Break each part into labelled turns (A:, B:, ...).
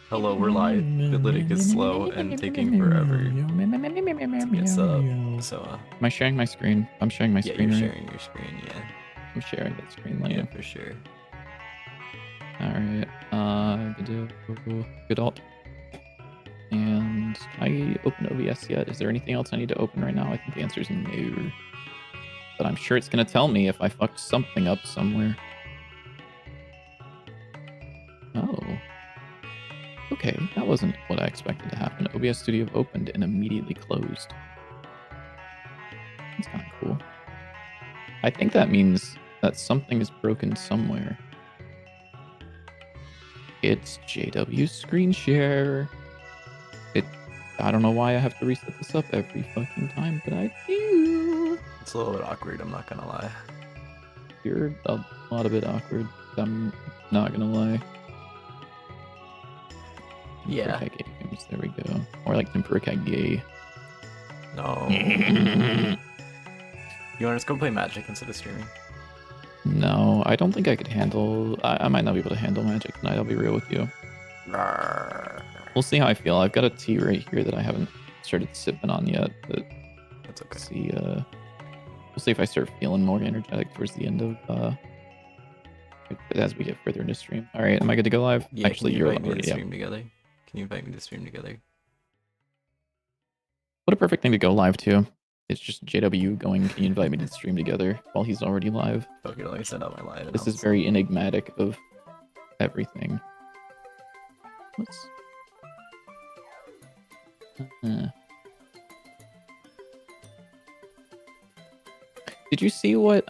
A: Hello, we're live. It is slow and taking forever to get set up. So,
B: am I sharing my screen? I'm sharing my
A: yeah,
B: screen.
A: you're
B: right?
A: sharing your screen. Yeah,
B: I'm sharing that screen. Let
A: yeah,
B: me.
A: for sure.
B: All right. Good alt. And can I open OBS yet? Is there anything else I need to open right now? I think the answer is no. But I'm sure it's going to tell me if I fucked something up somewhere. Oh. Okay, that wasn't what I expected to happen. OBS Studio opened and immediately closed. That's kind of cool. I think that means that something is broken somewhere. It's JW screen share. I don't know why I have to reset this up every fucking time, but I do.
A: It's a little bit awkward, I'm not gonna lie.
B: You're a lot of bit awkward. I'm not gonna lie.
A: Yeah.
B: Games, there we go. Or like Tempercat Gay.
A: No. You want to just go play Magic instead of streaming?
B: No, I don't think I could handle... I might not be able to handle Magic tonight, I'll be real with you. We'll see how I feel. I've got a tea right here that I haven't started sipping on yet, but
A: that's okay.
B: We'll see if I start feeling more energetic towards the end of as we get further into stream. All right, am I good to go live?
A: Yeah,
B: actually,
A: you're already to stream together. Can you invite me to stream together?
B: What a perfect thing to go live to. It's just JW going, can you invite me to stream together while he's already live?
A: Okay, let me send out my live.
B: This is very enigmatic of everything. Let's... Did you see what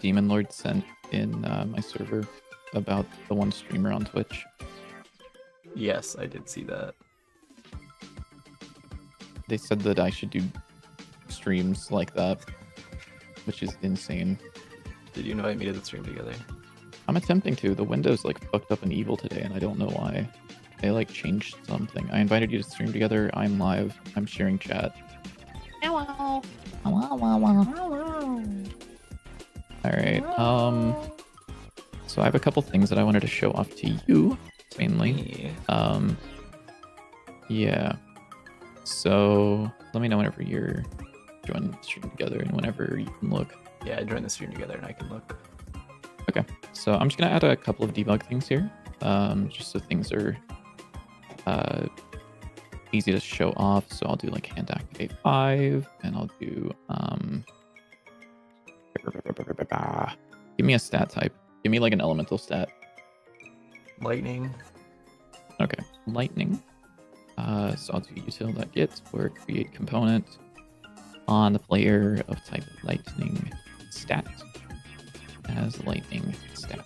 B: Demon Lord sent in my server about the one streamer on Twitch?
A: Yes, I did see that.
B: They said that I should do streams like that, which is insane.
A: Did you invite me to the stream together?
B: I'm attempting to. The window's like fucked up and evil today, and I don't know why. They like changed something. I invited you to stream together. I'm live. I'm sharing chat. Hello. Hello. All right. So I have a couple things that I wanted to show off to you, mainly. Yeah. So let me know whenever you're joining the stream together and whenever you can look.
A: Yeah, I joined the stream together and I can look.
B: Okay. So I'm just gonna add a couple of debug things here, just so things are easy to show off. So I'll do like hand activate 5, and I'll do give me a stat type. Give me like an elemental stat.
A: Lightning.
B: Okay, lightning. So I'll do util.get or create component on the player of type lightning stat as lightning stat.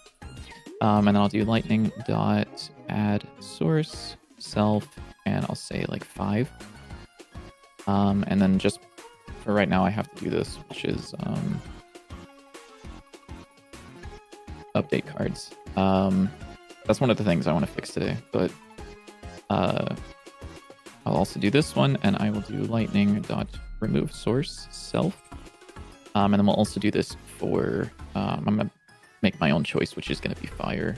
B: And then I'll do lightning dot add source self, and I'll say like 5. And then just for right now, I have to do this, which is update cards. That's one of the things I want to fix today, but I'll also do this one, and I will do lightning dot remove source self. And then we'll also do this for I'm gonna make my own choice, which is gonna be fire.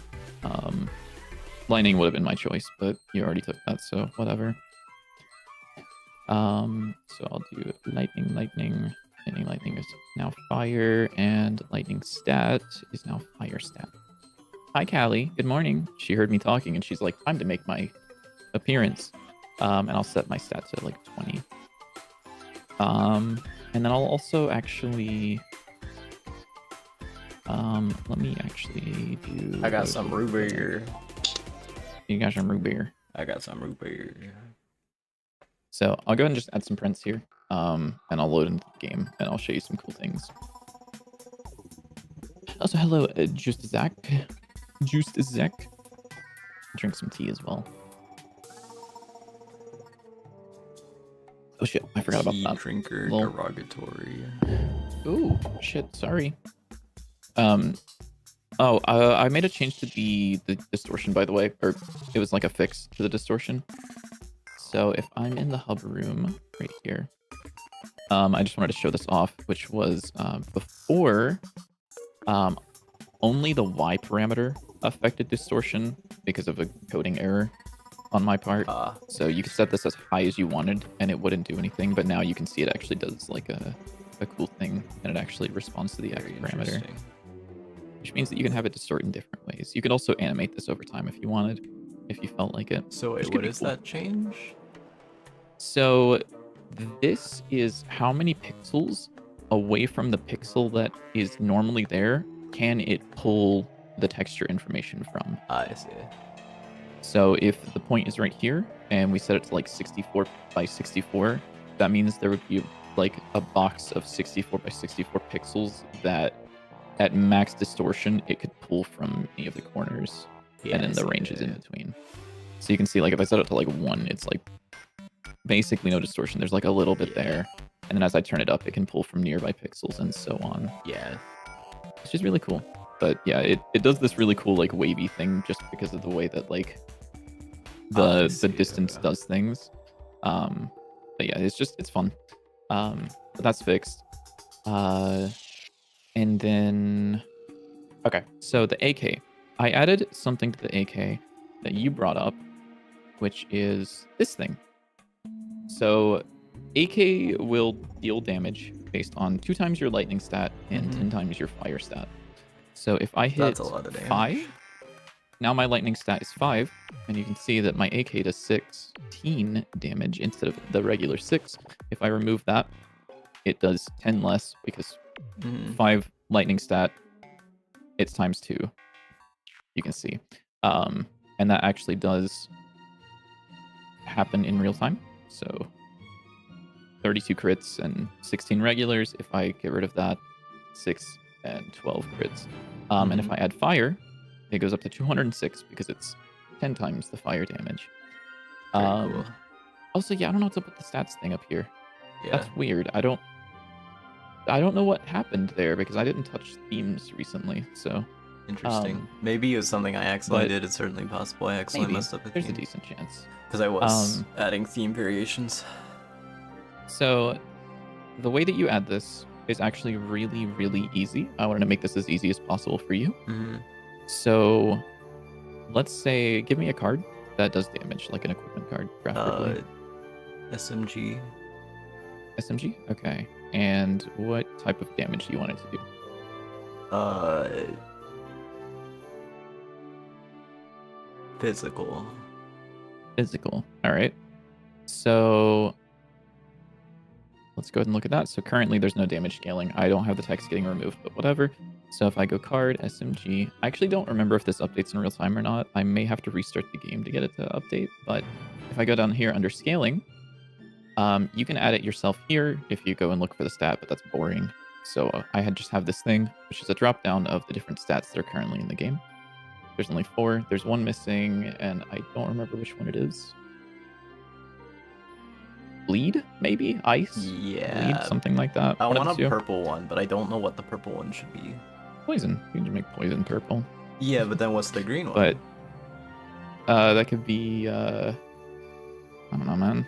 B: Lightning would have been my choice, but you already took that, so whatever. So I'll do lightning is now fire, and lightning stat is now fire stat. Hi Callie, good morning. She heard me talking and she's like, time to make my appearance. And I'll set my stats at like 20. And then I'll also actually let me actually do...
A: I got some root beer.
B: You got some root beer.
A: I got some root beer.
B: So I'll go ahead and just add some prints here. And I'll load into the game and I'll show you some cool things. Also, hello, Just Zach. Drink some tea as well. Oh shit, I forgot about that.
A: Drinker derogatory.
B: Ooh, shit, sorry. I made a change to the distortion, by the way, or it was like a fix to the distortion. So if I'm in the hub room right here, I just wanted to show this off, which was before only the Y parameter affected distortion because of a coding error on my part. So you could set this as high as you wanted and it wouldn't do anything, but now you can see it actually does like a cool thing, and it actually responds to the X parameter, which means that you can have it distort in different ways. You could also animate this over time if you wanted. if you felt like it.
A: So
B: which
A: wait,
B: could
A: what
B: be
A: is
B: cool.
A: that change?
B: So this is how many pixels away from the pixel that is normally there can it pull the texture information from.
A: I see.
B: So if the point is right here and we set it to like 64 by 64, that means there would be like a box of 64 by 64 pixels that at max distortion it could pull from any of the corners,
A: Yeah,
B: and then the ranges in between. So you can see like if I set it to like 1, it's like basically no distortion. There's like a little bit there, and then as I turn it up, it can pull from nearby pixels and so on.
A: Yeah.
B: It's just really cool. But yeah, it does this really cool like wavy thing just because of the way that like the distance does things. But yeah, it's fun. But that's fixed. And then okay, so the AK. I added something to the AK that you brought up, which is this thing. So AK will deal damage based on 2 times your lightning stat and 10 times your fire stat. So if I hit
A: That's a lot of damage.
B: 5, now my lightning stat is 5, and you can see that my AK does 16 damage instead of the regular 6. If I remove that, it does 10 less because 5 lightning stat, it's times 2. You can see. And that actually does happen in real time. So 32 crits and 16 regulars. If I get rid of that, 6 and 12 crits. And if I add fire, it goes up to 206 because it's 10 times the fire damage.
A: Very cool.
B: Also, yeah, I don't know what's up with the stats thing up here.
A: Yeah.
B: That's weird. I don't know what happened there because I didn't touch themes recently. So
A: Interesting. Maybe it was something I accidentally did. It's certainly possible I accidentally messed up the theme.
B: There's a decent chance.
A: Because I was adding theme variations.
B: So the way that you add this is actually really, really easy. I wanted to make this as easy as possible for you. So let's say, give me a card that does damage, like an equipment card, preferably.
A: SMG.
B: SMG? Okay. And what type of damage do you want it to do?
A: Physical.
B: Physical. All right. So let's go ahead and look at that. So currently there's no damage scaling. I don't have the text getting removed, but whatever. So if I go card, SMG, I actually don't remember if this updates in real time or not. I may have to restart the game to get it to update. But if I go down here under scaling, you can add it yourself here if you go and look for the stat, but that's boring. So I just have this thing, which is a drop down of the different stats that are currently in the game. There's only 4. There's 1 missing, and I don't remember which one it is. Bleed, maybe? Ice?
A: Yeah.
B: Bleed, something like that.
A: I want a purple one, but I don't know what the purple one should be.
B: Poison. You can just make poison purple.
A: Yeah, but then what's the green one?
B: But that could be I don't know, man.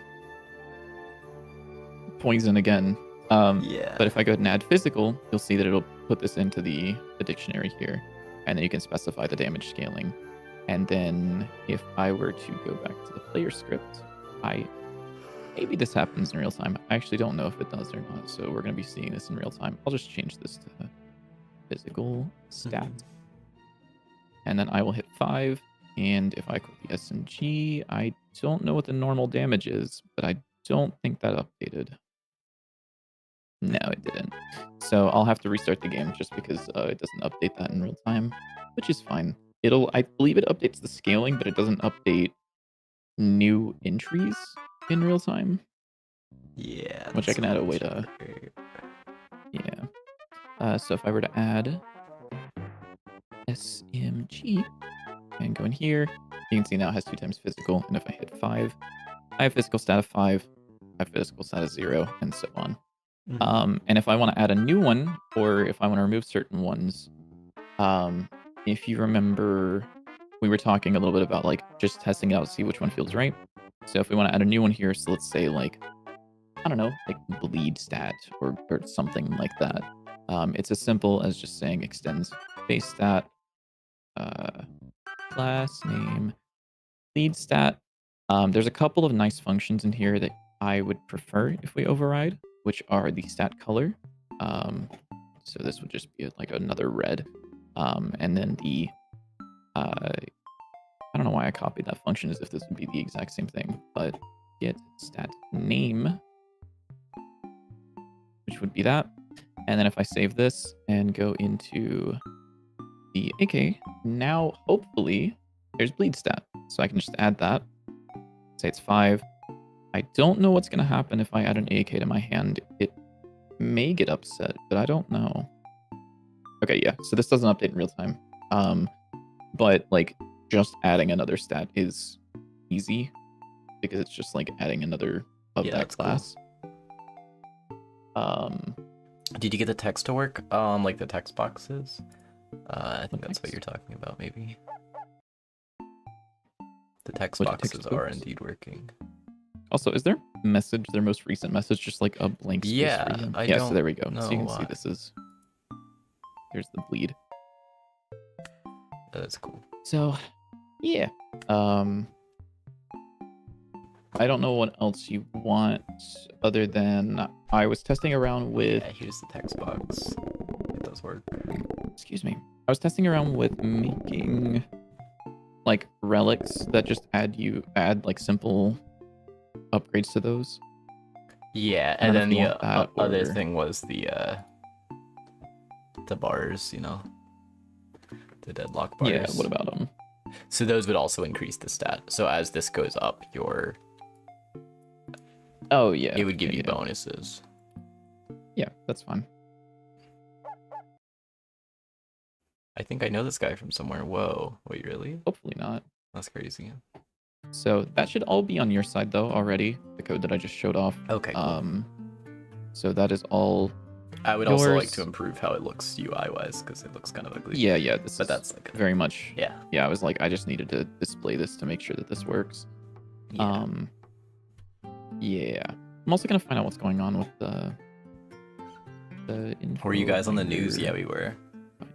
B: Poison again.
A: Yeah.
B: But if I go ahead and add physical, you'll see that it'll put this into the dictionary here. And then you can specify the damage scaling. And then if I were to go back to the player script, maybe this happens in real time. I actually don't know if it does or not. So we're going to be seeing this in real time. I'll just change this to physical stat. And then I will hit 5. And if I click the SMG, I don't know what the normal damage is, but I don't think that updated. No, it didn't. So I'll have to restart the game just because it doesn't update that in real time, which is fine. I believe it updates the scaling, but it doesn't update new entries in real time.
A: Yeah.
B: Which I can add a way to. Yeah. So if I were to add SMG and go in here, you can see now it has 2 times physical. And if I hit 5, I have physical stat of 5, I have physical stat of 0, and so on. And if I want to add a new one, or if I want to remove certain ones, if you remember, we were talking a little bit about like just testing it out to see which one feels right. So if we want to add a new one here, so let's say like, I don't know, like bleed stat or something like that. It's as simple as just saying extends base stat, class name, bleed stat. There's a couple of nice functions in here that I would prefer if we override, which are the stat color. So this would just be like another red. And then the, I don't know why I copied that function as if this would be the exact same thing. But get stat name, which would be that. And then if I save this and go into the AK, now hopefully there's bleed stat. So I can just add that. Say it's 5. I don't know what's going to happen if I add an AK to my hand. It may get upset, but I don't know. Okay, yeah. So this doesn't update in real time. But like just adding another stat is easy because it's just like adding another of that class.
A: Cool. Did you get the text to work? Like the text boxes? I think that's what you're talking about, maybe. The text boxes are indeed working.
B: Also, is their message, their most recent message, just like a blank space?
A: Yeah,
B: so there we go.
A: No,
B: so you can see this is. There's the bleed.
A: That's cool.
B: So, yeah. I don't know what else you want other than I was testing around with.
A: Yeah, here's the text box. It does work.
B: Excuse me. I was testing around with making like relics that just add like simple upgrades to those.
A: Yeah, and then the other thing was the bars, you know, the deadlock bars.
B: Yeah, what about them?
A: So those would also increase the stat. So as this goes up,
B: oh yeah,
A: it would give you bonuses.
B: Yeah, that's fine.
A: I think I know this guy from somewhere. Whoa, wait, really?
B: Hopefully not.
A: That's crazy.
B: So that should all be on your side though already. The code that I just showed off.
A: Okay. Cool.
B: So that is all.
A: I would also like to improve how it looks UI wise because it looks kind of ugly.
B: Yeah.
A: But that's like
B: very much.
A: Yeah.
B: Yeah, I was like, I just needed to display this to make sure that this works.
A: Yeah.
B: Yeah. I'm also gonna find out what's going on with the.
A: Were you guys on the news? Yeah, we were.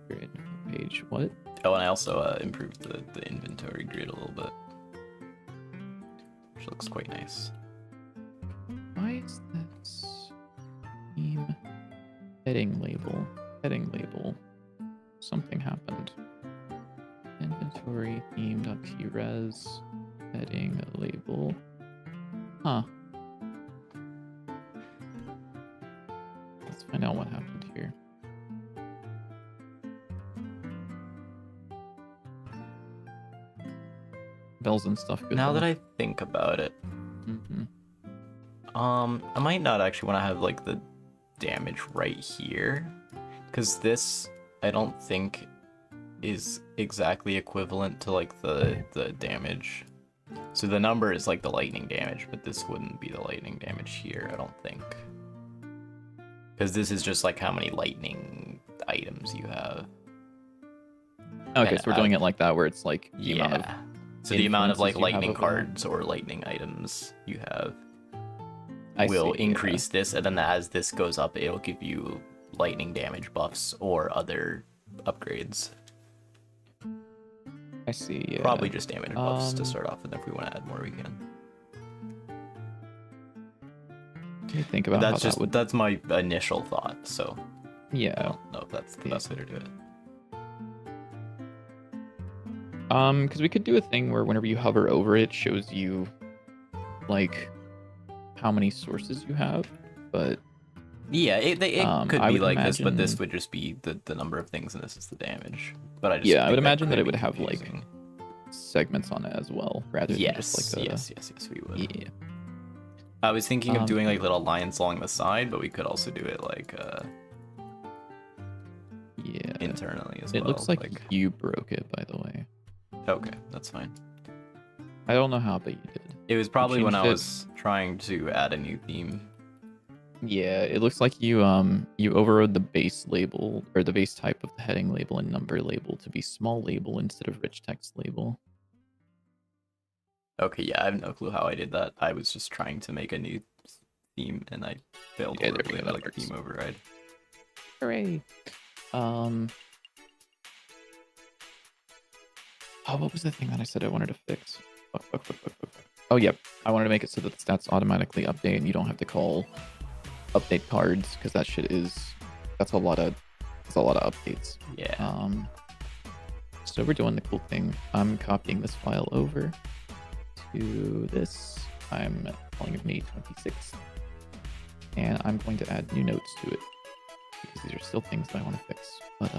B: Your info page. What?
A: Oh, and I also improved the inventory grid a little bit, which looks quite nice.
B: Why is this theme heading label? Heading label. Something happened. Inventory theme.tres heading label. Huh. Let's find out what happened here. Bells and stuff.
A: Now that I think about it, I might not actually want to have like the damage right here, because this I don't think is exactly equivalent to like the damage. So the number is like the lightning damage, but this wouldn't be the lightning damage here, I don't think, because this is just like how many lightning items you have.
B: Okay, so we're doing it like that, where it's like the
A: yeah.
B: amount of
A: so the amount of like lightning cards or lightning items you have will increase this, and then as this goes up, it'll give you lightning damage buffs or other upgrades.
B: I see. Yeah.
A: Probably just damage buffs to start off, and if we want to add more, we can.
B: Can you think about
A: that's my initial thought. So
B: yeah,
A: I don't know if that's the best way to do it.
B: Because we could do a thing where whenever you hover over it, shows you like how many sources you have, but
A: yeah, it could be like this, but this
B: imagine-
A: would just be the number of things, and this is the damage. But I just
B: yeah, I
A: think
B: would imagine that
A: could
B: it would
A: be
B: have like
A: confusing.
B: segments on it as well, rather than
A: yes,
B: just like
A: yes, we would.
B: Yeah.
A: I was thinking of doing like little lines along the side, but we could also do it like
B: yeah,
A: internally as well.
B: It looks like you broke it, by the way.
A: Okay, that's fine.
B: I don't know how, but you did.
A: It was probably when I
B: changed it.
A: was trying to add a new theme.
B: Yeah, it looks like you overrode the base label, or the base type of the heading label and number label to be small label instead of rich text label.
A: Okay, yeah, I have no clue how I did that. I was just trying to make a new theme, and I failed
B: Okay, there we
A: horribly
B: go,
A: at
B: that
A: like
B: works.
A: theme override.
B: Hooray! Oh, what was the thing that I said I wanted to fix? Fuck. Oh, yeah. I wanted to make it so that the stats automatically update and you don't have to call update cards, because that shit that's a lot of updates.
A: Yeah.
B: So we're doing the cool thing. I'm copying this file over to this. I'm calling it May 26th. And I'm going to add new notes to it because these are still things that I want to fix. But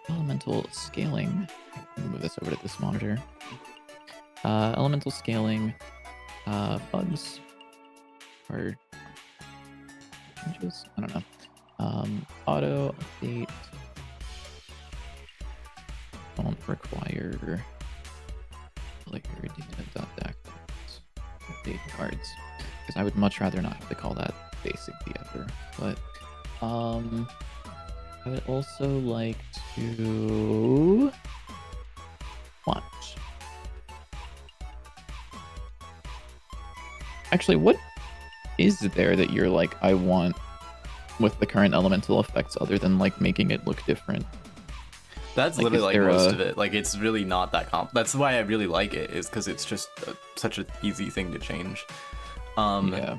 B: elemental scaling. Let me move this over to this monitor. Elemental scaling bugs or changes. I don't know. Auto update don't require player data.dac update cards because I would much rather not have to call that basically ever. But I would also like to watch. Actually, what is there that you're like, I want with the current elemental effects other than like making it look different?
A: That's literally like most of it. Like it's really not that That's why I really like it, is because it's just such an easy thing to change.
B: Yeah.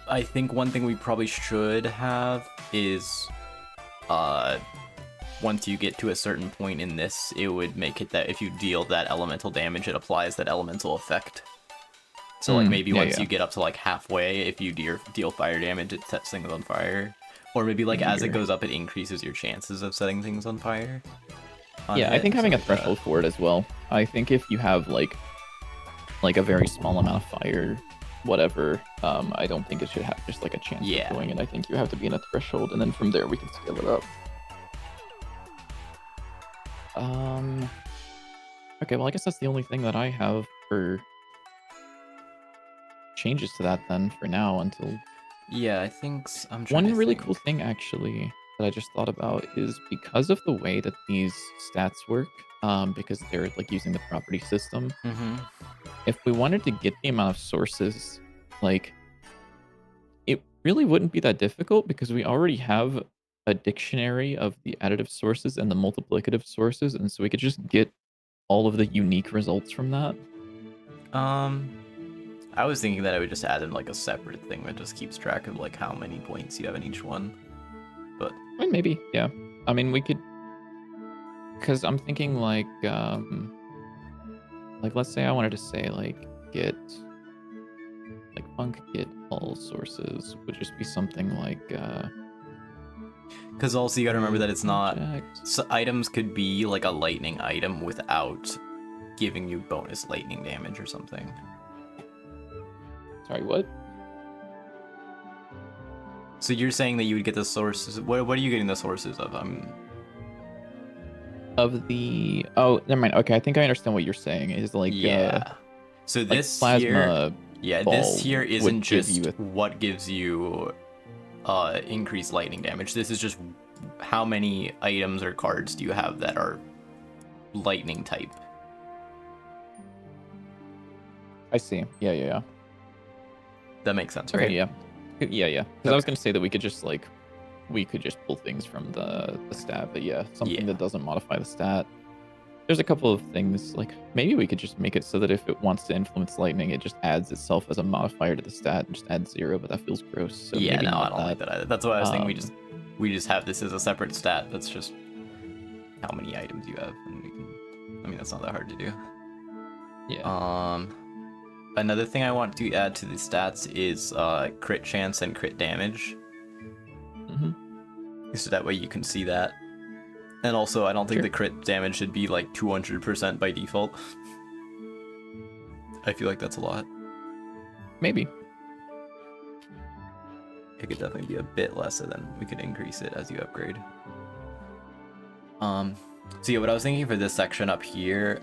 A: I think one thing we probably should have is once you get to a certain point in this, it would make it that if you deal that elemental damage, it applies that elemental effect. So like maybe once you get up to like halfway, if you deal fire damage, it sets things on fire. Or maybe like as it goes up, it increases your chances of setting things on fire.
B: Yeah, I think having a threshold for it as well. I think if you have like a very small amount of fire, whatever, I don't think it should have just like a chance of doing it. I think you have to be in a threshold, and then from there we can scale it up. Okay, well I guess that's the only thing that I have for changes to that then for now until...
A: Yeah, I think
B: one really cool thing actually that I just thought about is because of the way that these stats work, because they're like using the property system. If we wanted to get the amount of sources, like it really wouldn't be that difficult because we already have a dictionary of the additive sources and the multiplicative sources, and so we could just get all of the unique results from that.
A: I was thinking that I would just add in like a separate thing that just keeps track of like how many points you have in each one. But
B: I mean, maybe, yeah. I mean, we could, because I'm thinking like let's say I wanted to say like get func get all sources would just be something like
A: because also you gotta remember that it's not so items could be like a lightning item without giving you bonus lightning damage or something.
B: Sorry, what?
A: So you're saying that you would get the sources? What are you getting the sources of?
B: Of the... Oh, never mind. Okay, I think I understand what you're saying. Is like
A: so
B: like
A: this
B: plasma.
A: This here isn't just what gives you increased lightning damage. This is just how many items or cards do you have that are lightning type.
B: I see. Yeah.
A: That makes sense,
B: okay,
A: right?
B: Yeah. Because I was gonna say that we could just pull things from the stat, but something that doesn't modify the stat. There's a couple of things, like maybe we could just make it so that if it wants to influence lightning, it just adds itself as a modifier to the stat and just adds 0, but that feels gross. So
A: yeah,
B: maybe
A: no,
B: not
A: I don't like that either. That's why I was thinking we just have this as a separate stat. That's just how many items you have, and we can. I mean, that's not that hard to do.
B: Yeah.
A: Another thing I want to add to the stats is crit chance and crit damage. So that way you can see that. And also, I don't think the crit damage should be like 200% by default. I feel like that's a lot.
B: Maybe.
A: It could definitely be a bit less, and then we could increase it as you upgrade. So yeah, what I was thinking for this section up here,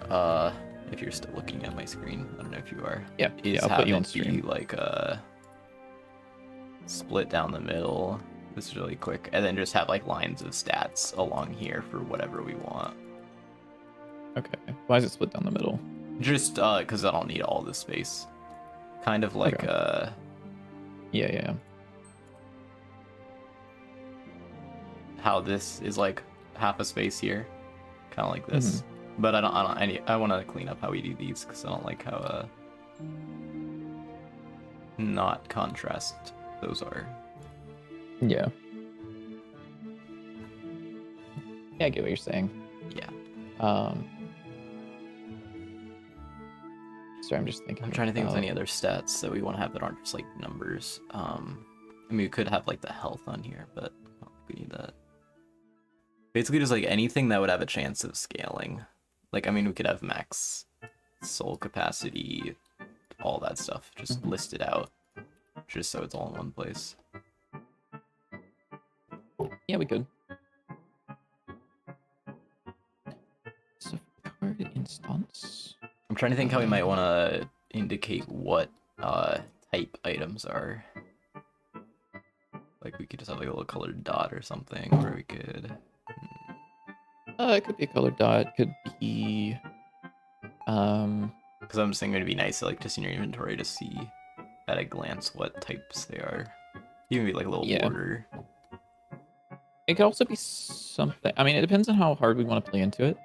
A: if you're still looking at my screen, I don't know if you are.
B: Yeah,
A: is
B: I'll put you on stream.
A: Be like split down the middle. This is really quick, and then just have like lines of stats along here for whatever we want.
B: Okay. Why is it split down the middle?
A: Just because I don't need all this space. Kind of like
B: Yeah.
A: How this is like half a space here, kind of like this. But I want to clean up how we do these because I don't like how not contrast those are.
B: Yeah. Yeah, I get what you're saying.
A: Yeah.
B: Sorry, I'm just thinking.
A: I'm trying to think of any other stats that we want to have that aren't just like numbers. I mean, we could have like the health on here, but I don't think we need that. Basically, just like anything that would have a chance of scaling. Like, I mean, we could have max soul capacity, all that stuff, just listed out, just so it's all in one place.
B: Yeah, we could. So, card instance.
A: I'm trying to think how we might want to indicate what type items are. Like, we could just have like a little colored dot or something, or we could.
B: It could be a colored dot. Could be.
A: Because I'm just thinking it'd be nice, like, just in your inventory to see at a glance what types they are. Even be like a little border.
B: It could also be something. I mean, it depends on how hard we want to play into it.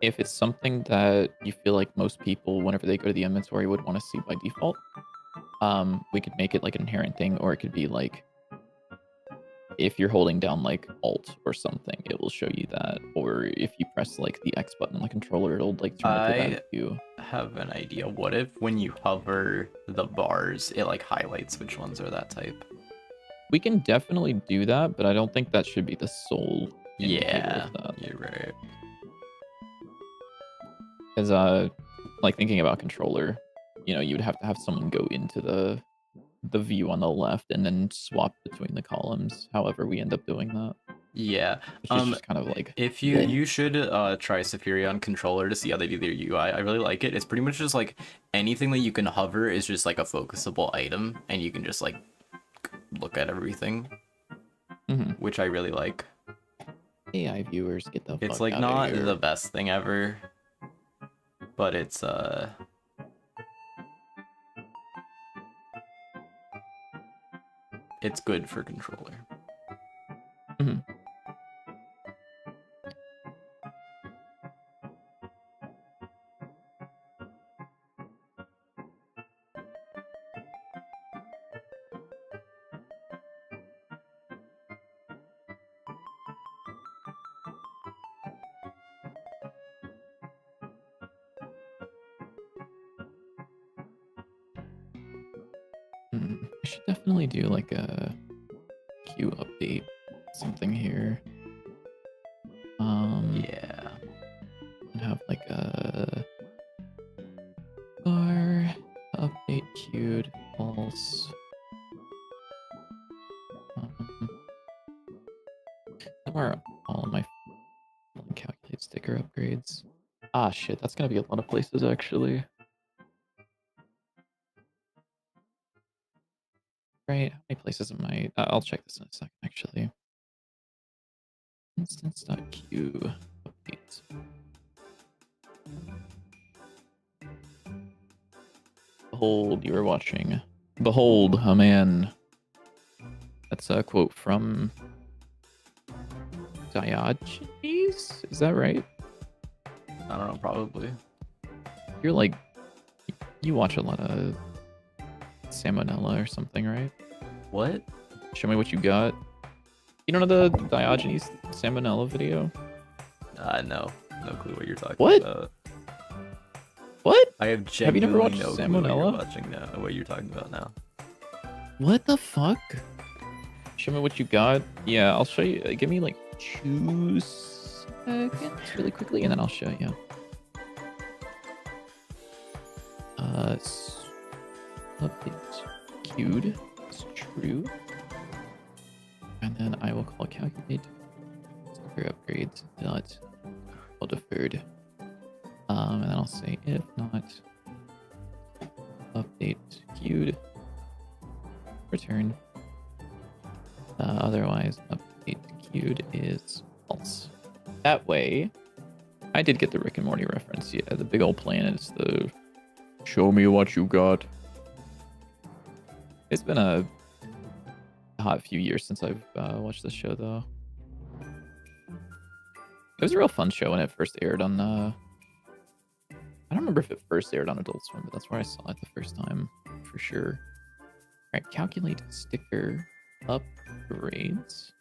B: If it's something that you feel like most people, whenever they go to the inventory, would want to see by default, we could make it like an inherent thing, or it could be like if you're holding down like Alt or something, it will show you that. Or if you press like the X button on the controller, it'll like turn it to that view.
A: I have an idea. What if when you hover the bars, it like highlights which ones are that type?
B: We can definitely do that, but I don't think that should be the sole
A: indicator of that. You're right.
B: Because like thinking about controller, you know, you'd have to have someone go into the view on the left and then swap between the columns, however we end up doing that.
A: Yeah.
B: It's just kind of like,
A: if you should try Saphiri on controller to see how they do their UI. I really like it. It's pretty much just like anything that you can hover is just like a focusable item, and you can just like look at everything, which I really like.
B: AI viewers, get the fuck
A: It's like
B: out
A: not
B: of here.
A: the best thing ever, but it's good for controller.
B: I should definitely do like a queue update, something here.
A: Yeah.
B: And have like a bar update queued false. Somewhere all of my calculate sticker upgrades. Ah shit, that's gonna be a lot of places actually. Right, how many places am I? I'll check this in a second actually. Instance.queue updates. Behold, you are watching. Behold, a man. That's a quote from Diogenes? Is that right?
A: I don't know, probably.
B: You're like, you watch a lot of Salmonella or something, right?
A: What?
B: Show me what you got. You don't know the Diogenes Salmonella video?
A: No clue what you're talking
B: What?
A: about.
B: What?
A: I have
B: you never watched
A: no
B: Salmonella?
A: clue what you're watching now. What you're talking about now?
B: What the fuck? Show me what you got. Yeah, I'll show you. Give me like 2 seconds really quickly, and then I'll show you. Update queued is true. And then I will call calculate sticker upgrades dot all deferred. And then I'll say if not update queued return. Otherwise update queued is false. That way, I did get the Rick and Morty reference. Yeah, the big old planet is the show me what you got. It's been a hot few years since I've watched this show, though. It was a real fun show when it first aired on. I don't remember if it first aired on Adult Swim, but that's where I saw it the first time, for sure. All right, calculate sticker upgrades.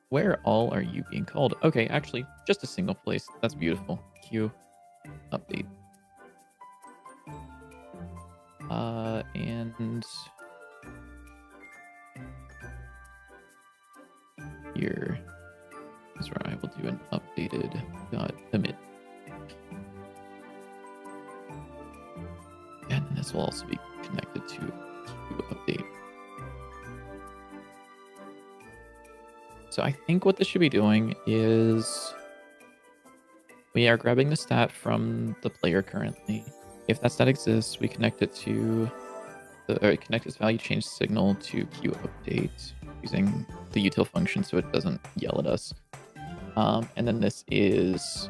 B: Where all are you being called? Okay, actually, just a single place. That's beautiful. Q update. And here is where I will do an updated emit. And this will also be connected to Q update. So I think what this should be doing is we are grabbing the stat from the player currently. If that stat exists, we connect it to connect its value change signal to Q update using the util function so it doesn't yell at us. And then this is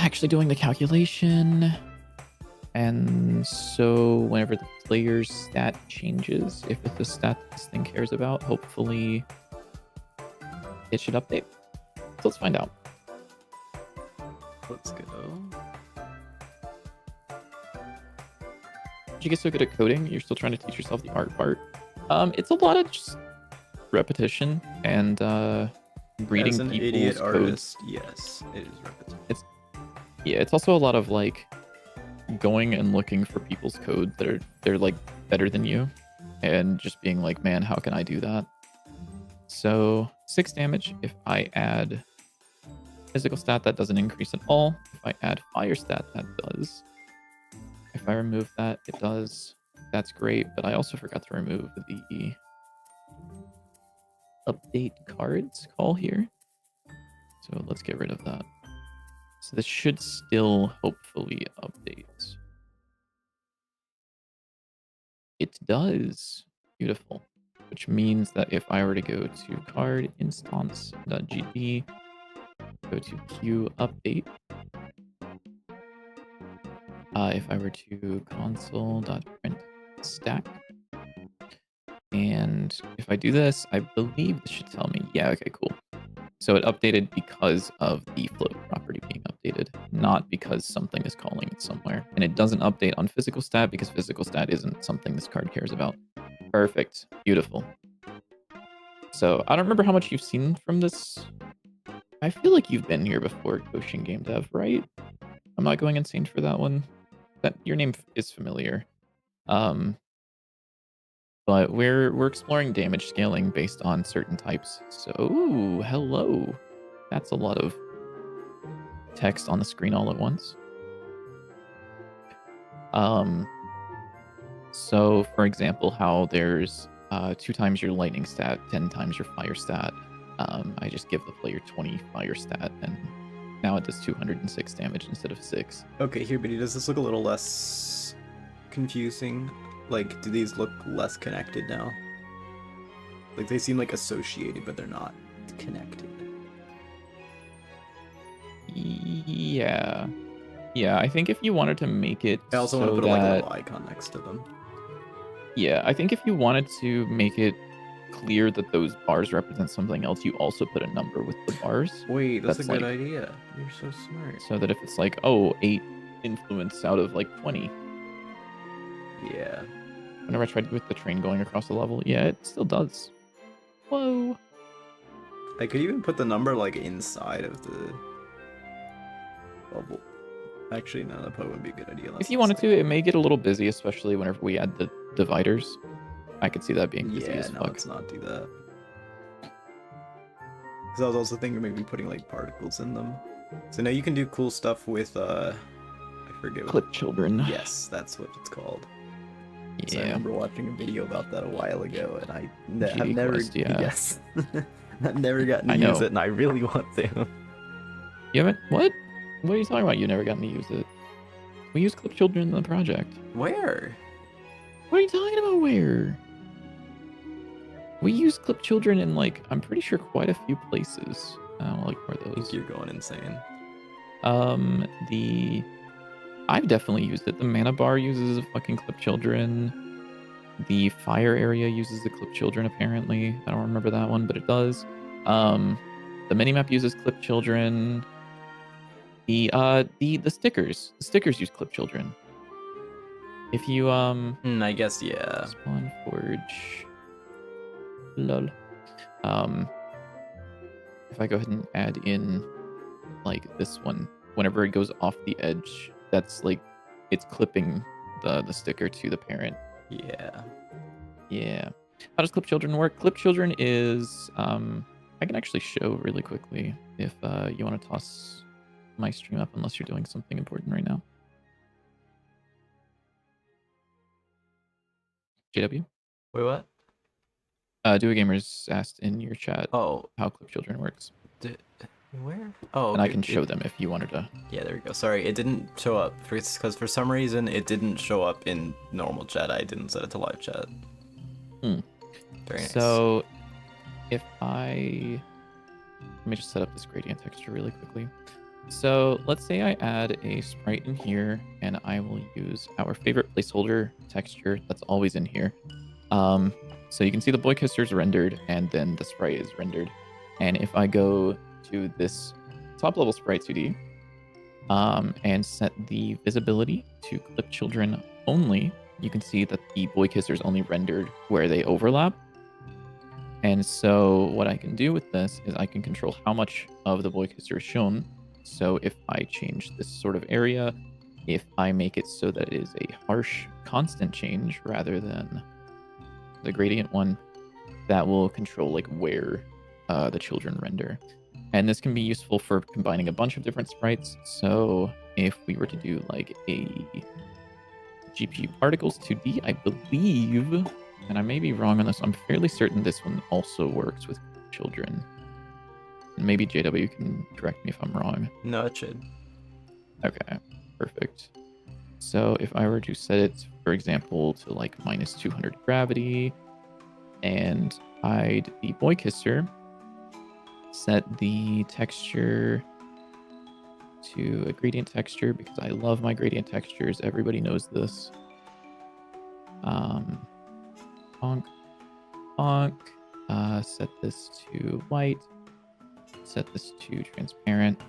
B: actually doing the calculation. And so whenever the player's stat changes, if it's a stat this thing cares about, hopefully it should update. So let's find out.
A: Let's go.
B: Did you get so good at coding? You're still trying to teach yourself the art part. It's a lot of just repetition and reading
A: As an
B: people's
A: idiot
B: codes.
A: artist, yes, it is repetitive.
B: It's also a lot of like going and looking for people's code that they're like better than you, and just being like, man, how can I do that? So 6 damage. If I add physical stat, that doesn't increase at all. If I add fire stat, that does. If I remove that, it does. That's great, but I also forgot to remove the update cards call here. So let's get rid of that. So this should still hopefully update. It does. Beautiful. Which means that if I were to go to card instance.gd, go to Q update. If I were to console.print stack, and if I do this, I believe this should tell me, yeah, okay, cool. So it updated because of the float property being updated, not because something is calling it somewhere. And it doesn't update on physical stat because physical stat isn't something this card cares about. Perfect. Beautiful. So I don't remember how much you've seen from this. I feel like you've been here before, Goshen Game Dev, right? I'm not going insane for that one. That your name is familiar. But we're exploring damage scaling based on certain types. So, ooh, hello. That's a lot of text on the screen all at once. So for example, how there's 2 times your lightning stat, 10 times your fire stat. I just give the player 20 fire stat, and now it does 206 damage instead of 6.
A: Okay, here, but does this look a little less confusing? Like, do these look less connected now? Like, they seem like associated, but they're not connected.
B: Yeah. Yeah, I think if you wanted to make it
A: I also
B: so
A: want to put
B: that,
A: like a little icon next to them.
B: Yeah, I think if you wanted to make it clear that those bars represent something else, you also put a number with the bars.
A: Wait, that's a good
B: like,
A: idea. You're so smart.
B: So that if it's like, oh, 8 influence out of like 20.
A: Yeah.
B: Whenever I tried with the train going across the level, yeah, it still does. Whoa.
A: I could even put the number like inside of the bubble. Actually, no, that probably wouldn't be a good idea.
B: If you wanted to, it may get a little busy, especially whenever we add the dividers. I could see that being busy as fuck.
A: Let's not do that. Because I was also thinking maybe putting like particles in them. So now you can do cool stuff with I forget.
B: Clip children.
A: Yes, that's what it's called.
B: Yeah.
A: So I remember watching a video about that a while ago, and I have
B: GD
A: never
B: Quest, yeah.
A: yes, I've never gotten to
B: I
A: use
B: know.
A: it, and I really want to.
B: You haven't? What? What are you talking about? You never gotten to use it. We use clip children in the project.
A: Where?
B: What are you talking about? Where? We use clip children in like, I'm pretty sure quite a few places. I don't like where
A: I
B: those.
A: think you're going insane.
B: I've definitely used it. The mana bar uses a fucking clip children. The fire area uses the clip children apparently. I don't remember that one, but it does. The minimap uses clip children. The stickers. The stickers use clip children. If you
A: I guess yeah.
B: spawn forge. Lol. If I go ahead and add in like this one, whenever it goes off the edge, that's like it's clipping the sticker to the parent.
A: Yeah.
B: Yeah. How does clip children work? Clip children is I can actually show really quickly if you want to toss my stream up, unless you're doing something important right now. JW?
A: Wait, what?
B: Do a Gamers asked in your chat
A: Oh,
B: how clip children works,
A: where? Oh,
B: and I
A: okay.
B: can show them if you wanted to.
A: Yeah, there we go. Sorry, it didn't show up because for some reason it didn't show up in normal chat. I didn't set it to live chat. Very nice.
B: So if let me just set up this gradient texture really quickly. So let's say I add a sprite in here, and I will use our favorite placeholder texture that's always in here. So you can see the boy kisser's rendered, and then the sprite is rendered. And if I go to this top level sprite 2D, and set the visibility to clip children only, you can see that the boy kisser is only rendered where they overlap. And so what I can do with this is I can control how much of the boy kisser is shown. So if I change this sort of area, if I make it so that it is a harsh constant change rather than the gradient one, that will control like where the children render. And this can be useful for combining a bunch of different sprites. So if we were to do like a GPU particles 2D, I believe, and I may be wrong on this, I'm fairly certain this one also works with children. And maybe JW can correct me if I'm wrong.
A: No, it should.
B: Okay, perfect. So if I were to set it, for example, to like minus 200 gravity, and hide the boy kisser, set the texture to a gradient texture because I love my gradient textures. Everybody knows this. Honk, honk. Set this to white. Set this to transparent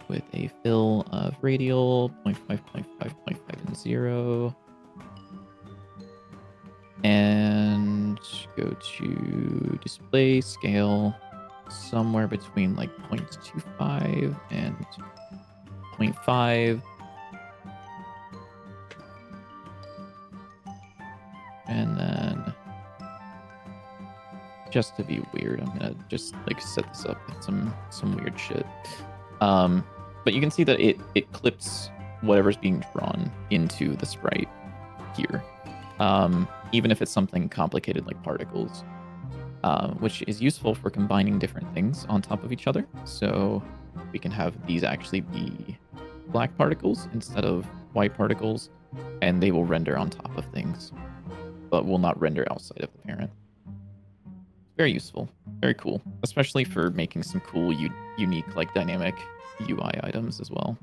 B: with a fill of radial 0.5, 0.5, 0.5, and 0. And go to display scale somewhere between like 0.25 and 0.5. And then just to be weird, I'm gonna just like set this up with some weird shit. But you can see that it clips whatever's being drawn into the sprite here. Even if it's something complicated like particles, which is useful for combining different things on top of each other. So we can have these actually be black particles instead of white particles, and they will render on top of things, but will not render outside of the parent. Very useful, very cool, especially for making some cool, unique, like dynamic UI items as well.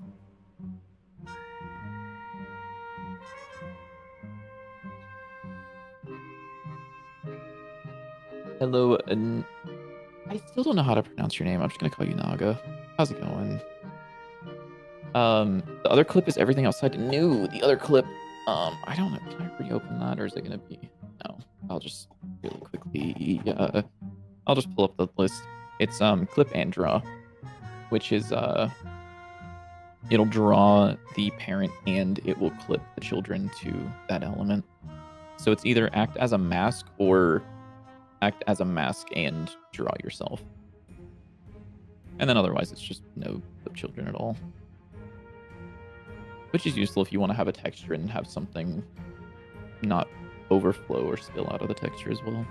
B: Hello, and I still don't know how to pronounce your name. I'm just gonna call you Naga. How's it going? The other clip is everything outside. No, the other clip. I don't know. Can I reopen that, or is it gonna be? No. I'll just really quickly. I'll just pull up the list. It's clip and draw, which is it'll draw the parent and it will clip the children to that element. So it's either act as a mask or act as a mask and draw yourself. And then otherwise it's just no clip children at all. Which is useful if you want to have a texture and have something not overflow or spill out of the texture as well.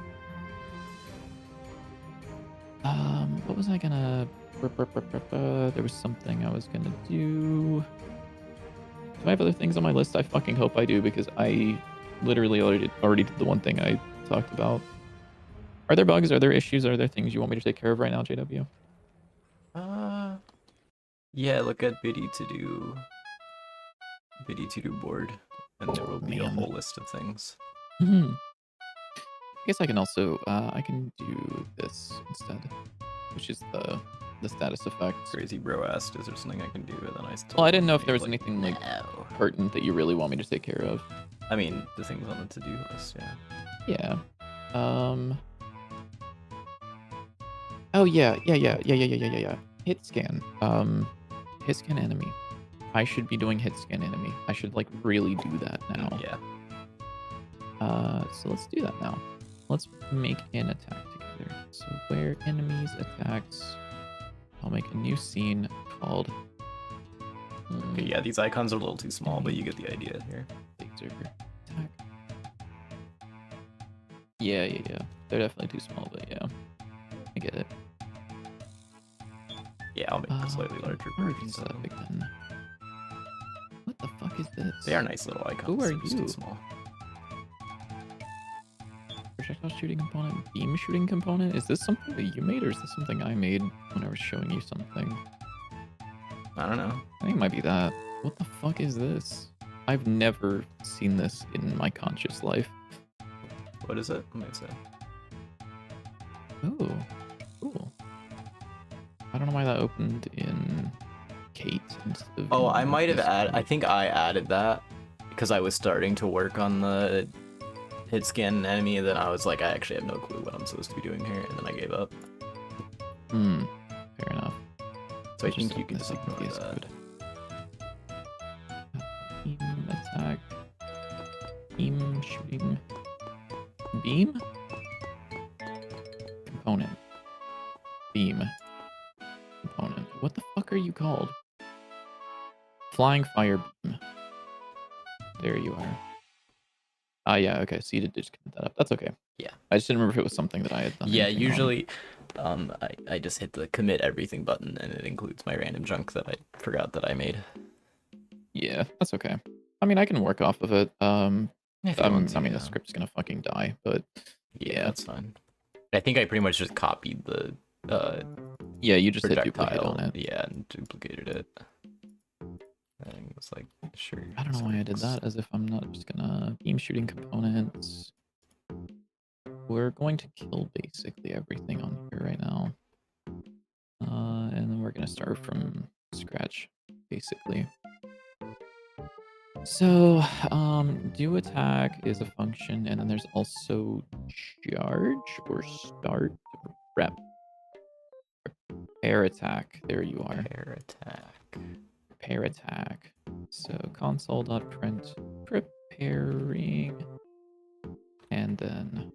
B: What was I gonna... There was something I was gonna do. Do I have other things on my list? I fucking hope I do, because I literally already did the one thing I talked about. Are there bugs? Are there issues? Are there things you want me to take care of right now, JW?
A: Yeah, look at biddy to do board, and there will be a whole list of things.
B: I guess I can also I can do this instead, which is the status effect.
A: Crazy bro asked, is there something I can do? And then I still.
B: Well, I didn't know if there was anything like pertinent that you really want me to take care of.
A: I mean, the things on the to-do list, yeah.
B: Yeah. Oh yeah. Hit scan. Hit scan enemy. I should be doing hit scan enemy. I should like really do that now.
A: Yeah.
B: So let's do that now. Let's make an attack together. So where enemies attacks, I'll make a new scene called.
A: Okay, yeah, these icons are a little too small, but you get the idea here.
B: Attack. Yeah. They're definitely too small, but yeah, I get it.
A: Yeah, I'll make a slightly larger version.
B: Again. What the fuck is this?
A: They are nice little icons.
B: Who are
A: they're just
B: you?
A: too small.
B: Projectile shooting component, beam shooting component. Is this something that you made, or is this something I made when I was showing you something?
A: I don't know.
B: I think it might be that. What the fuck is this? I've never seen this in my conscious life.
A: What is it? Let me say.
B: Oh, cool. I don't know why that opened in Kate instead of.
A: Oh, I might have
B: Discord.
A: added. I think I added that because I was starting to work on the hit scan enemy, and then I was like, I actually have no clue what I'm supposed to be doing here, and then I gave up.
B: Fair enough.
A: So I
B: Just
A: think you
B: open
A: can
B: this
A: just
B: up in
A: ignore that.
B: Discord. Beam attack. Beam shooting. Beam? Component. Beam. Component. What the fuck are you called? Flying fire beam. There you are. Ah, yeah, okay, so you did just commit that up. That's okay.
A: Yeah.
B: I just didn't remember if it was something that I had done.
A: Yeah,
B: anything on.
A: usually, I just hit the commit everything button, and it includes my random junk that I forgot that I made.
B: Yeah, that's okay. I mean, I can work off of it.
A: If you want to,
B: I mean,
A: yeah.
B: the script's gonna fucking die, but
A: Yeah, that's fine. I think I pretty much just copied the
B: yeah, you just hit duplicate
A: projectile,
B: on it.
A: yeah, and duplicated it. And it was like, sure.
B: I don't know why I did that, as if I'm not just gonna beam shooting components. We're going to kill basically everything on here right now. And then we're gonna start from scratch, basically. So, do attack is a function, and then there's also charge or start or rep. Prepare attack. There you are.
A: Air attack.
B: Prepare attack. So console.print preparing, and then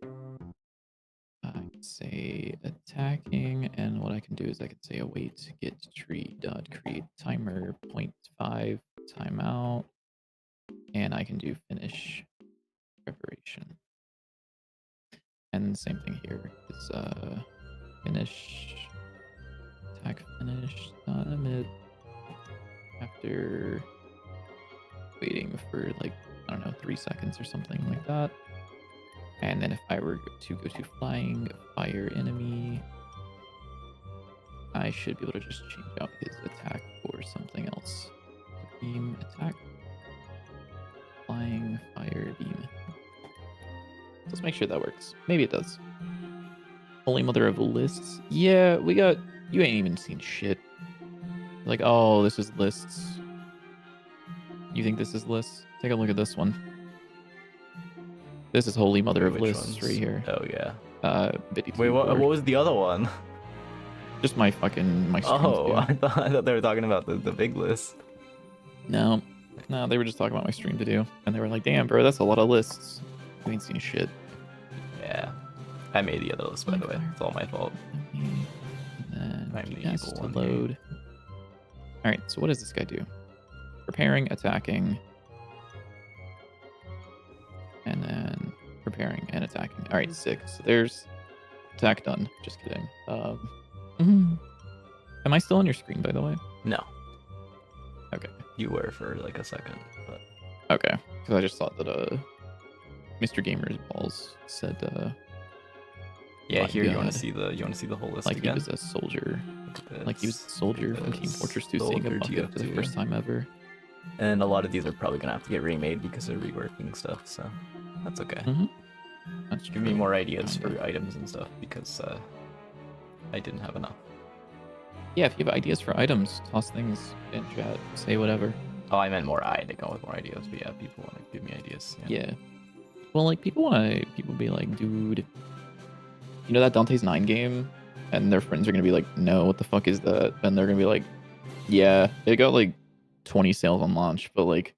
B: I can say attacking, and what I can do is I can say await get tree dot create timer 0.5 timeout, and I can do finish preparation. And same thing here is finish attack finish mid after waiting for like, I don't know, 3 seconds or something like that. And then if I were to go to flying fire enemy, I should be able to just change out his attack for something else. Beam attack. Flying fire beam. Let's make sure that works. Maybe it does. Holy mother of lists. Yeah, we got... You ain't even seen shit. Like, oh, this is lists. You think this is lists? Take a look at this one. This is holy mother of
A: Which
B: lists
A: ones?
B: right here.
A: Oh yeah.
B: Biddy
A: Wait, what
B: board.
A: was the other one?
B: Just my stream
A: Oh,
B: too.
A: I thought they were talking about the big list.
B: No, they were just talking about my stream to do, and they were like, "Damn, bro, that's a lot of lists. You ain't seen shit."
A: Yeah. I made the other list, by the way. It's all my fault.
B: And then
A: I'm the
B: yes,
A: evil
B: to
A: one
B: load. All right, so what does this guy do? Preparing, attacking, and then preparing and attacking. All right, 6. So there's attack done. Just kidding. Am I still on your screen, by the way?
A: No,
B: Okay.
A: you were for like a second, but
B: Okay, because I just thought that Mr. Gamer's balls said
A: yeah.
B: My
A: Here you want
B: God.
A: to see the whole list
B: like he
A: again.
B: was a soldier, like he was a
A: It's-
B: soldier from Team
A: it's
B: Fortress 2 seeing a
A: Soldier
B: bucket for the
A: TF2.
B: first time ever.
A: And a lot of these are probably gonna have to get remade because they're reworking stuff. So that's okay.
B: That's
A: Give me
B: true.
A: more ideas
B: Kinda.
A: for items and stuff because I didn't have enough.
B: Yeah, if you have ideas for items, toss things in chat. Say whatever.
A: Oh, I meant more. I had to go with more ideas, but yeah, people want to give me ideas.
B: Yeah. Well, like people be like, dude, you know that Dante's 9 game and their friends are gonna be like, no, what the fuck is that? And they're gonna be like, yeah, it got like 20 sales on launch, but like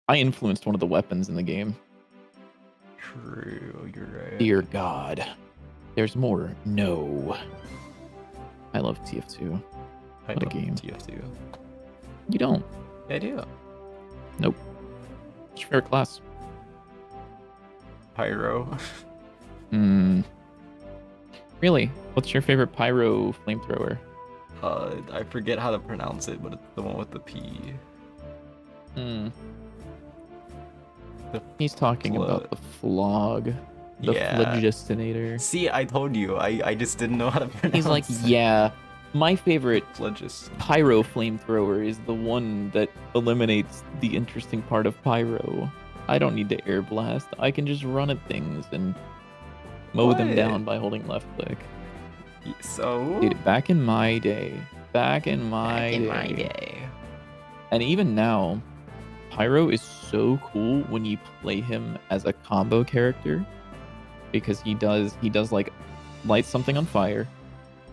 B: I influenced one of the weapons in the game.
A: True, you're right.
B: Dear God, there's more. No, I love TF2.
A: I
B: What a
A: love
B: game.
A: TF2.
B: You don't?
A: Yeah, I do.
B: Nope. What's your favorite class?
A: Pyro.
B: Really? What's your favorite pyro flamethrower?
A: I forget how to pronounce it, but it's the one with the P.
B: Hmm.
A: The
B: He's talking about the flog. The Phlegistinator.
A: See, I told you. I just didn't know how to pronounce
B: He's like,
A: it.
B: yeah, my favorite
A: Phlegis.
B: pyro flamethrower is the one that eliminates the interesting part of pyro. I don't need to air blast. I can just run at things and mow them down by holding left click.
A: So?
B: Dude, back in my day, and even now, pyro is so cool when you play him as a combo character, because he does like light something on fire,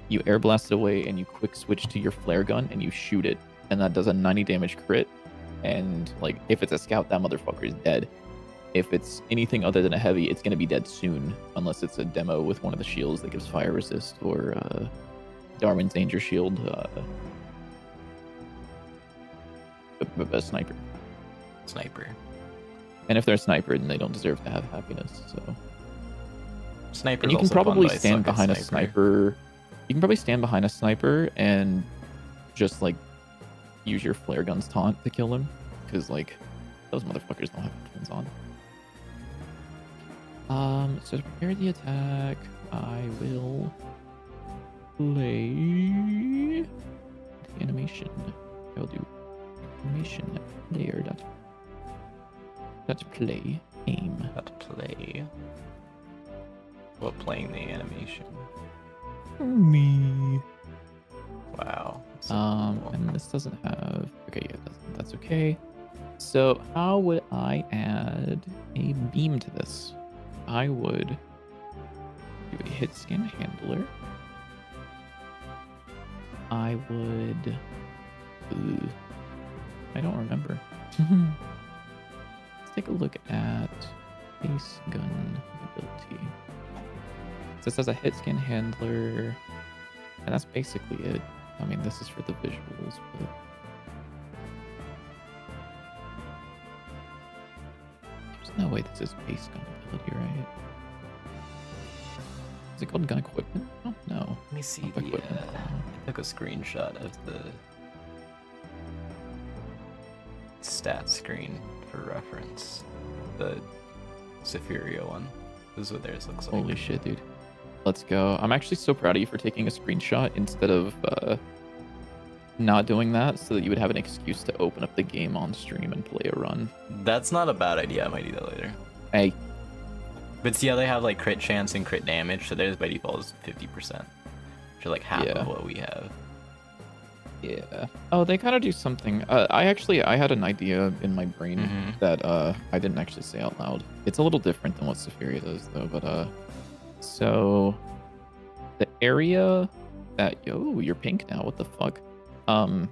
B: you air blast it away, and you quick switch to your flare gun and you shoot it, and that does a 90 damage crit. And like if it's a scout, that motherfucker is dead. If it's anything other than a heavy, it's gonna be dead soon, unless it's a demo with one of the shields that gives fire resist, or Darwin's Danger Shield, a sniper.
A: Sniper.
B: And if they're a sniper, then they don't deserve to have happiness. So.
A: Sniper.
B: And you can probably stand behind a sniper. You can probably stand behind a sniper and just like use your flare gun's taunt to kill him, because like those motherfuckers don't have headphones on. So to prepare the attack, I will play the animation. I will do animation player dot play aim.
A: Dot play. What playing the animation?
B: Me.
A: Wow. So cool.
B: And this doesn't have. Okay, yeah, that's okay. So how would I add a beam to this? I would do a hit skin handler. I would. Ooh, I don't remember. Let's take a look at base gun ability. So this has a hit skin handler, and that's basically it. I mean, this is for the visuals, but. No way this is base gun ability, right? Is it called gun equipment? Oh, no.
A: Let me see
B: the.
A: I took a screenshot of the stat screen for reference. The Sephiria one. This is what theirs looks like.
B: Holy shit, dude. Let's go. I'm actually so proud of you for taking a screenshot instead of not doing that, so that you would have an excuse to open up the game on stream and play a run.
A: That's not a bad idea. I might do that later.
B: Hey.
A: But see how they have like crit chance and crit damage, so theirs by default is 50%. Which are like half of what we have.
B: Yeah. Oh, they kind of do something. I had an idea in my brain that I didn't actually say out loud. It's a little different than what Sephiria does, though. But so the area that you're pink now. What the fuck? So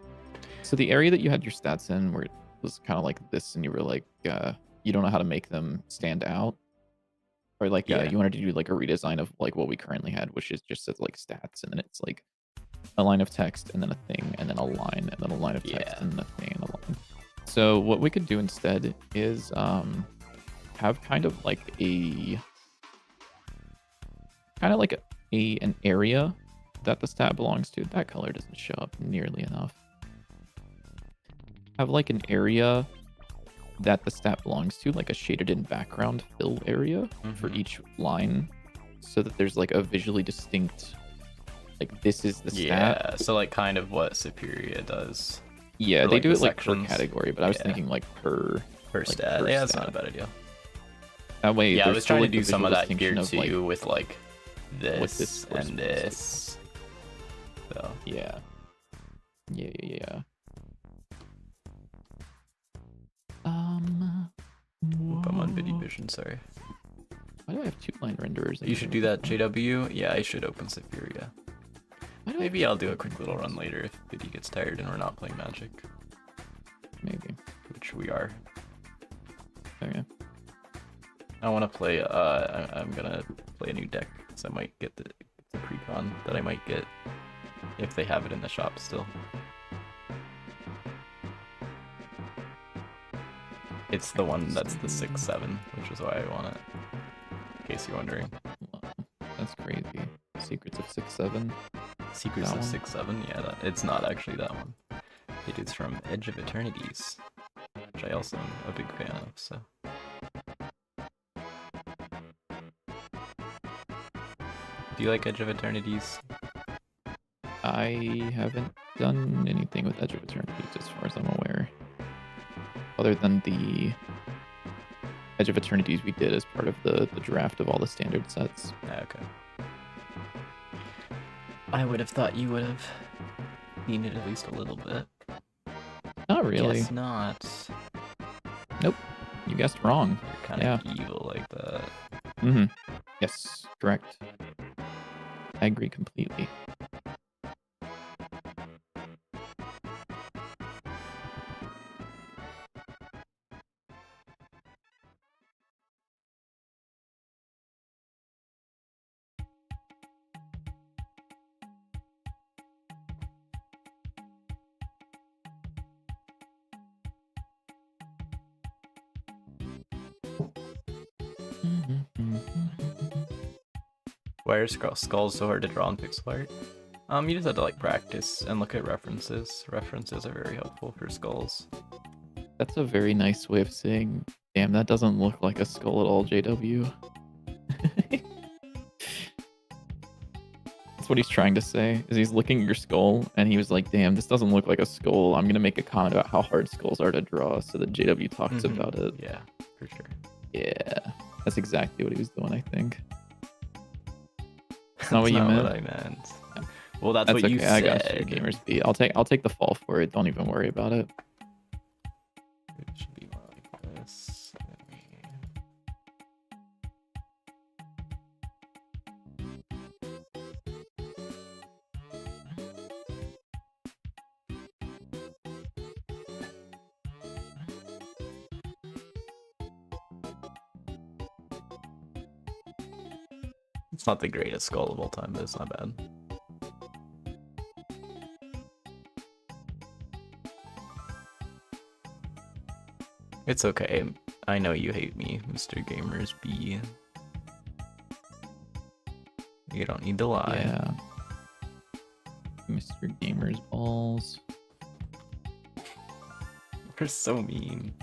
B: the area that you had your stats in, where it was kind of like this, and you were like, you don't know how to make them stand out, or like you wanted to do like a redesign of like what we currently had, which is just says like stats, and then it's like a line of text, and then a thing, and then a line, and then a line of text, and then a thing, and a line. So what we could do instead is have kind of like an area that the stat belongs to. That color doesn't show up nearly enough. Have like an area that the stat belongs to, like a shaded in background fill area for each line, so that there's like a visually distinct, like this is the stat.
A: Yeah, so like kind of what Superior does.
B: Yeah,
A: for,
B: they
A: like,
B: do
A: the
B: it like
A: sections.
B: per category, but I was thinking like per
A: stat.
B: per
A: Yeah, that's
B: stat.
A: not a bad idea.
B: That way,
A: Yeah, I
B: there's
A: was
B: still,
A: trying to
B: like,
A: do
B: the
A: some of
B: visual
A: that here
B: distinction
A: too,
B: of, like,
A: with like this,
B: what this
A: and this. So
B: yeah.
A: Oop, I'm on Video Vision, sorry.
B: Why do I have two line renderers?
A: You should do that, JW. Yeah, I should open Superior. Maybe I'll do a quick little run later if Biddy gets tired and we're not playing Magic,
B: Maybe.
A: which we are.
B: Okay.
A: I want to play. I'm gonna play a new deck, so I might get the precon that I might get if they have it in the shop still. It's the one that's the 6/7, which is why I want it. In case you're wondering.
B: That's crazy. Secrets of 6/7.
A: Secrets
B: That
A: of
B: one?
A: 6/7. Yeah, it's not actually that one. It is from Edge of Eternities, which I also am a big fan of. So. Do you like Edge of Eternities?
B: I haven't done anything with Edge of Eternity as far as I'm aware. Other than the Edge of Eternities we did as part of the draft of all the standard sets.
A: Okay. I would have thought you would have seen it at least a little bit.
B: Not really.
A: Guess not.
B: Nope. You guessed wrong.
A: You're kind of evil like that.
B: Mm-hmm. Yes, correct. I agree completely.
A: Why are skulls so hard to draw in pixel art? You just have to like practice and look at references. References are very helpful for skulls.
B: That's a very nice way of saying, damn, that doesn't look like a skull at all, JW. That's what he's trying to say, is he's looking at your skull, and he was like, damn, this doesn't look like a skull. I'm going to make a comment about how hard skulls are to draw so that JW talks about it.
A: Yeah, for sure.
B: Yeah, that's exactly what he was doing, I think. That's not what
A: That's
B: you
A: not
B: meant?
A: what I meant. Well, that's what
B: okay.
A: you said.
B: I got you, Gamers B. I'll take the fall for it. Don't even worry about it.
A: It should be more like this. It's not the greatest skull of all time, but it's not bad. It's okay. I know you hate me, Mr. Gamers B. You don't need to lie.
B: Yeah. Mr. Gamer's balls.
A: We're so mean.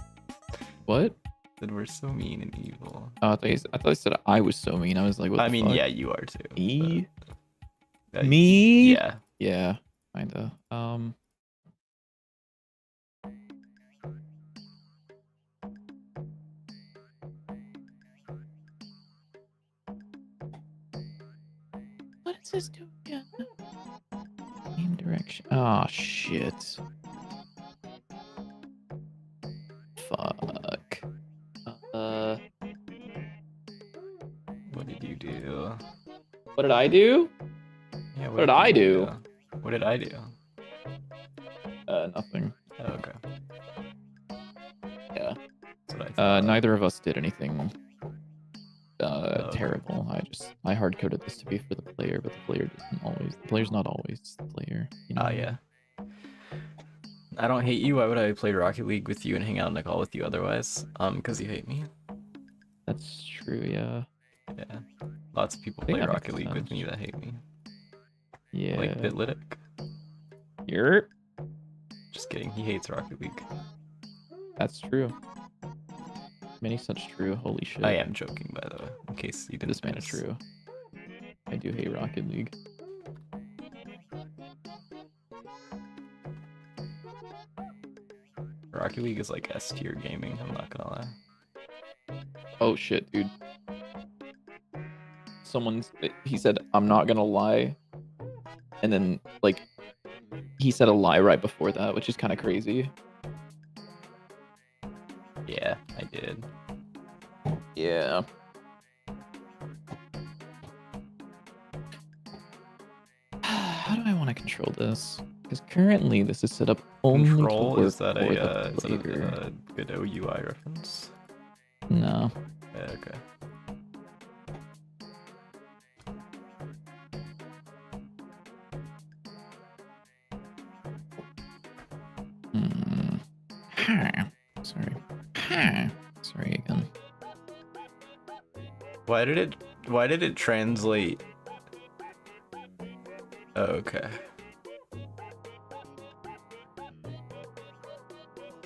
B: What?
A: That we're so mean and evil.
B: Oh, I thought you said I was so mean. I was like, what
A: I
B: the
A: mean,
B: fuck?
A: yeah, you are too.
B: Me?
A: But,
B: Me?
A: Yeah.
B: Yeah, kinda. What is this doing? Same direction. Oh, shit. Fuck.
A: What did you do?
B: What did I do?
A: Yeah,
B: What did I do?
A: What did I do?
B: Nothing.
A: Oh, okay.
B: Yeah.
A: That's what I thought.
B: Neither of us did anything
A: okay.
B: terrible. I hard coded this to be for the player, but the player's not always the player. You know?
A: Yeah. I don't hate you. Why would I play Rocket League with you and hang out in a call with you otherwise? Because you hate me.
B: That's true, yeah.
A: Yeah. Lots of people
B: I think
A: play
B: that
A: Rocket
B: makes
A: League with
B: sense.
A: me that hate me.
B: Yeah.
A: Like Bitlitic.
B: You're...
A: Just kidding. He hates Rocket League.
B: That's true. Many such true. Holy shit.
A: I am joking, by the way, in case you didn't
B: This man is
A: notice.
B: true. I do hate Rocket League.
A: Rocket League is like S tier gaming, I'm not gonna lie.
B: Oh shit, dude. He said, I'm not gonna lie. And then, like, he said a lie right before that, which is kind of crazy.
A: Yeah, I did.
B: Yeah. How do I want control this. Because currently this is set up only
A: Control,
B: to work
A: is that
B: for the
A: is that
B: player.
A: a good OUI reference?
B: No.
A: Yeah, okay.
B: Sorry. Sorry again.
A: Why did it translate? Oh, okay.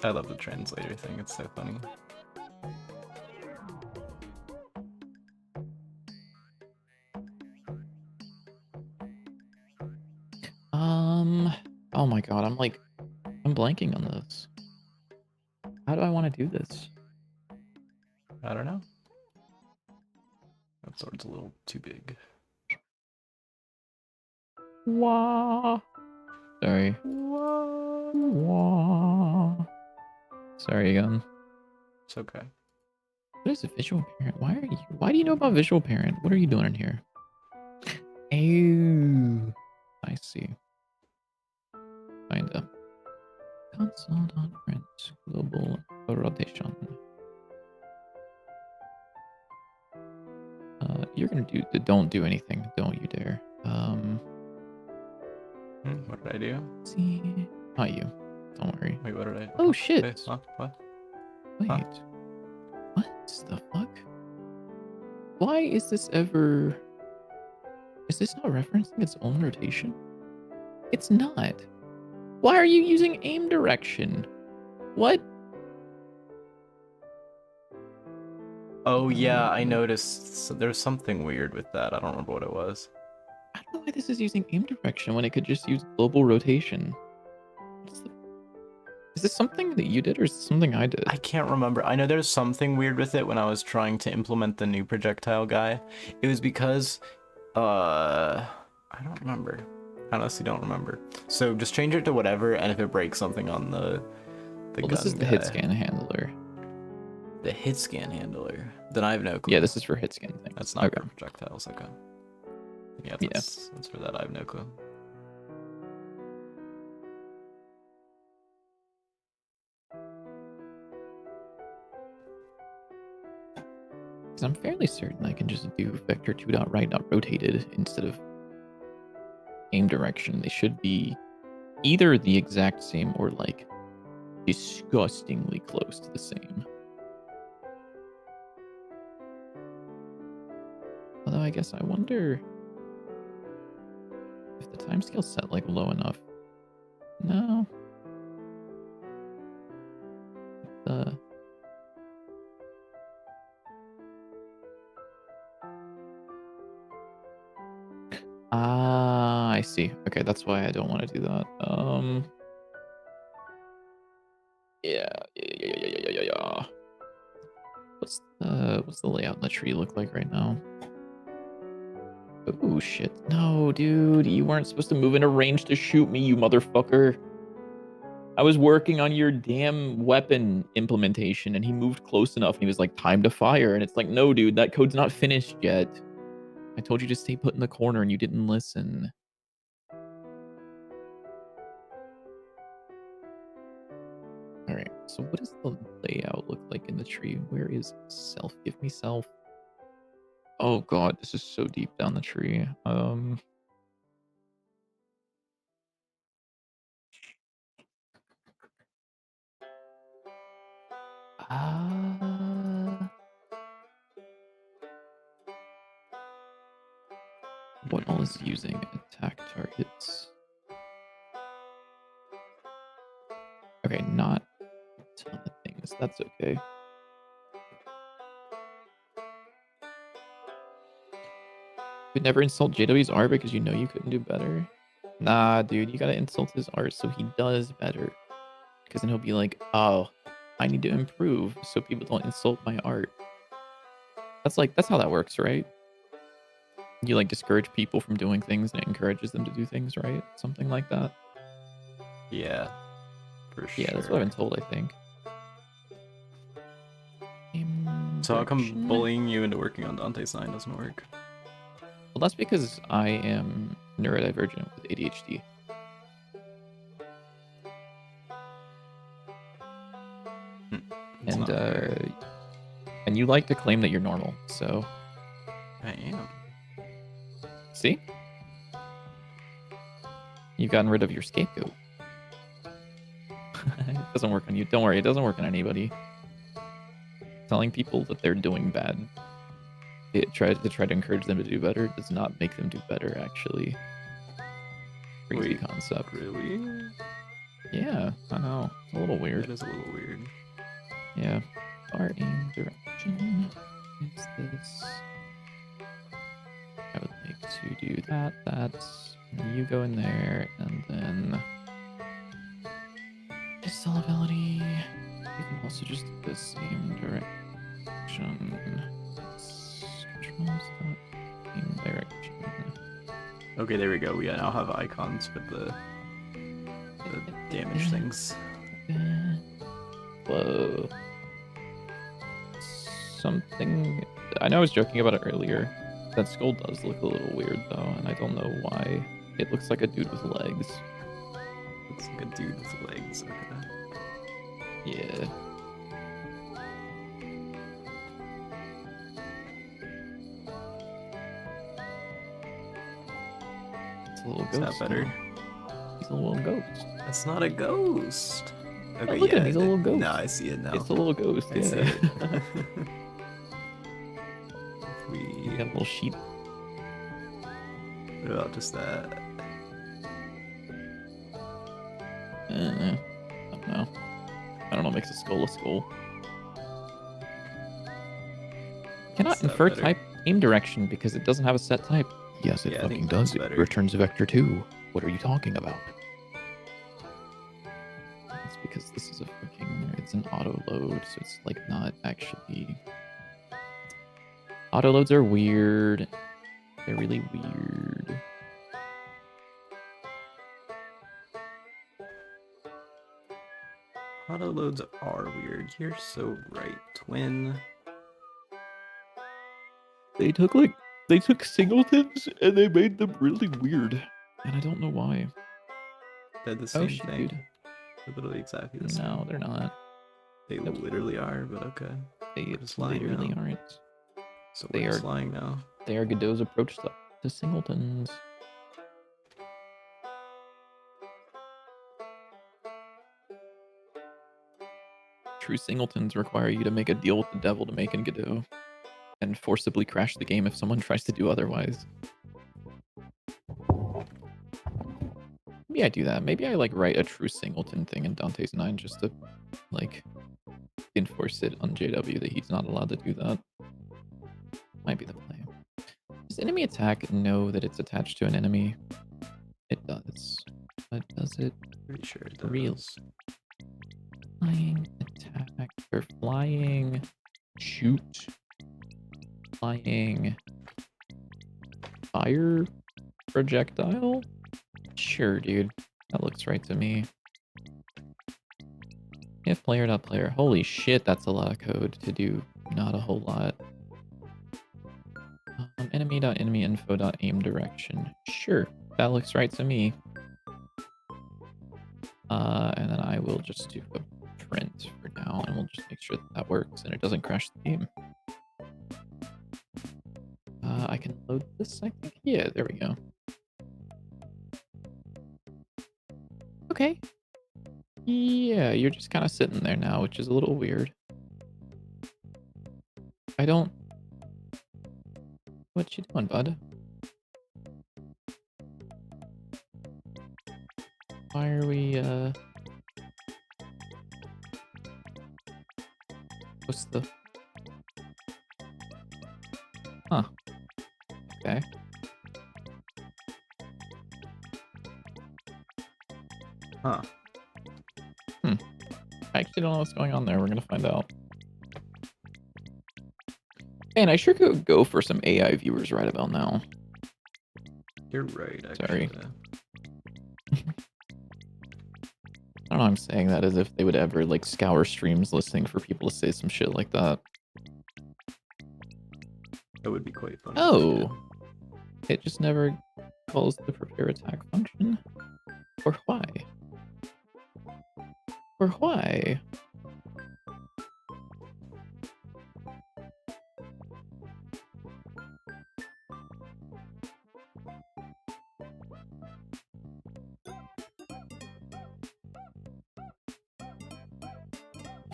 A: I love the translator thing, it's so funny.
B: Oh my god, I'm blanking on this. How do I want to do this?
A: I don't know. That sword's a little too big.
B: Wah. Sorry. Wah. Sorry again.
A: It's okay.
B: What is a visual parent? Why do you know about visual parent? What are you doing in here? Oh, I see. Kinda. Console.print global rotation. You're gonna don't do anything. Don't you dare.
A: What did I do?
B: See, not you. Don't worry.
A: Wait, what did I?
B: Oh shit.
A: Wait, what?
B: Wait.
A: Huh?
B: What the fuck? Why is this ever... Is this not referencing its own rotation? It's not. Why are you using aim direction? What?
A: Oh yeah, I noticed there's something weird with that. I don't remember what it was.
B: I don't know why this is using aim direction when it could just use global rotation. Is this something that you did or is this something I did?
A: I can't remember. I know there's something weird with it when I was trying to implement the new projectile guy. It was because, I don't remember. I honestly don't remember. So just change it to whatever, and if it breaks something on the
B: well,
A: gun
B: this is the
A: guy.
B: hit scan handler.
A: The hit scan handler. Then I have no clue.
B: Yeah, this is for hit scan things.
A: That's not
B: okay.
A: for projectiles. Okay. Yeah, that's for that. I have no clue.
B: Because I'm fairly certain I can just do vector 2.right.rotated instead of aim direction. They should be either the exact same or like disgustingly close to the same. Although I guess I wonder if the timescale's set like low enough. No. I see. Okay, that's why I don't want to do that. Yeah. What's the layout in the tree look like right now? Oh shit. No, dude, you weren't supposed to move into range to shoot me, you motherfucker. I was working on your damn weapon implementation and he moved close enough and he was like, time to fire. And it's like, no, dude, that code's not finished yet. I told you to stay put in the corner and you didn't listen. All right, so what does the layout look like in the tree? Where is self? Give me self. Oh god, this is so deep down the tree. What all is using attack targets? Okay, not a ton of things. That's okay. You would never insult JW's art because you know you couldn't do better? Nah, dude, you gotta insult his art so he does better. Because then he'll be like, oh, I need to improve so people don't insult my art. That's how that works, right? You like discourage people from doing things and it encourages them to do things, right? Something like that.
A: Yeah, for sure.
B: Yeah, that's what I've been told, I think.
A: So how come bullying you into working on Dante's sign doesn't work?
B: Well, that's because I am neurodivergent with ADHD.
A: That's not fair.
B: And you like to claim that you're normal, so
A: I am.
B: see? You've gotten rid of your scapegoat. It doesn't work on you. Don't worry, it doesn't work on anybody. Telling people that they're doing bad, it tries to encourage them to do better, does not make them do better, actually. Crazy
A: Wait,
B: concept.
A: Really?
B: Yeah, I know. It's a little weird.
A: That is a little weird.
B: Yeah. Our aim direction is this. I would like to do that. That's you go in there, and then pistol ability. You can also just do the same direction. Controls same direction.
A: Okay, there we go. We now have icons with the damage things.
B: Whoa. Something. I know I was joking about it earlier. That skull does look a little weird though, and I don't know why. It looks like a dude with legs.
A: Looks like a dude with legs. Okay.
B: Yeah. It's a little
A: Is that
B: ghost.
A: better?
B: Now. He's a little ghost.
A: That's not a ghost. Okay,
B: Oh, look at him. He's a little ghost.
A: No, I see it now.
B: It's a little ghost.
A: I see
B: Yeah.
A: it.
B: You got a little sheep.
A: What about just that?
B: I don't know. I don't know what makes a skull a skull. Cannot
A: Is that
B: infer
A: better?
B: type aim direction because it doesn't have a set type.
C: Yes, it
A: Yeah, I
C: fucking
A: think
C: does.
A: that's
C: It
A: better.
C: returns a vector too. What are you talking about?
B: It's because this is a freaking. It's an auto load, so it's like not actually. Auto loads are weird. They're really weird.
A: Auto loads are weird. You're so right, twin.
B: They took singletons and they made them really weird, and I don't know why.
A: They're the same
B: shit,
A: thing.
B: dude.
A: They're literally exactly the same.
B: No, they're not.
A: They
B: Nope.
A: literally are, but okay.
B: They
A: We're just lying
B: literally
A: now.
B: aren't.
A: So
B: They
A: we're just
B: are-
A: lying now.
B: They are Godot's approach to singletons. True singletons require you to make a deal with the devil to make in Godot, and forcibly crash the game if someone tries to do otherwise. Maybe I do that. Maybe I like write a true singleton thing in Dante's 9 just to like enforce it on JW that he's not allowed to do that. Might be the play. Does enemy attack know that it's attached to an enemy? It does. But does it
A: Pretty sure it does.
B: Real. flying attack or flying shoot? Flying fire projectile? Sure, dude. That looks right to me. If player.player. Holy shit, that's a lot of code to do not a whole lot. Enemy.enemy.info.aim direction. Sure, that looks right to me. And then I will just do a print for now, and we'll just make sure that that works and it doesn't crash the game. I can load this, I think. Yeah, there we go. Okay. Yeah, you're just kind of sitting there now, which is a little weird. I don't... What you doing, bud? Why are we, What's the... Huh. Okay.
A: Huh.
B: I actually don't know what's going on there. We're gonna find out. Man, I sure could go for some AI viewers right about now.
A: You're right, actually.
B: Sorry. I don't know, I'm saying that as if they would ever, like, scour streams listening for people to say some shit like that.
A: That would be quite funny.
B: Oh! It just never calls the prepare attack function? Or why? Or why?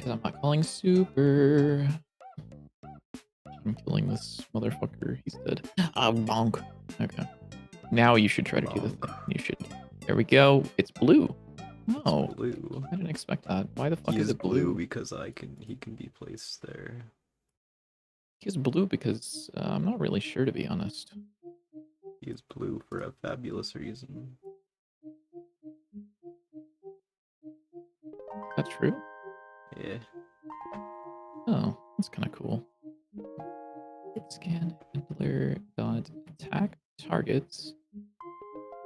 B: Because I'm not calling super. I'm killing this motherfucker. He's dead. Ah, bonk. Okay. Now you should try to do the thing. You should. There we go. It's blue. Oh,
A: Blue.
B: I didn't expect that. Why the fuck
A: He
B: is
A: is
B: it blue?
A: because he can be placed there.
B: He's blue because I'm not really sure, to be honest.
A: He is blue for a fabulous reason.
B: Is that true?
A: Yeah.
B: Oh, that's kind of cool. Hit scan handler dot attack targets.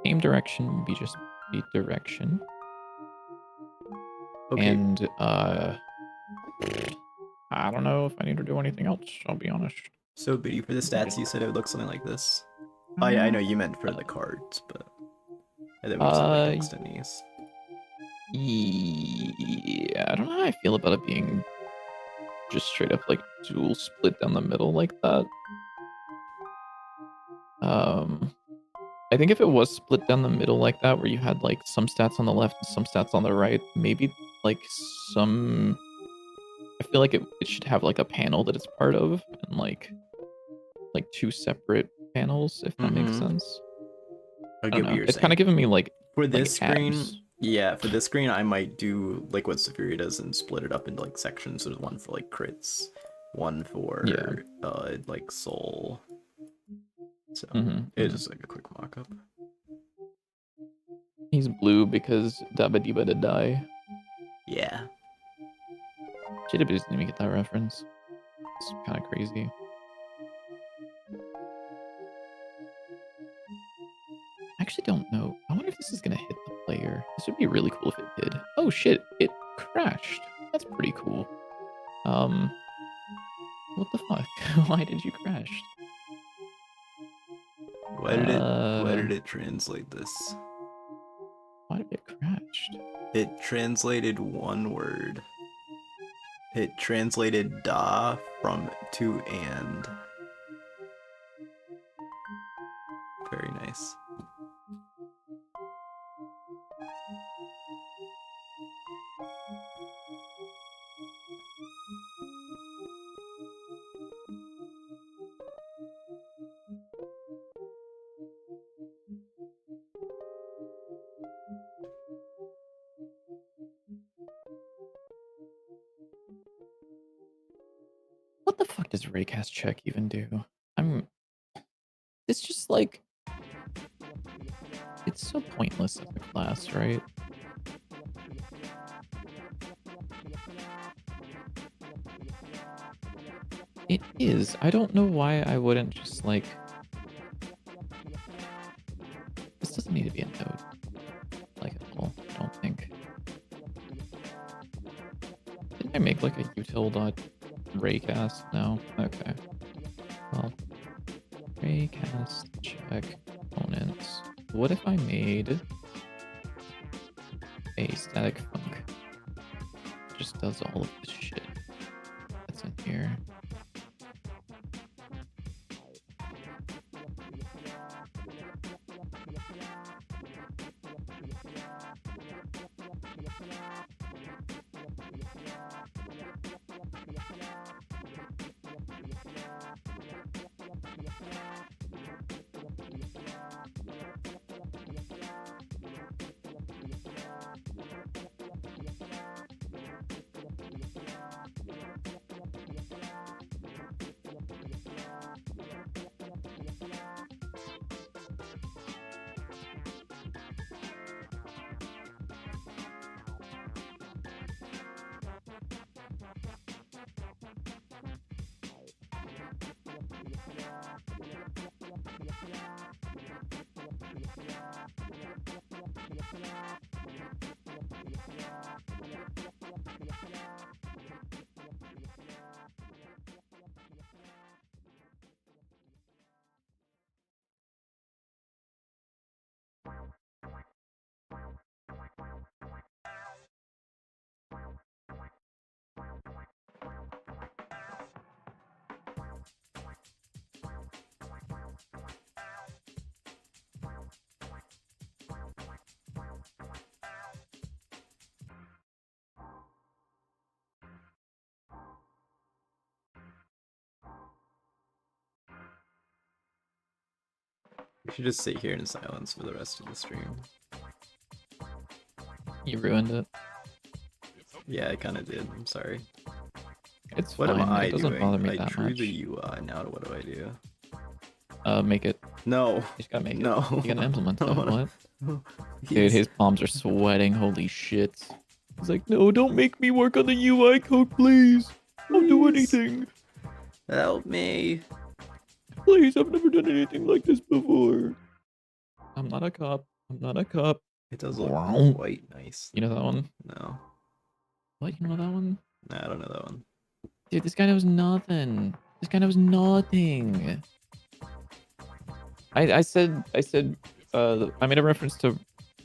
B: Aim direction will be just the direction.
A: Okay.
B: And I don't know if I need to do anything else, I'll be honest.
A: So, Biddy, for the stats, you said it would look something like this. Oh, yeah, I know you meant for the cards, but I think we just have like instantaneous.
B: Yeah, I don't know how I feel about it being just straight up like dual split down the middle like that. I think if it was split down the middle like that, where you had like some stats on the left and some stats on the right, maybe like some. I feel like it should have like a panel that it's part of, and like two separate panels, if that makes sense.
A: I
B: I
A: get
B: don't
A: what
B: know.
A: you're
B: It's
A: saying.
B: kind of giving me like
A: For this screen,
B: abs.
A: yeah, for this screen, I might do like what Saphira does and split it up into like sections. So there's one for like crits, one for like soul. So it's just like a quick mock-up.
B: He's blue because Dabba Dibba da die.
A: Yeah.
B: Jittaboo's didn't even get that reference. It's kind of crazy. I actually don't know. I wonder if this is gonna hit the player. This would be really cool if it did. Oh shit, it crashed. That's pretty cool. What the fuck? Why did you crash?
A: Why did it translate this?
B: Why did it crash?
A: It translated one word. It translated da to and. Very nice.
B: What the fuck does Raycast check even do? It's just like, it's so pointless as a class, right? It is. I don't know why I wouldn't just like. This doesn't need to be a node, like at all. I don't think. Didn't I make like a util.raycast? No. Okay. Well, raycast check components. What if I made a static func? Just does all of this shit that's in here.
A: should just sit here in silence for the rest of the stream.
B: You ruined it.
A: Yeah, I kind of did. I'm sorry.
B: It's
A: What
B: fine.
A: am I
B: It doesn't
A: doing?
B: bother me
A: I
B: that
A: drew
B: much.
A: the UI. Now what do I do?
B: Make it.
A: No.
B: You just gotta make
A: No.
B: it. You gotta implement it.
A: No, no.
B: What?
A: No,
B: Dude, his palms are sweating. Holy shit. He's like, no, don't make me work on the UI code, please. Don't do
A: Please.
B: anything.
A: Help me.
B: Please, I've never done anything like this before. I'm not a cop. I'm not a cop.
A: It does look
B: Wow.
A: quite nice.
B: You know that one?
A: No.
B: What? You know that one?
A: Nah, I don't know that one.
B: Dude, this guy knows nothing. This guy knows nothing. I made a reference to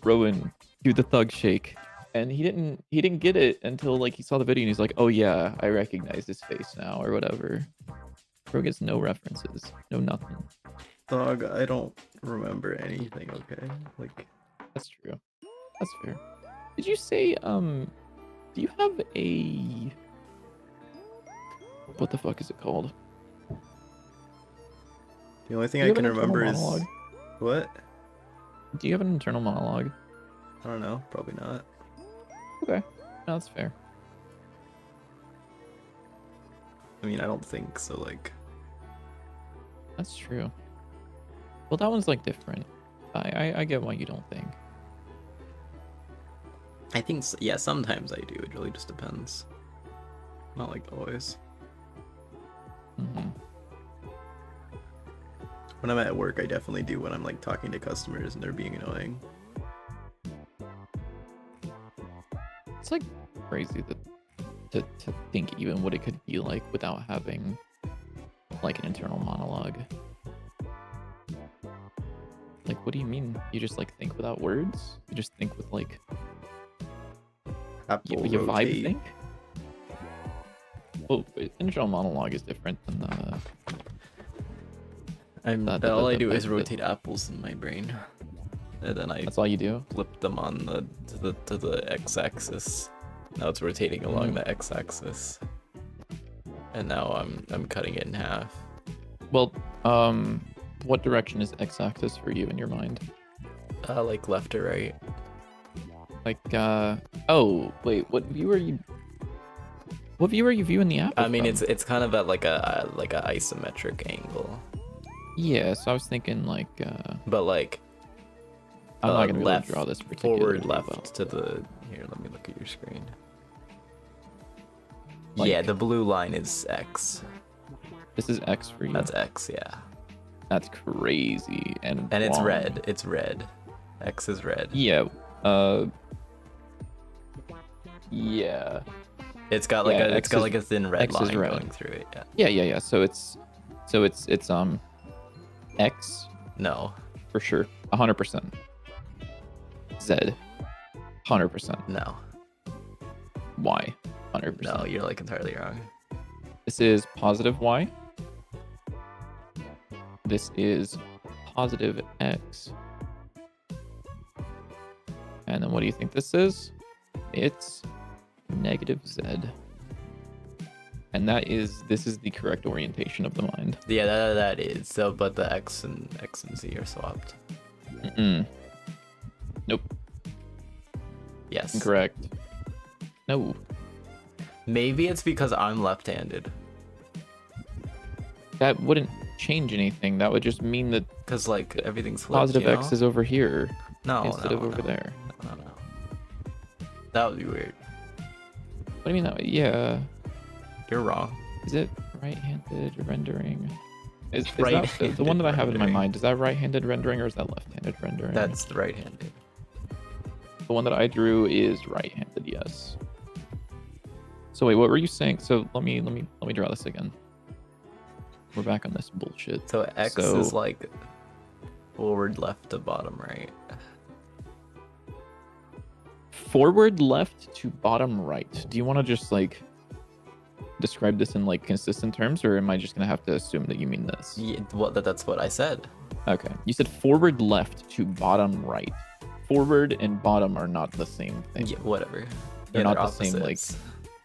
B: Rowan do the thug shake, and he didn't get it until like he saw the video and he's like, oh yeah, I recognize his face now or whatever. Bro gets no references, no nothing.
A: Dog, I don't remember anything, okay? Like,
B: That's true. That's fair. Did you say do you have a what the fuck is it called?
A: the only thing
B: Do
A: I
B: you have
A: can
B: an internal
A: remember is...
B: monologue?
A: What?
B: Do you have an internal monologue?
A: I don't know. Probably not.
B: Okay. No, that's fair.
A: I mean, I don't think so, like...
B: That's true. Well, that one's like different. I get why you don't think.
A: I think, yeah, sometimes I do. It really just depends. Not like always.
B: Mm-hmm.
A: When I'm at work, I definitely do when I'm like talking to customers and they're being annoying.
B: It's like crazy to think even what it could be like without having like an internal monologue. Like, what do you mean? You just like think without words? You just think with like you vibe
A: rotate.
B: think? Well, internal monologue is different than
A: All I do is
B: the-
A: rotate apples in my brain, and then I
B: that's all you do.
A: flip them on to the x-axis. Now it's rotating along the x-axis, and now I'm cutting it in half.
B: Well, what direction is x-axis for you in your mind?
A: Like left or right.
B: Like, oh wait, what view are you viewing the app?
A: I mean,
B: from?
A: it's kind of at like a isometric angle,
B: Yeah, so I was thinking like,
A: but like
B: I'm not gonna be able
A: left,
B: to draw this particular
A: forward,
B: well.
A: left to the. Here, let me look at your screen.
B: Like-
A: Yeah, the blue line is X.
B: This is X for you.
A: That's X, yeah.
B: That's crazy and
A: And it's
B: wrong.
A: red. It's red. X is red.
B: Yeah. Yeah.
A: It's got like
B: Yeah,
A: it's
B: X
A: got
B: is-
A: like a thin red
B: X is
A: line
B: red.
A: going through it. Yeah.
B: Yeah. So it's X
A: No.
B: for sure, 100%. Z, 100%.
A: No.
B: Y, 100%.
A: No. You're like entirely wrong.
B: This is positive Y. This is positive X. And then what do you think this is? It's negative Z. And this is the correct orientation of the mind.
A: Yeah, that is. So, but the X and Z are swapped.
B: Mm-mm. Nope.
A: Yes.
B: Incorrect. No.
A: Maybe it's because I'm left-handed.
B: That wouldn't change anything. That would just mean that
A: Cause like everything's flipped,
B: positive
A: you know?
B: X is over here
A: no,
B: instead
A: no,
B: of over
A: no.
B: there.
A: No. That would be weird.
B: What do you mean that? Yeah.
A: You're wrong.
B: Is it right-handed rendering? Is that
A: Right-handed
B: the one that I have in my
A: rendering.
B: mind? Is that right-handed rendering or is that left-handed rendering?
A: That's the right-handed.
B: The one that I drew is right-handed. Yes. So wait, what were you saying? So let me draw this again. We're back on this bullshit.
A: So X
B: So-
A: is like forward, left to bottom, right?
B: Forward left to bottom right. Do you want to just like describe this in like consistent terms, or am I just gonna have to assume that you mean this?
A: Yeah, well, that's what I said.
B: Okay. You said forward left to bottom right. Forward and bottom are not the same thing.
A: Yeah, whatever.
B: They're
A: Yeah,
B: not the same, like,
A: opposites.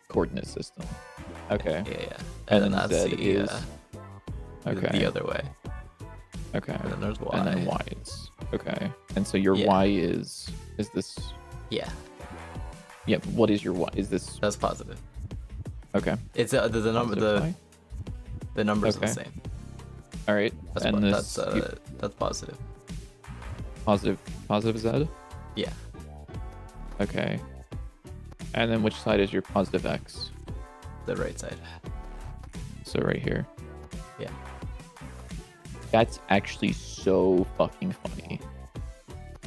B: coordinate system. Okay.
A: Yeah.
B: And
A: then
B: then
A: that's
B: Z
A: the,
B: is okay.
A: the other way.
B: Okay.
A: And then there's y.
B: And then y is okay. And so your
A: Yeah.
B: y is this?
A: Yeah,
B: Yeah. What is your y? Is this
A: that's positive.
B: okay?
A: It's the number
B: Positive y?
A: the numbers are the
B: Okay.
A: same.
B: All right.
A: That's
B: and
A: that's positive.
B: positive z.
A: Yeah.
B: Okay. And then which side is your positive x?
A: The right side.
B: So right here.
A: Yeah.
B: That's actually so fucking funny.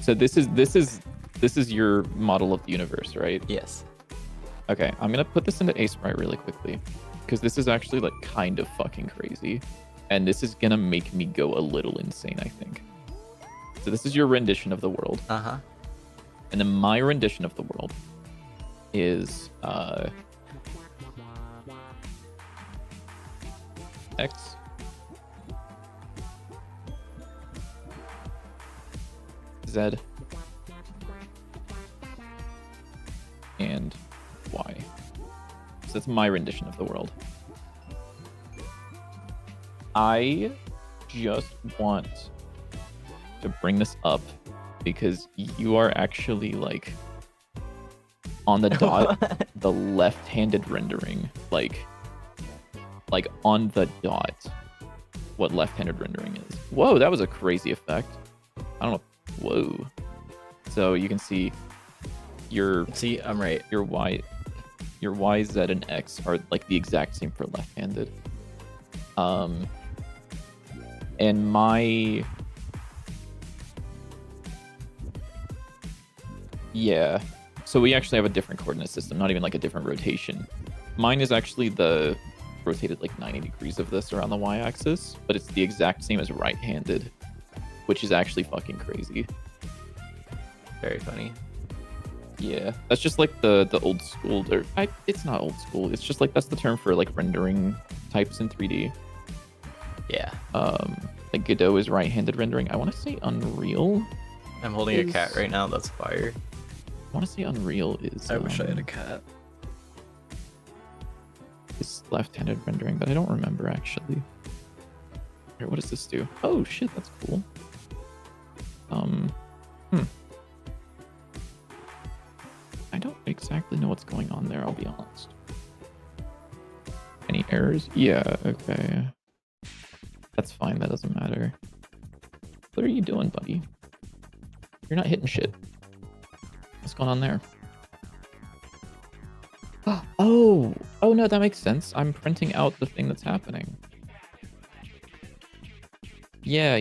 B: So this is your model of the universe, right?
A: Yes.
B: Okay, I'm gonna put this into Sprite really quickly because this is actually like kind of fucking crazy, and this is gonna make me go a little insane, I think. So this is your rendition of the world,
A: Uh-huh.
B: and then my rendition of the world is x z and y. So that's my rendition of the world. I just want to bring this up because you are actually like on the dot, the left-handed rendering, like on the dot, what left-handed rendering is. Whoa, that was a crazy effect. I don't know. Whoa. So you can see
A: See, I'm right.
B: your y, z, and x are like the exact same for left-handed. And my yeah. So we actually have a different coordinate system, not even like a different rotation. Mine is actually the rotated like 90 degrees of this around the y-axis, but it's the exact same as right-handed, which is actually fucking crazy.
A: Very funny.
B: Yeah, that's just like the old school, or it's not old school. It's just like that's the term for like rendering types in 3D.
A: Yeah.
B: Like Godot is right-handed rendering. I want to say Unreal.
A: I'm holding a cat right now. That's fire.
B: I want to say Unreal is.
A: I wish I had a cat.
B: Is left-handed rendering, but I don't remember actually. Here, what does this do? Oh shit, that's cool. I don't exactly know what's going on there, I'll be honest. Any errors? Yeah, okay. That's fine, that doesn't matter. What are you doing, buddy? You're not hitting shit. What's going on there? Oh no, that makes sense. I'm printing out the thing that's happening. Yeah.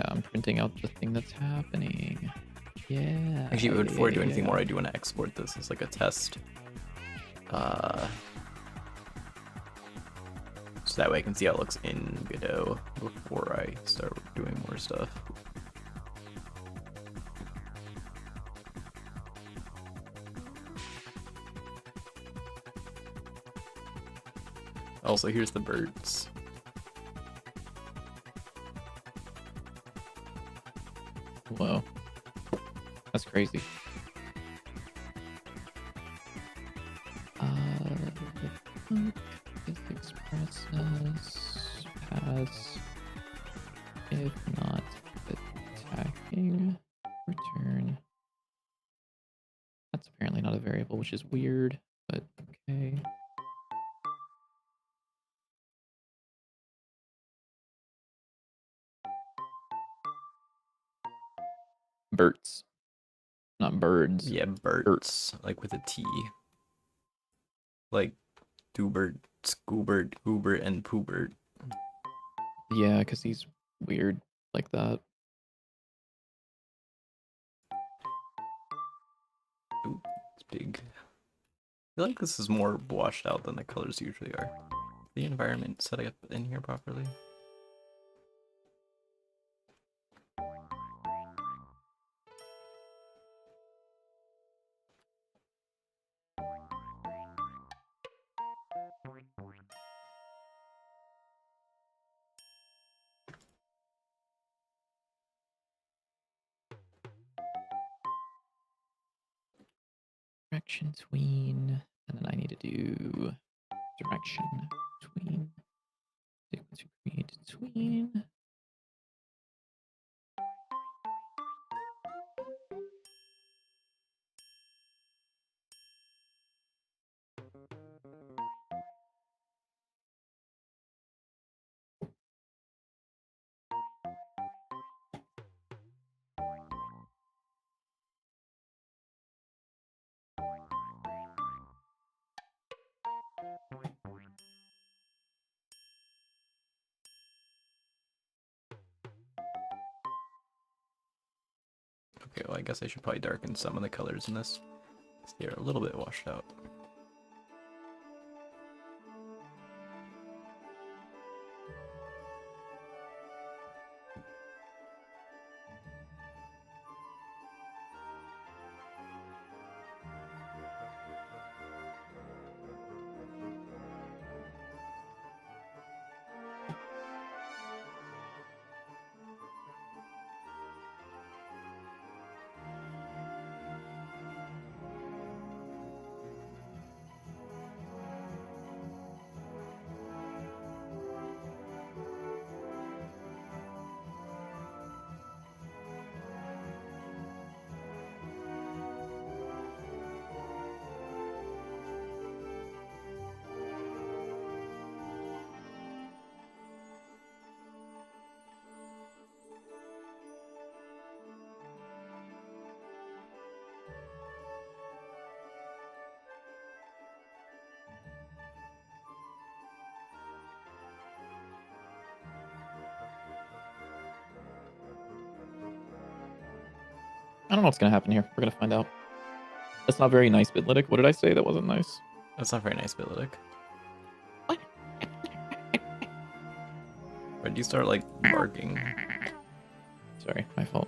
B: I'm printing out the thing that's happening. Yeah.
A: Actually, before I do anything more, I do want to export this as like a test. So that way I can see how it looks in Godot before I start doing more stuff. Also, here's the birds.
B: Whoa. That's crazy. If expresses pass, if not attacking, return. That's apparently not a variable, which is weird, but okay. Birds. Not birds.
A: Yeah, birds. Like with a T. Like Doobert, Scoobert, Goobert, and Poobert.
B: Yeah, because he's weird like that.
A: Ooh, it's big. I feel like this is more washed out than the colors usually are. The environment set up in here properly.
B: Direction tween, and then I need to do direction tween. To create tween.
A: Okay, well I guess I should probably darken some of the colors in this. They're a little bit washed out.
B: I don't know what's gonna happen here. We're gonna find out. That's not very nice, Bitlytic. What did I say that wasn't nice?
A: That's not very nice, Bitlytic.
B: What?
A: Why'd you start like barking?
B: Sorry, my fault.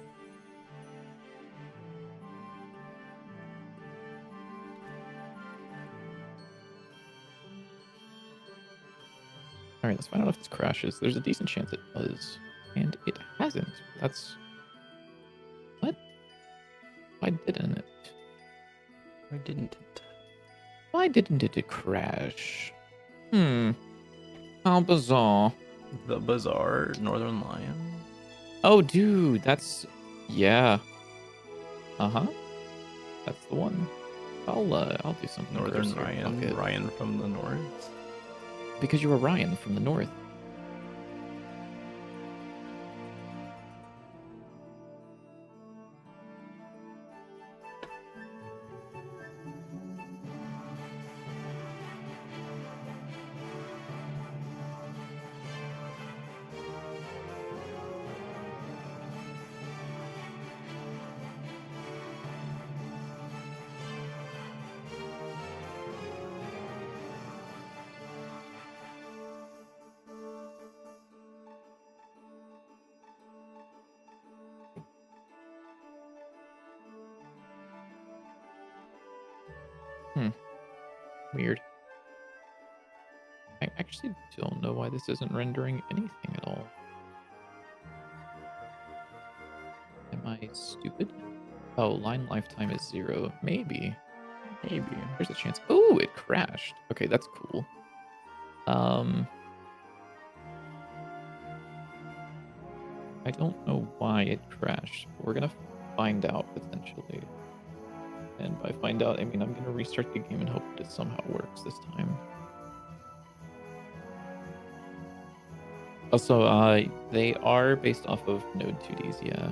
B: Alright, let's find out if this crashes. There's a decent chance it does. And it hasn't. That's... What? Why didn't it?
A: Why didn't it?
B: Why didn't it crash? How bizarre.
A: The Bazaar Northern Lion?
B: Oh, dude, that's... Yeah. Uh-huh. That's the one. I'll do something.
A: Northern
B: gross here.
A: Ryan?
B: Fuck it.
A: Ryan from the north?
B: Because you were Ryan from the north. Weird. I actually don't know why this isn't rendering anything at all. Am I stupid? Oh, line lifetime is 0. Maybe.
A: Maybe.
B: There's a chance. Oh, it crashed. Okay, that's cool. I don't know why it crashed. But we're gonna find out potentially. And by find out, I mean I'm gonna restart the game and hope that it somehow works this time. Also, they are based off of Node 2Ds, yeah.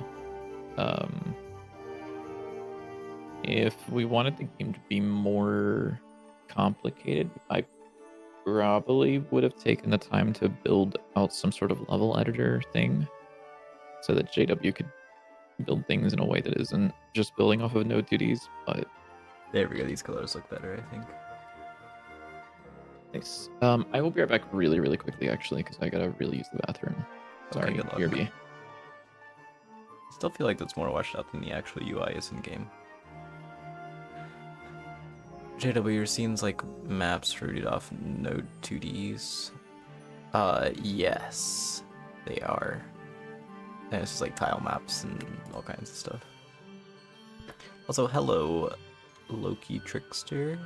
B: If we wanted the game to be more complicated, I probably would have taken the time to build out some sort of level editor thing so that JW could build things in a way that isn't just building off of Node 2Ds, but
A: There we go, these colors look better, I think.
B: nice. I will be right back really, really quickly, actually, because I gotta really use the bathroom. Sorry,
A: good luck.
B: BRB.
A: I still feel like that's more washed out than the actual UI is in game. JW, your scenes like maps rooted off Node 2Ds. Yes, they are. And it's just like tile maps and all kinds of stuff. Also, hello, Loki Trickster.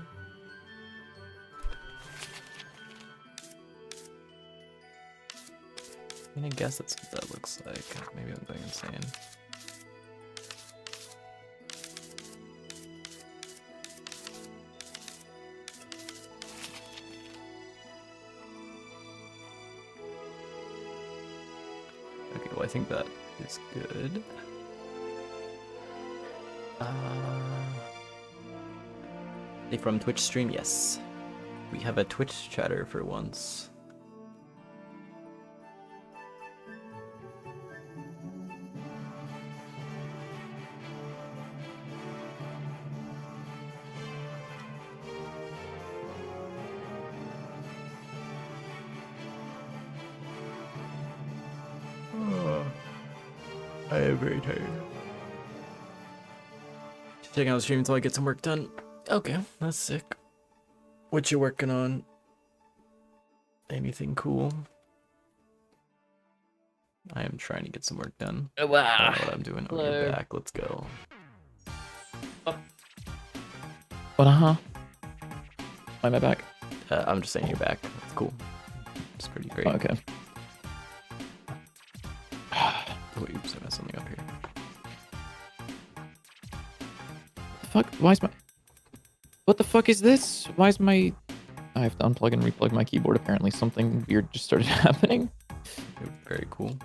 A: I mean, I guess that's what that looks like. Maybe I'm going insane. Okay, well, I think that is good. They from Twitch stream? Yes. We have a Twitch chatter for once. I am very tired. Checking out the stream until I get some work done. Okay, that's sick. What you working on? Anything cool? I am trying to get some work done. I don't know what I'm doing. Oh, you're back. Let's go.
B: What? Why am I back?
A: I'm just saying you're back. That's cool. It's pretty great.
B: Oh, okay.
A: Oh, oops, I messed something up here.
B: The fuck? Why is my... What the fuck is this? Why is my... I have to unplug and replug my keyboard. Apparently something weird just started happening.
A: Very cool.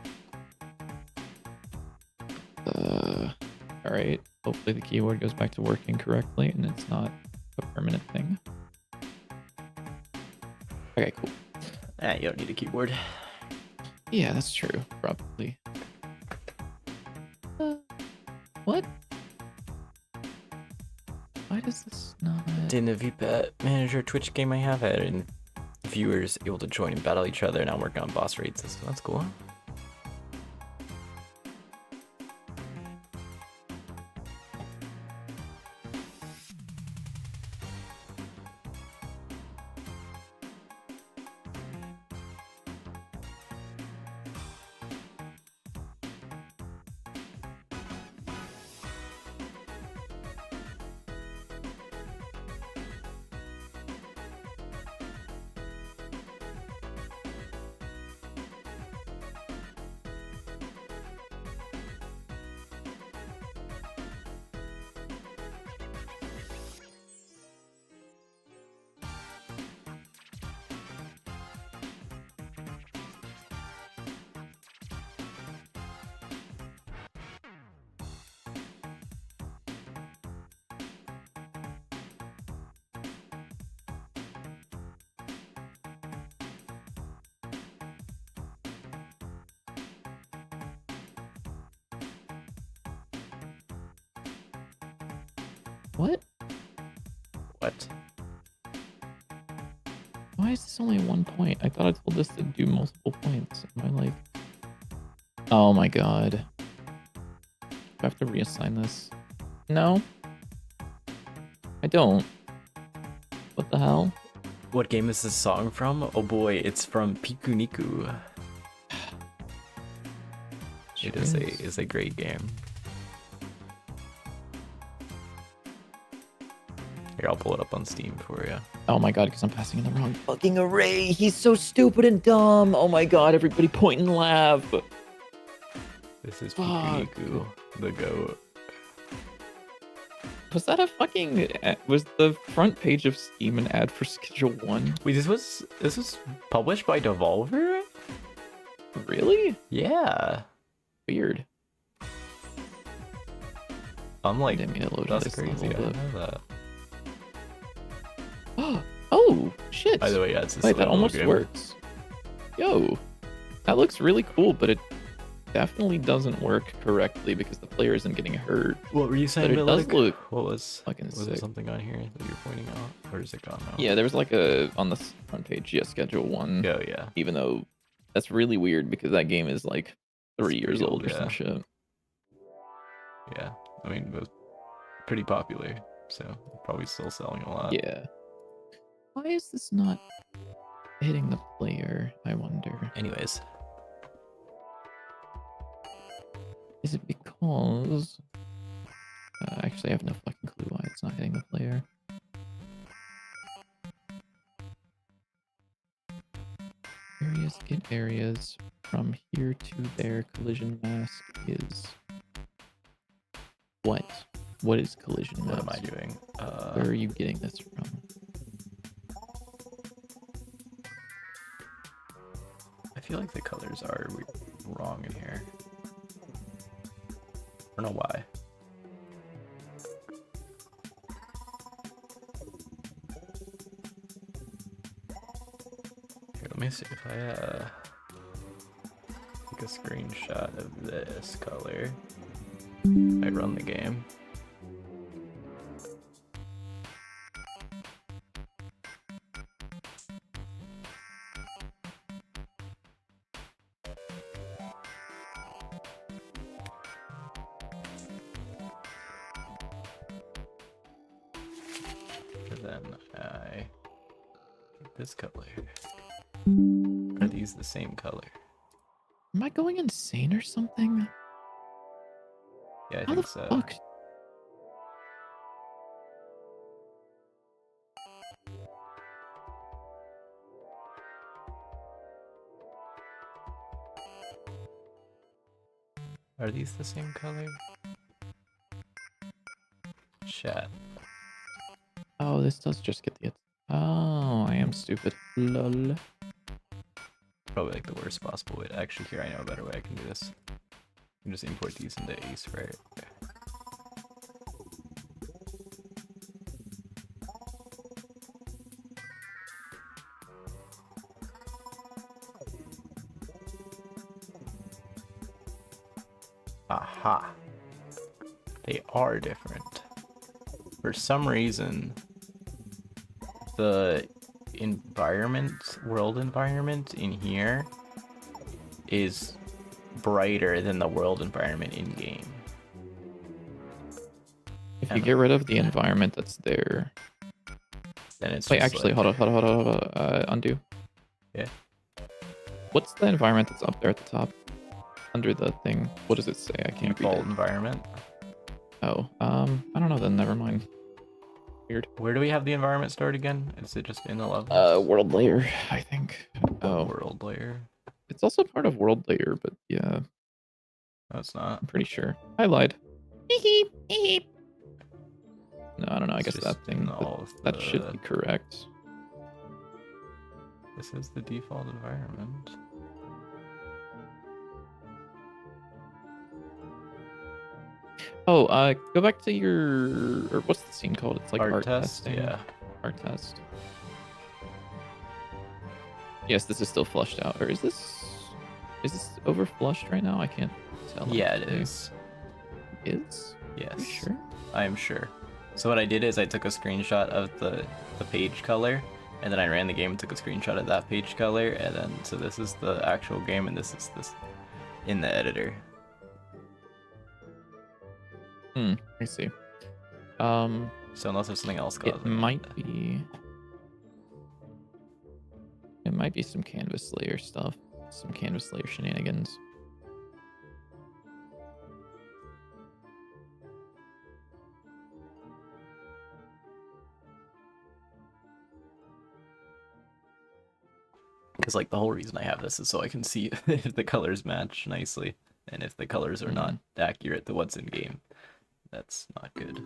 B: Alright. Hopefully the keyboard goes back to working correctly and it's not a permanent thing. Okay, cool.
A: Ah, you don't need a keyboard.
B: Yeah, that's true. Probably. What? Why does this not...
A: In the VPAT manager Twitch game I have, and viewers able to join and battle each other, and I'm working on boss raids. So that's cool.
B: What?
A: What?
B: Why is this only 1 point? I thought I told this to do multiple points. Am I like... Oh my god. Do I have to reassign this? No. I don't. What the hell?
A: What game is this song from? Oh boy, it's from Piku Niku. It is a great game. Here, I'll pull it up on Steam for you.
B: Oh my god, because I'm passing in the wrong fucking array. He's so stupid and dumb. Oh my god, everybody point and laugh.
A: This is Piku Niku, the goat.
B: Was that a fucking... Was the front page of Steam an ad for Schedule 1?
A: Wait, this was published by Devolver?
B: Really?
A: Yeah.
B: Weird.
A: I'm like,
B: Didn't mean to load
A: that's
B: this
A: crazy. I
B: level,
A: didn't know that.
B: Oh, shit.
A: By the way, yeah, it's a
B: Wait, that
A: solo
B: almost
A: game.
B: works. Yo, that looks really cool, but it definitely doesn't work correctly because the player isn't getting hurt.
A: What were you saying,
B: But it does
A: Milik?
B: look
A: What was
B: fucking
A: was there
B: sick.
A: something on here that you're pointing out, or is it gone now?
B: Yeah, there was like a on the front page, yeah, Schedule 1.
A: Oh yeah.
B: Even though that's really weird because that game is like 3
A: It's
B: years
A: pretty
B: old
A: old,
B: or some
A: yeah.
B: shit.
A: Yeah. I mean, it was pretty popular, so probably still selling a lot.
B: Yeah. Why is this not hitting the player, I wonder?
A: Anyways,
B: Is it because... actually, I have no fucking clue why it's not hitting the player. Areas, get areas. From here to there, collision mask is... What? What is collision mask?
A: what am I doing?
B: Where are you getting this from?
A: I feel like the colors are wrong in here. I don't know why. me see if I take a screenshot of this color. I run the game. And then I take this color. Are these the same color?
B: Am I going insane or something?
A: Yeah, I
B: How
A: think
B: the
A: so.
B: fuck?
A: Are these the same color? Chat.
B: Oh, this does just get the... Oh, I am stupid. Lol.
A: Probably like the worst possible way to actually here. I know a better way I can do this. I can just import these into Ace, right? Aha. They are different. For some reason, the world environment in here is brighter than the world environment in game.
B: If you get rid of the environment that's there...
A: Then it's
B: Wait,
A: just
B: actually,
A: like,
B: hold on. Undo.
A: Yeah.
B: What's the environment that's up there at the top? Under the thing. What does it say? I can't read
A: default
B: it.
A: environment.
B: Oh, I don't know then. Never mind. Weird.
A: Where do we have the environment stored again? Is it just in the level?
B: World layer, I think. Oh,
A: World layer.
B: it's also part of world layer, but yeah,
A: No, it's not.
B: I'm pretty sure. I lied. No, I don't know. I
A: It's
B: guess
A: just
B: that thing,
A: in all of
B: that should
A: the-
B: be correct.
A: This is the default environment.
B: Oh, go back to your, or what's the scene called? It's like art
A: test,
B: testing.
A: yeah.
B: Art test. Yes, this is still flushed out. Or is this over flushed right now? I can't tell.
A: Yeah, it
B: actually.
A: is.
B: Is?
A: Yes.
B: You sure?
A: I am sure. So what I did is I took a screenshot of the page color, and then I ran the game and took a screenshot of that page color, and then so this is the actual game, and this is this in the editor.
B: I see.
A: So unless there's something else causing
B: It might be. It might be some canvas layer stuff, some canvas layer shenanigans.
A: Because like the whole reason I have this is so I can see if the colors match nicely, and if the colors are not accurate to what's in game, that's not good.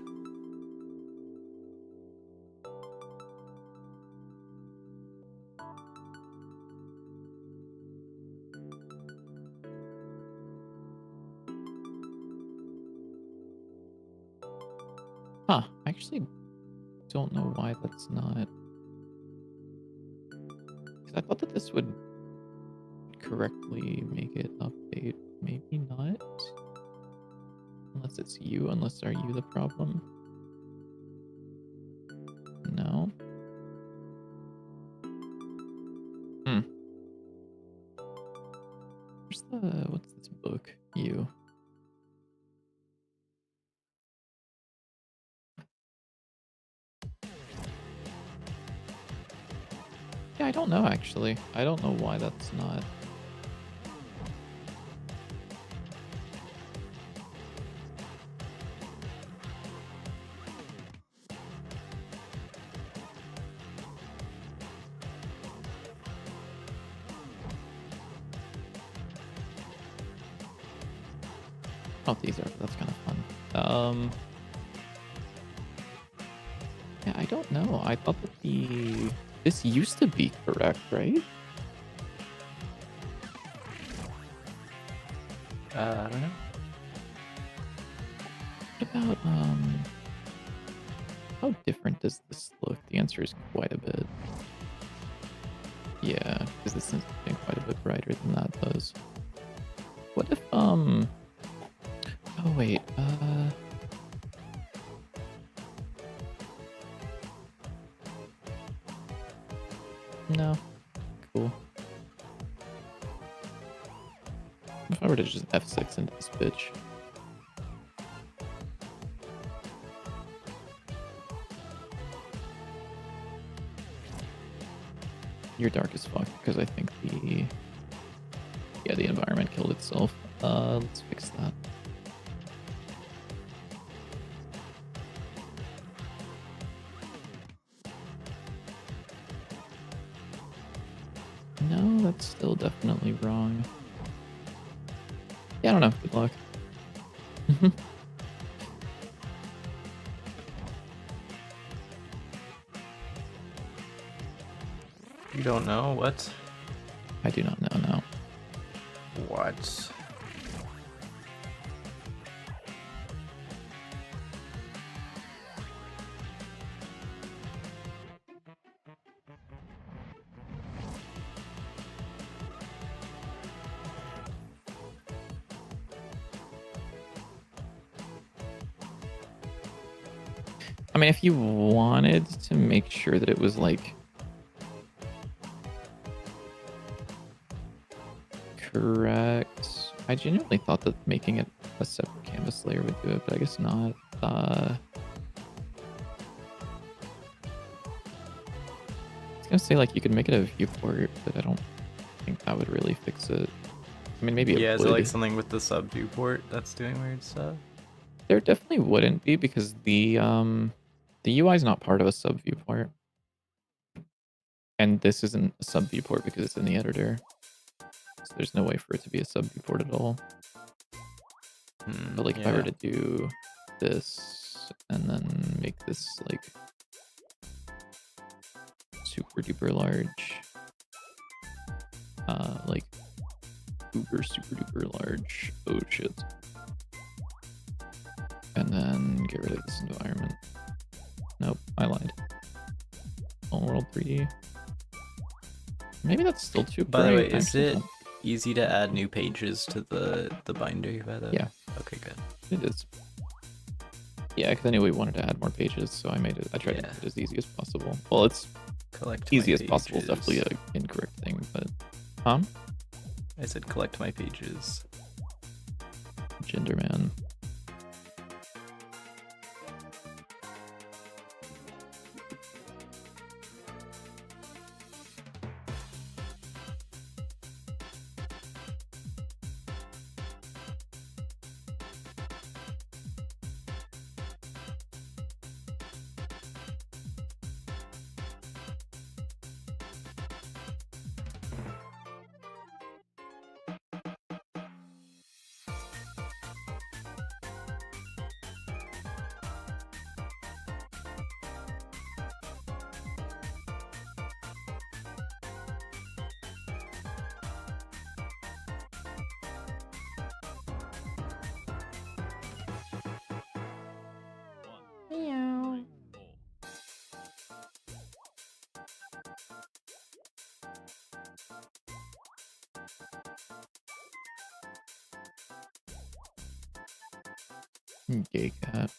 B: Huh, I actually don't know why that's not. Because I thought that this would correctly make it update. Maybe not. Unless it's you, unless are you the problem? No. What's this book? You. Yeah, I don't know actually. I don't know why that's not. Oh, these are. That's kind of fun. Yeah, I don't know. I thought that this used to be correct, right?
A: I don't know.
B: What about how different does this look? The answer is quite a bit. Yeah. Because this is getting quite a bit brighter than that does. What if, oh wait, no. Cool. If I were to just F6 into this bitch. You're dark as fuck because I think the environment killed itself. Let's fix that. No, that's still definitely wrong. Yeah, I don't know. Good luck.
A: You don't know what?
B: I do not know now.
A: What?
B: I mean, if you wanted to make sure that it was like correct, I genuinely thought that making it a separate canvas layer would do it, but I guess not. I was gonna say like you could make it a viewport, but I don't think that would really fix it. I mean, maybe it
A: Yeah, is
B: would.
A: it like something with the sub viewport that's doing weird stuff?
B: There definitely wouldn't be because the UI is not part of a sub viewport, and this isn't a sub viewport because it's in the editor. So there's no way for it to be a sub viewport at all. But like if I were to do this and then make this like super duper large, like uber super duper large, oh shit. And then get rid of this environment. Nope, I lied. Full world 3D. Maybe that's still too bright.
A: By the way, is
B: actually.
A: it easy to add new pages to the binder by the way?
B: Yeah.
A: Okay, good.
B: It is. Yeah, because I knew we wanted to add more pages, so I made it. I tried to
A: Yeah.
B: make it as easy as possible. Well, it's
A: Collect
B: easy
A: my
B: as possible is
A: pages.
B: definitely an incorrect thing, but
A: I said collect my pages.
B: Gender man. Gay cat.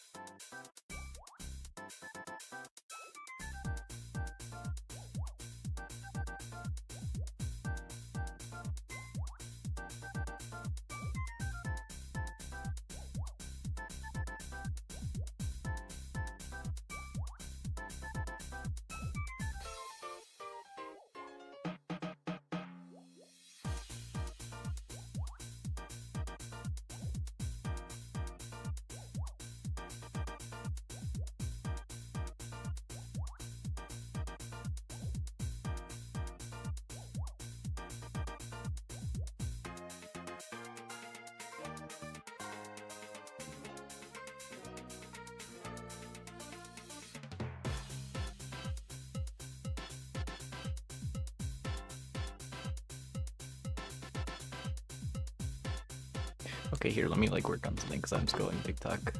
A: Okay, here, let me like work on something because I'm scrolling TikTok.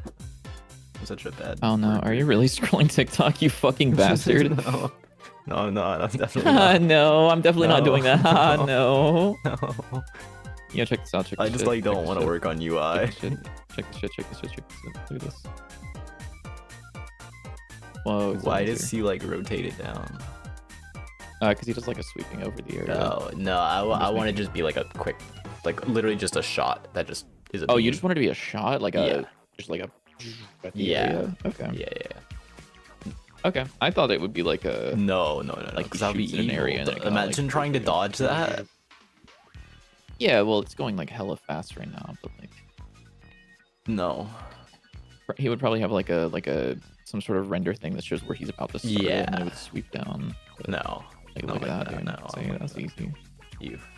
A: I'm such a bad.
B: Oh no, are
A: worker.
B: you really scrolling TikTok, you fucking bastard?
A: No. No, I'm not. I'm definitely not.
B: No, I'm definitely not
A: No.
B: doing that. No.
A: No.
B: Yeah, check this out. Check this
A: I just
B: shit,
A: like
B: check
A: don't
B: this
A: want to
B: shit,
A: work on UI.
B: Check this shit. Check this shit. Check this shit. Check this shit. Look at this. Whoa. it's
A: Why
B: over
A: does he like rotate it down?
B: Because he does like a sweeping over the area.
A: No, I want to just be like a quick, like literally just a shot that just is a
B: Oh, you
A: beam.
B: just want it to be a shot, like a
A: Yeah.
B: just like a. at the
A: Yeah.
B: area? Okay.
A: Yeah.
B: Okay. I thought it would be like a.
A: No.
B: Like,
A: Because that would be
B: shoots in an area and
A: evil.
B: then it kinda,
A: Imagine
B: like,
A: trying to dodge that.
B: Yeah, well, it's going like hella fast right now, but like
A: No.
B: he would probably have like a some sort of render thing that shows where he's about to start it, and
A: Yeah.
B: it would sweep down. But,
A: No.
B: like,
A: No,
B: look at that, dude.
A: no,
B: So,
A: I
B: yeah,
A: don't
B: that's
A: like
B: easy.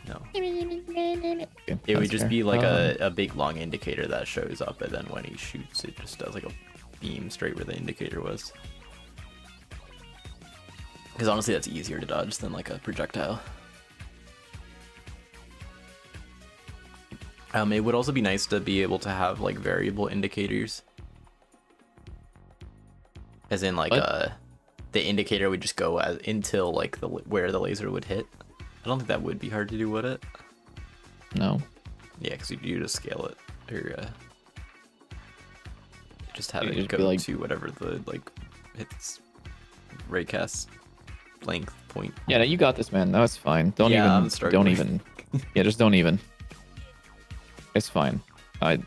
A: No.
B: Okay,
A: It
B: that's
A: would just
B: fair.
A: be like a big long indicator that shows up, and then when he shoots, it just does like a beam straight where the indicator was. Because honestly, that's easier to dodge than like a projectile. It would also be nice to be able to have like variable indicators. As in like
B: What?
A: the indicator would just go as until like where the laser would hit. I don't think that would be hard to do, would it?
B: No.
A: Yeah, because you just scale it or just have
B: You
A: it
B: just
A: go
B: be like-
A: to whatever the like its raycast length point.
B: Yeah, no, you got this, man. No, it's fine. Don't
A: Yeah, I'm
B: even.
A: struggling.
B: Don't even. Yeah, just don't even. It's fine. I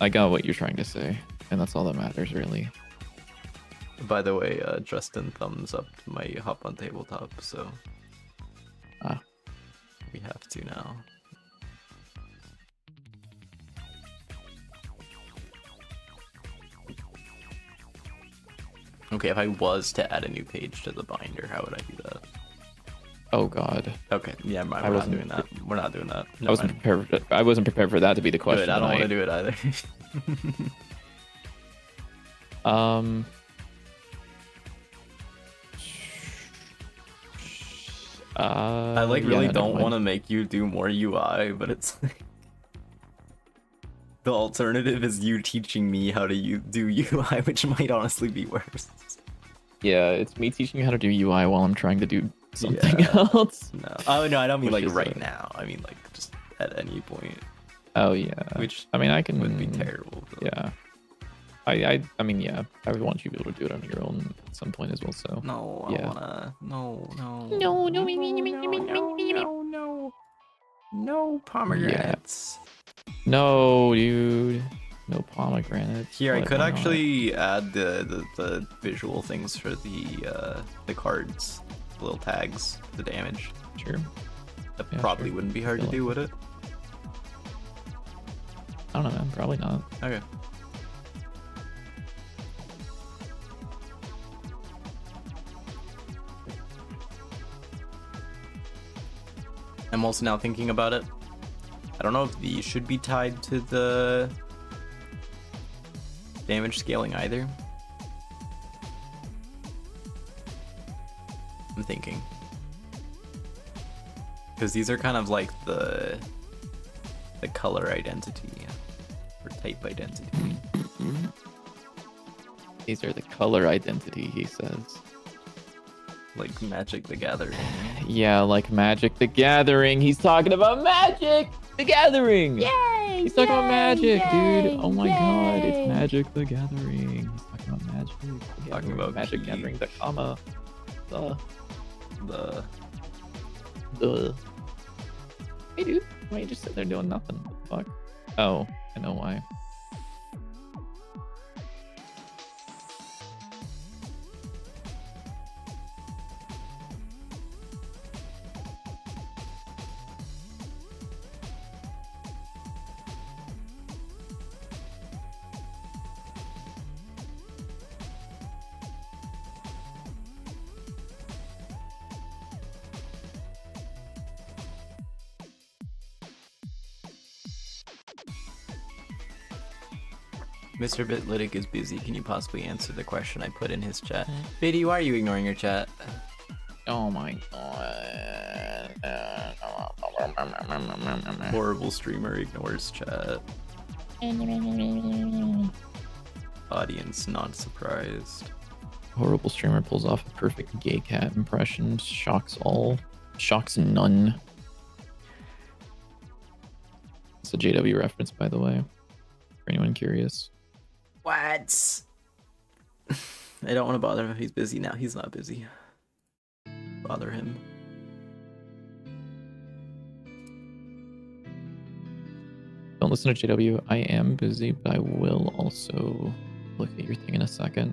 B: got what you're trying to say, and that's all that matters, really.
A: By the way, Justin thumbs up my hop on tabletop, so
B: Ah.
A: we have to now. Okay, if I was to add a new page to the binder, how would I do that?
B: Oh God.
A: Okay, yeah, we're not
B: wasn't
A: doing that. We're not doing that.
B: I wasn't prepared. I wasn't prepared for that to be the question.
A: Good, I don't want to
B: tonight.
A: do it either. I like really don't want to make you do more UI, but it's like the alternative is you teaching me how to do UI, which might honestly be worse.
B: Yeah, it's me teaching you how to do UI while I'm trying to do something
A: Yeah.
B: else.
A: No, oh no, I don't mean
B: Which
A: like
B: is,
A: right now. I mean like just at any point,
B: Oh yeah.
A: which
B: I mean, I can.
A: would be terrible. But
B: Yeah. I mean, yeah. I would want you to be able to do it on your own at some point as well. So.
A: No, I
B: Yeah.
A: wanna. No. No pomegranates.
B: No, dude. No pomegranates.
A: Here, I
B: Why
A: could
B: not?
A: actually add the visual things for the cards, the little tags, the damage.
B: Sure.
A: That
B: Yeah,
A: probably
B: sure.
A: wouldn't be hard to
B: Feel
A: do,
B: like
A: would it?
B: I don't know, man. Probably not.
A: Okay. I'm also now thinking about it. I don't know if these should be tied to the damage scaling either. I'm thinking. Because these are kind of like the color identity or type identity.
B: These are the color identity, he says.
A: Like Magic the Gathering.
B: Yeah, like Magic the Gathering. He's talking about Magic the Gathering.
D: Yay!
B: He's talking about Magic,
D: yay,
B: dude. Oh my God, it's
D: yay.
B: Magic the Gathering. He's talking about Magic. the
A: Talking about
B: Magic
A: P.
B: Gathering, the comma. The. Hey, dude. Why you just sit there doing nothing? What the fuck? Oh, I know why.
A: Mr. Bitlytic is busy. Can you possibly answer the question I put in his chat? Biddy, why are you ignoring your chat?
B: Oh my God.
A: Horrible streamer ignores chat. Audience not surprised.
B: Horrible streamer pulls off a perfect gay cat impression. Shocks all. Shocks none. It's a JW reference, by the way, for anyone curious.
A: What? I don't want to bother him if he's busy now. He's not busy. Bother him.
B: Don't listen to JW. I am busy, but I will also look at your thing in a second.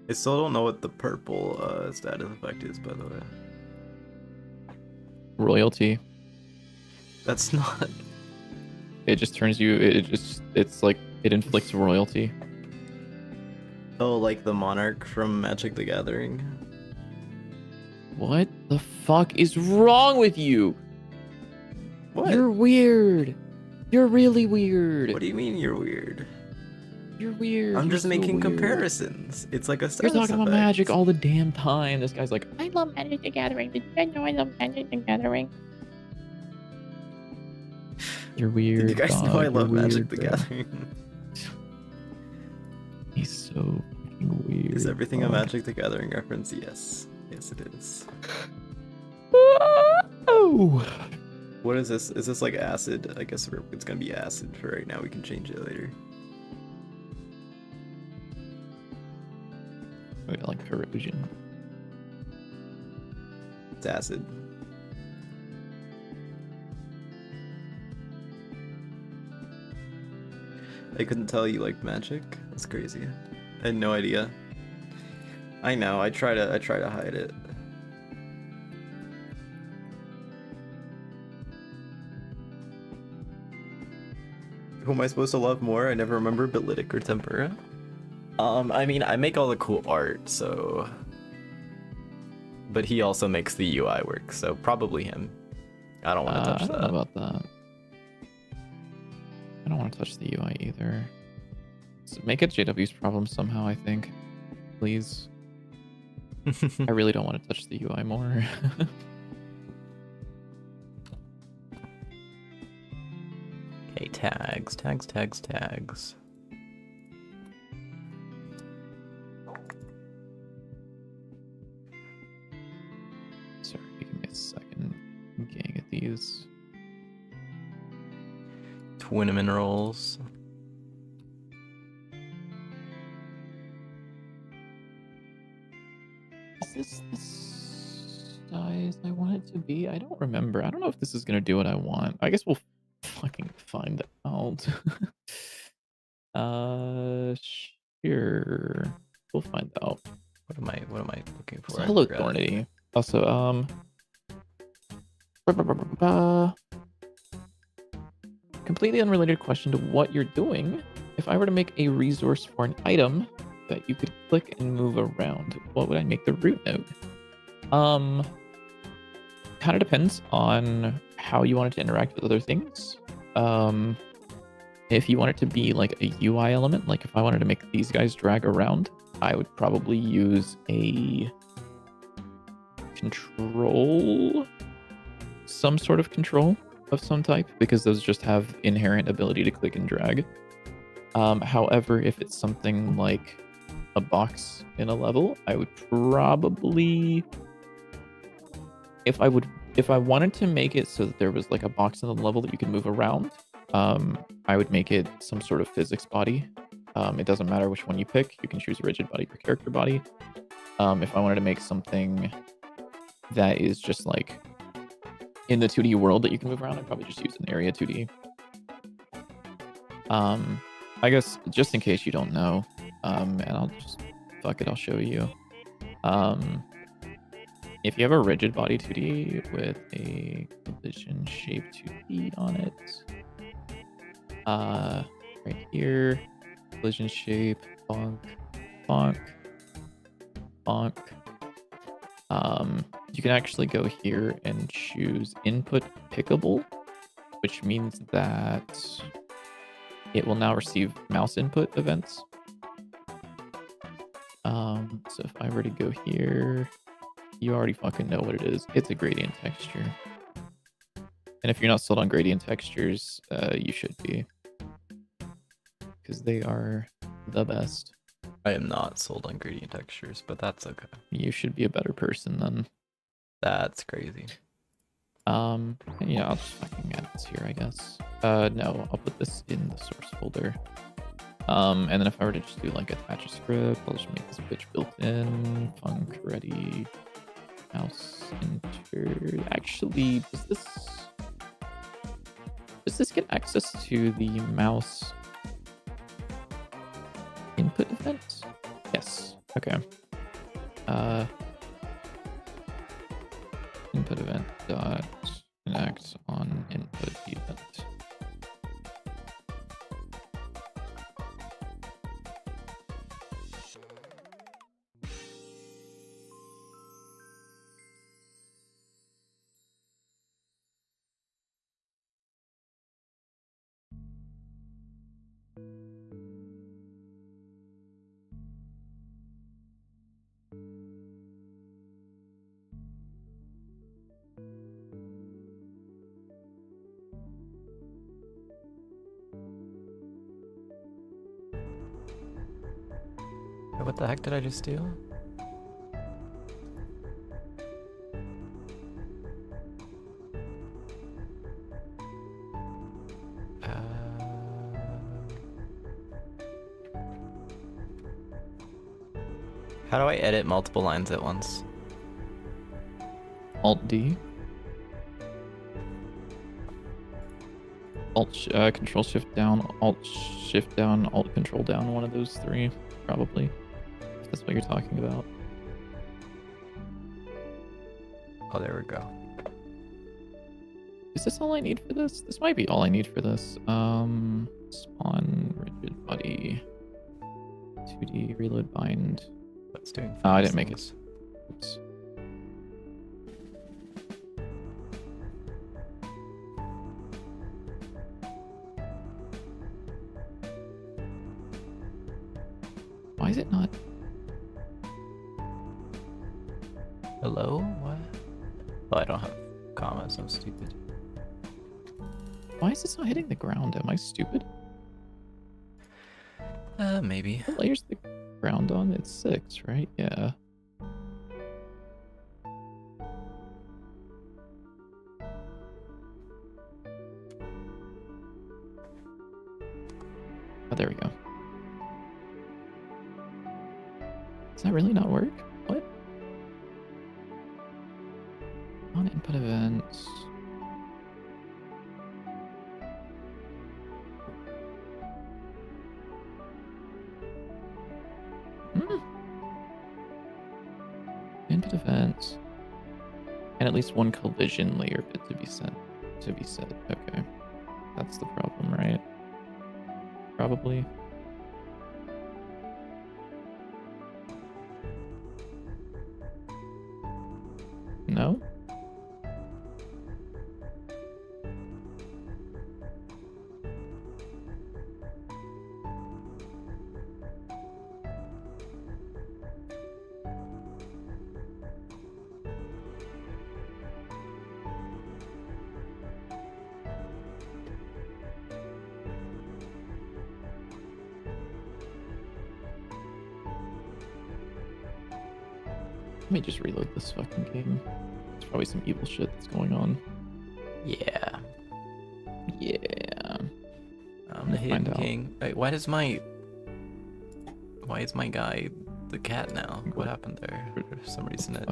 A: I still don't know what the purple status effect is, by the way.
B: Royalty.
A: That's not...
B: It just turns you, it's like, it inflicts royalty.
A: Oh, like the monarch from Magic the Gathering?
B: What the fuck is wrong with you?
A: What?
B: You're weird. You're really weird.
A: What do you mean you're weird?
B: You're weird.
A: I'm just
B: You're so
A: making
B: weird.
A: comparisons. It's like a
B: You're
A: status
B: talking about
A: effect.
B: Magic all the damn time. This guy's like, I love Magic the Gathering. Did you guys know I love Magic the Gathering? You're weird.
A: Did you guys
B: dog.
A: know I
B: You're
A: love Magic
B: weird,
A: the
B: bro.
A: Gathering?
B: He's so fucking weird.
A: Is everything a
B: dog.
A: Magic the Gathering reference? Yes. Yes, it is.
B: Oh.
A: What is this? Is this like acid? I guess it's gonna be acid for right now. We can change it later.
B: Wait, I like corrosion.
A: It's acid. I couldn't tell you liked Magic. That's crazy. I had no idea. I know. I try to hide it. Who am I supposed to love more? I never remember Belitic or Tempura. I mean, I make all the cool art, so... But he also makes the UI work, so probably him. I don't want to touch
B: I
A: that.
B: don't know about that. I don't want to touch the UI either. So make it JW's problem somehow, I think. Please. I really don't want to touch the UI more.
A: Okay, tags.
B: Sorry, give me a second. I'm getting at these.
A: Twin minerals.
B: Is this the size I want it to be? I don't remember. I don't know if this is going to do what I want. I guess we'll fucking find out. Sure. We'll find out.
A: What am I looking for?
B: So,
A: I
B: hello,
A: forgot.
B: Thornity. Also, completely unrelated question to what you're doing. If I were to make a resource for an item that you could click and move around, what would I make the root node? Kind of depends on how you want it to interact with other things. If you want it to be like a UI element, like if I wanted to make these guys drag around, I would probably use a control, some sort of control of some type, because those just have inherent ability to click and drag. However, if it's something like a box in a level, I would probably, if I wanted to make it so that there was like a box in the level that you could move around, I would make it some sort of physics body. It doesn't matter which one you pick. You can choose rigid body or character body. If I wanted to make something that is just like in the 2D world that you can move around, I'd probably just use an area 2D. I guess just in case you don't know, and I'll just, fuck it, I'll show you. If you have a rigid body 2D with a collision shape 2D on it, right here, collision shape, bonk, bonk, bonk. You can actually go here and choose input pickable, which means that it will now receive mouse input events. So if I were to go here, you already fucking know what it is. It's a gradient texture. And if you're not sold on gradient textures, you should be. Because they are the best.
A: I am not sold on gradient textures, but that's okay.
B: You should be a better person then.
A: That's crazy.
B: And yeah, I'll just fucking add this here, I guess. No, I'll put this in the source folder. And then if I were to just do like attach a script, I'll just make this bitch built in, func ready, mouse enter. Actually, does this get access to the mouse input event? Yes. Okay. Input event dot connect on input event.
A: What the heck did I just do? How do I edit multiple lines at once?
B: Alt D. Control shift down, Alt shift down, Alt control down, one of those three, probably. If that's what you're talking about.
A: Oh, there we go.
B: Is this all I need for this? This might be all I need for this. Spawn rigid body. 2D reload bind.
A: That's doing.
B: Oh, I didn't make it. Oops. Why is it not?
A: Hello? What? Oh, I don't have commas. I'm stupid.
B: Why is this not hitting the ground? Am I stupid?
A: Maybe.
B: What layer's the ground on? It's 6, right? Yeah. Oh, there we go. Does that really not work? What? On input events. Input events. And at least one collision layer bit to be set. Okay. That's the problem, right? Probably. No? Let me just reload this fucking game. There's probably some evil shit that's going on.
A: Yeah.
B: Yeah.
A: I'm the Hidden King. Wait, why is my guy the cat now? What happened there? For some reason it...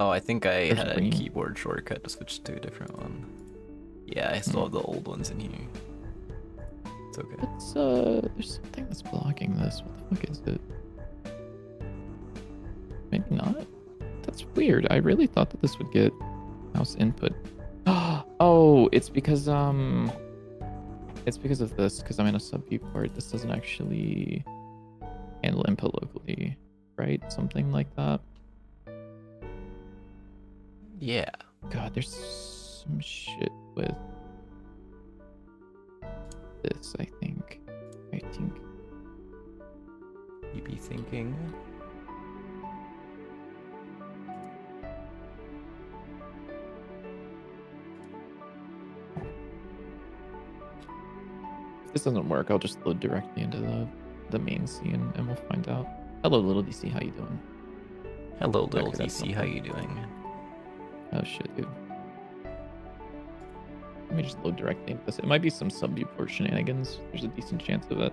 A: Oh, I think I had a keyboard shortcut to switch to a different one. Yeah, I still have the old ones in here. It's okay.
B: It's, there's something that's blocking this. What the fuck is it? Maybe not. That's weird. I really thought that this would get mouse input. Oh, it's because of this, because I'm in a sub viewport. This doesn't actually handle input locally, right? Something like that.
A: Yeah.
B: God, there's some shit with this, I think.
A: you be thinking?
B: If this doesn't work, I'll just load directly into the main scene and we'll find out. Hello, little DC, how you doing?
A: Hello, little
B: Okay, that's
A: DC,
B: not
A: how
B: bad.
A: you doing?
B: Oh shit, dude. Let me just load directly into this. It might be some sub-viewport shenanigans. There's a decent chance of it.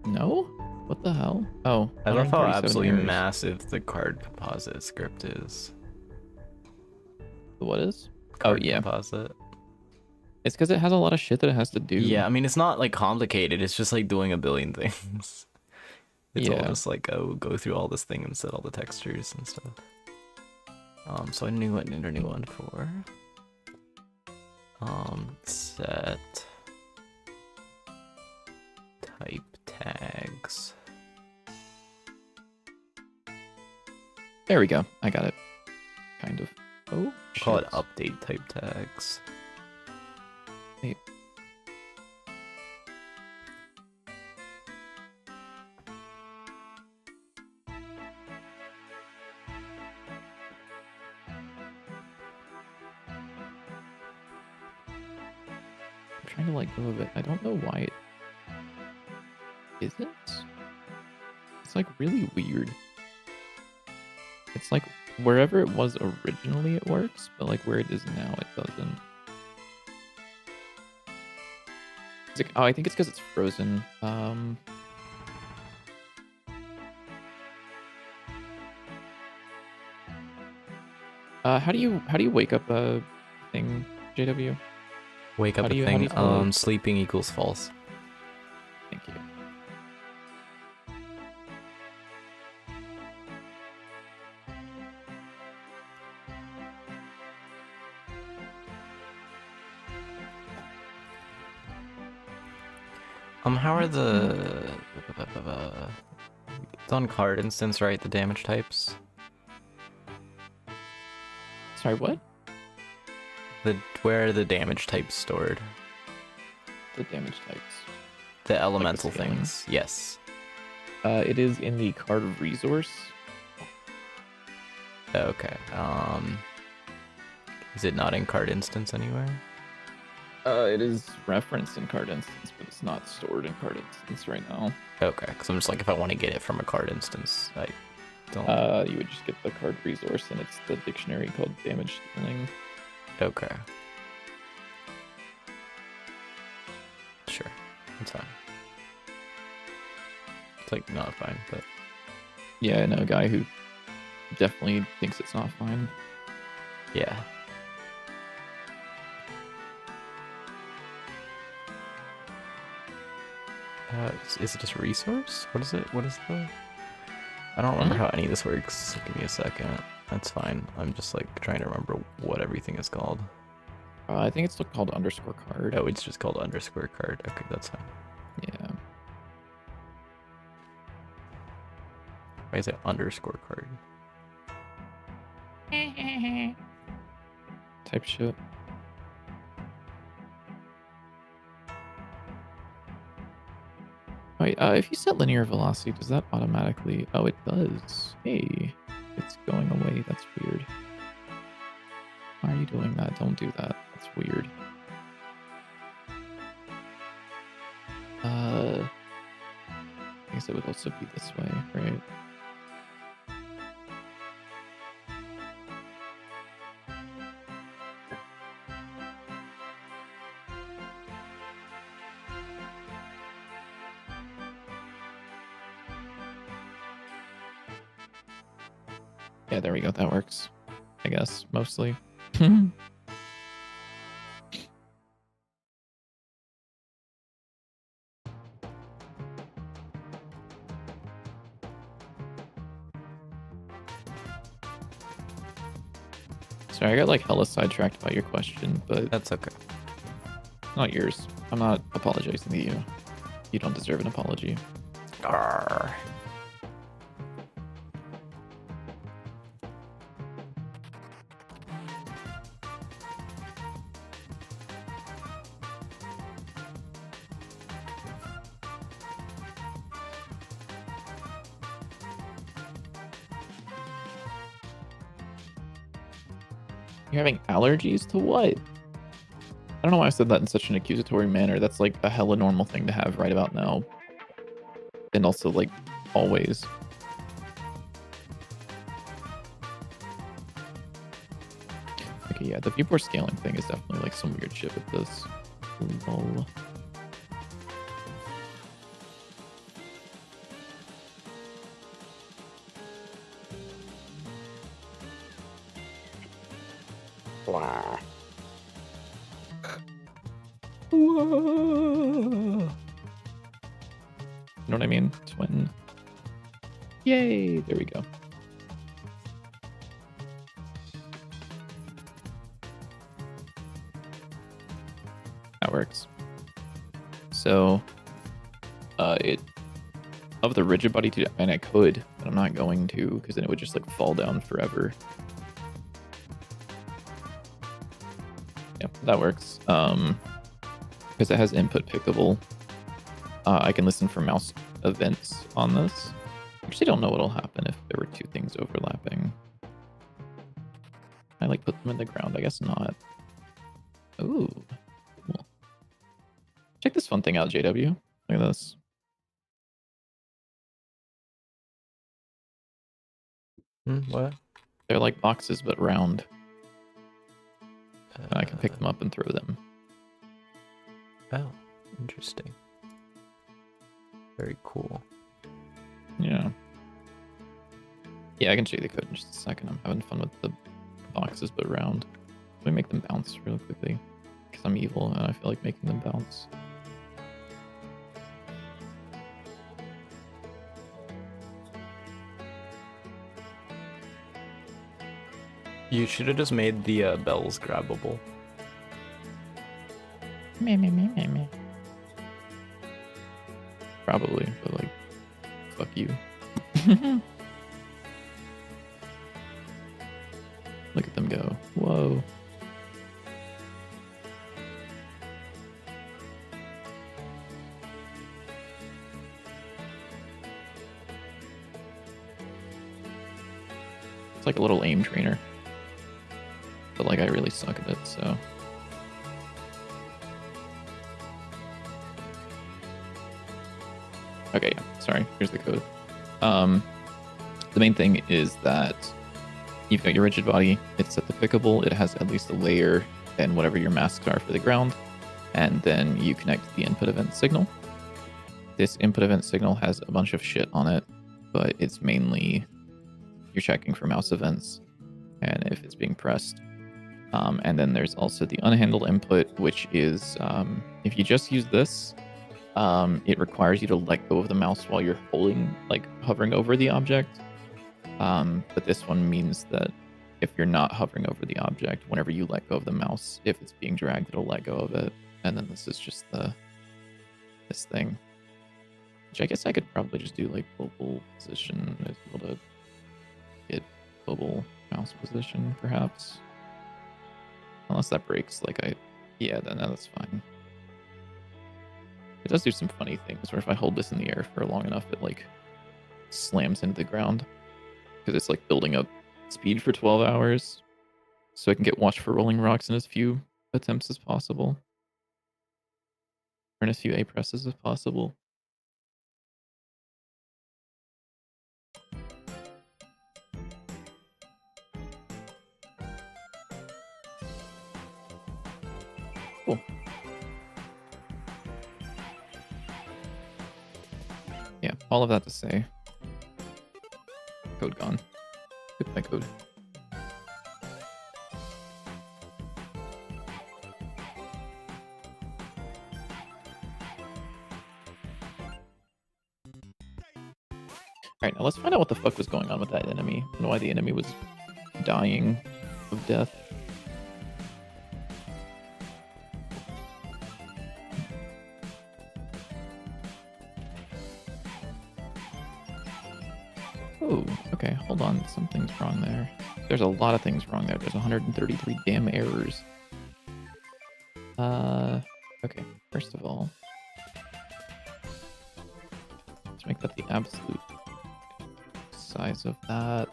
B: No? What the hell? Oh,
A: I love how
B: 137
A: absolutely
B: errors.
A: massive the card composite script is.
B: What is?
A: Card
B: yeah.
A: composite.
B: It's because it has a lot of shit that it has to do.
A: Yeah, I mean, it's not like complicated. It's just like doing a billion things. It's all
B: Yeah.
A: just like, oh, go through all this thing and set all the textures and stuff. So I knew I need a new one for. Set type tags.
B: There we go. I got it. Kind of. Oh,
A: Call it
B: shit.
A: update type tags.
B: Wait. I'm trying to let go of it. I don't know why it isn't. It's like really weird. It's like wherever it was originally it works, but like where it is now it doesn't. It's like, oh, I think it's because it's frozen. How do you wake up a thing, JW?
A: Wake up
B: How do
A: a
B: you- how do
A: thing.
B: you spell it?
A: Sleeping equals false.
B: Thank you.
A: How are the it's on card instance, right? The damage types.
B: Sorry, what?
A: Where are the damage types stored?
B: The damage types.
A: The elemental
B: scaling?
A: things. Yes.
B: It is in the card resource.
A: Okay. Is it not in card instance anywhere?
B: It is referenced in card instance, but it's not stored in card instance right now.
A: Okay, because I'm just like, if I want to get it from a card instance, I don't.
B: You would just get the card resource, and it's the dictionary called damage dealing.
A: Okay. Sure, that's fine. It's like not fine, but
B: Yeah, I know a guy who definitely thinks it's not fine.
A: yeah. Is it just a resource? What is it? What is the? I don't remember how any of this works. Give me a second. That's fine. I'm just like trying to remember what everything is called.
B: I think it's called underscore card.
A: Oh, it's just called underscore card. Okay, that's fine.
B: Yeah.
A: Why is it underscore card?
B: Type shit. Wait, if you set linear velocity, does that automatically... Oh, it does. Hey, it's going away. That's weird. Why are you doing that? Don't do that. That's weird. I guess it would also be this way, right? Yeah, there we go. That works. I guess, mostly. Sorry, I got like hella sidetracked by your question, but
A: That's okay.
B: not yours. I'm not apologizing to you. You don't deserve an apology.
A: Arr.
B: You're having allergies to what? I don't know why I said that in such an accusatory manner. That's like a hella normal thing to have right about now. And also, like, always. Okay, yeah, the viewport scaling thing is definitely like some weird shit with this. Lol. You know what I mean? Twin. Yay! There we go. That works. So, it of the rigid body to, and I could, but I'm not going to because then it would just like fall down forever. Yep, that works. Because it has input pickable. I can listen for mouse events on this. Actually, don't know what'll happen if there were two things overlapping. I like put them in the ground. I guess not. Ooh, cool. Check this fun thing out, JW. Look at this.
A: What?
B: They're like boxes but round. And I can pick them up and throw them.
A: Oh, interesting. Very cool.
B: Yeah. Yeah, I can show you the code in just a second. I'm having fun with the boxes but round. Let me make them bounce real quickly. Because I'm evil and I feel like making them bounce.
A: You should have just made the bells grabbable.
B: Me. Probably, but like, fuck you. Look at them go. Whoa. It's like a little aim trainer. But like I really suck at it, so. Okay, yeah, sorry, here's the code. The main thing is that you've got your rigid body, it's set to pickable, it has at least a layer and whatever your masks are for the ground, and then you connect the input event signal. This input event signal has a bunch of shit on it, but it's mainly you're checking for mouse events and if it's being pressed. And then there's also the unhandled input, which is if you just use this, it requires you to let go of the mouse while you're holding, like hovering over the object. But this one means that if you're not hovering over the object, whenever you let go of the mouse, if it's being dragged, it'll let go of it. And then this is just this thing, which I guess I could probably just do like global position, is able to get global mouse position, perhaps. Unless that breaks, like yeah, then that's fine. It does do some funny things where if I hold this in the air for long enough, it like slams into the ground because it's like building up speed for 12 hours so I can get watched for rolling rocks in as few attempts as possible or in as few A presses as possible. Cool. Yeah, all of that to say. Code gone. Goodbye, code. Alright, now let's find out what the fuck was going on with that enemy and why the enemy was dying of death. Oh, okay, hold on. Something's wrong there. There's a lot of things wrong there. There's 133 damn errors. Okay, first of all, let's make that the absolute size of that.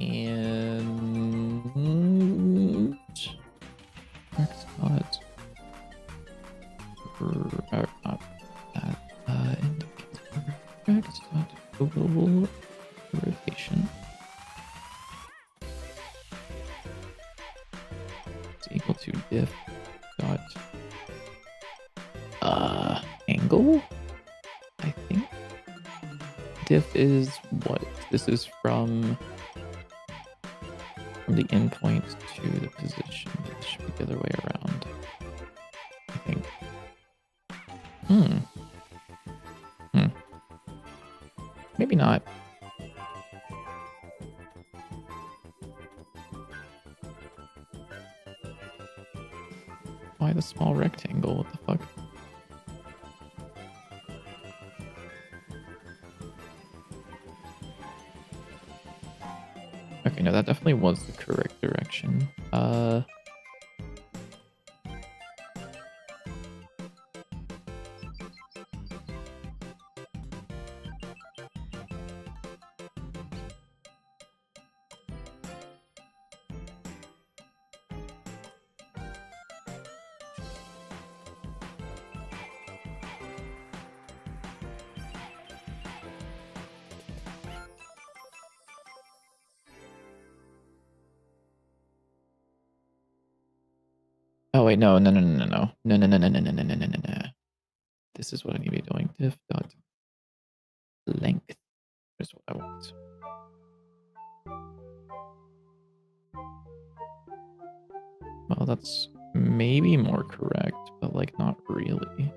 B: And next dot not that indicator correct dot global rotation is equal to diff dot angle. I think diff is what this is from the endpoint to the position. It should be the other way around, I think. Maybe not. Why the small rectangle? What the fuck? Okay, no, that definitely was the correct direction. Oh wait, no. This is what I need to be doing. Diff dot length is what I want. Well, that's maybe more correct, but like not really.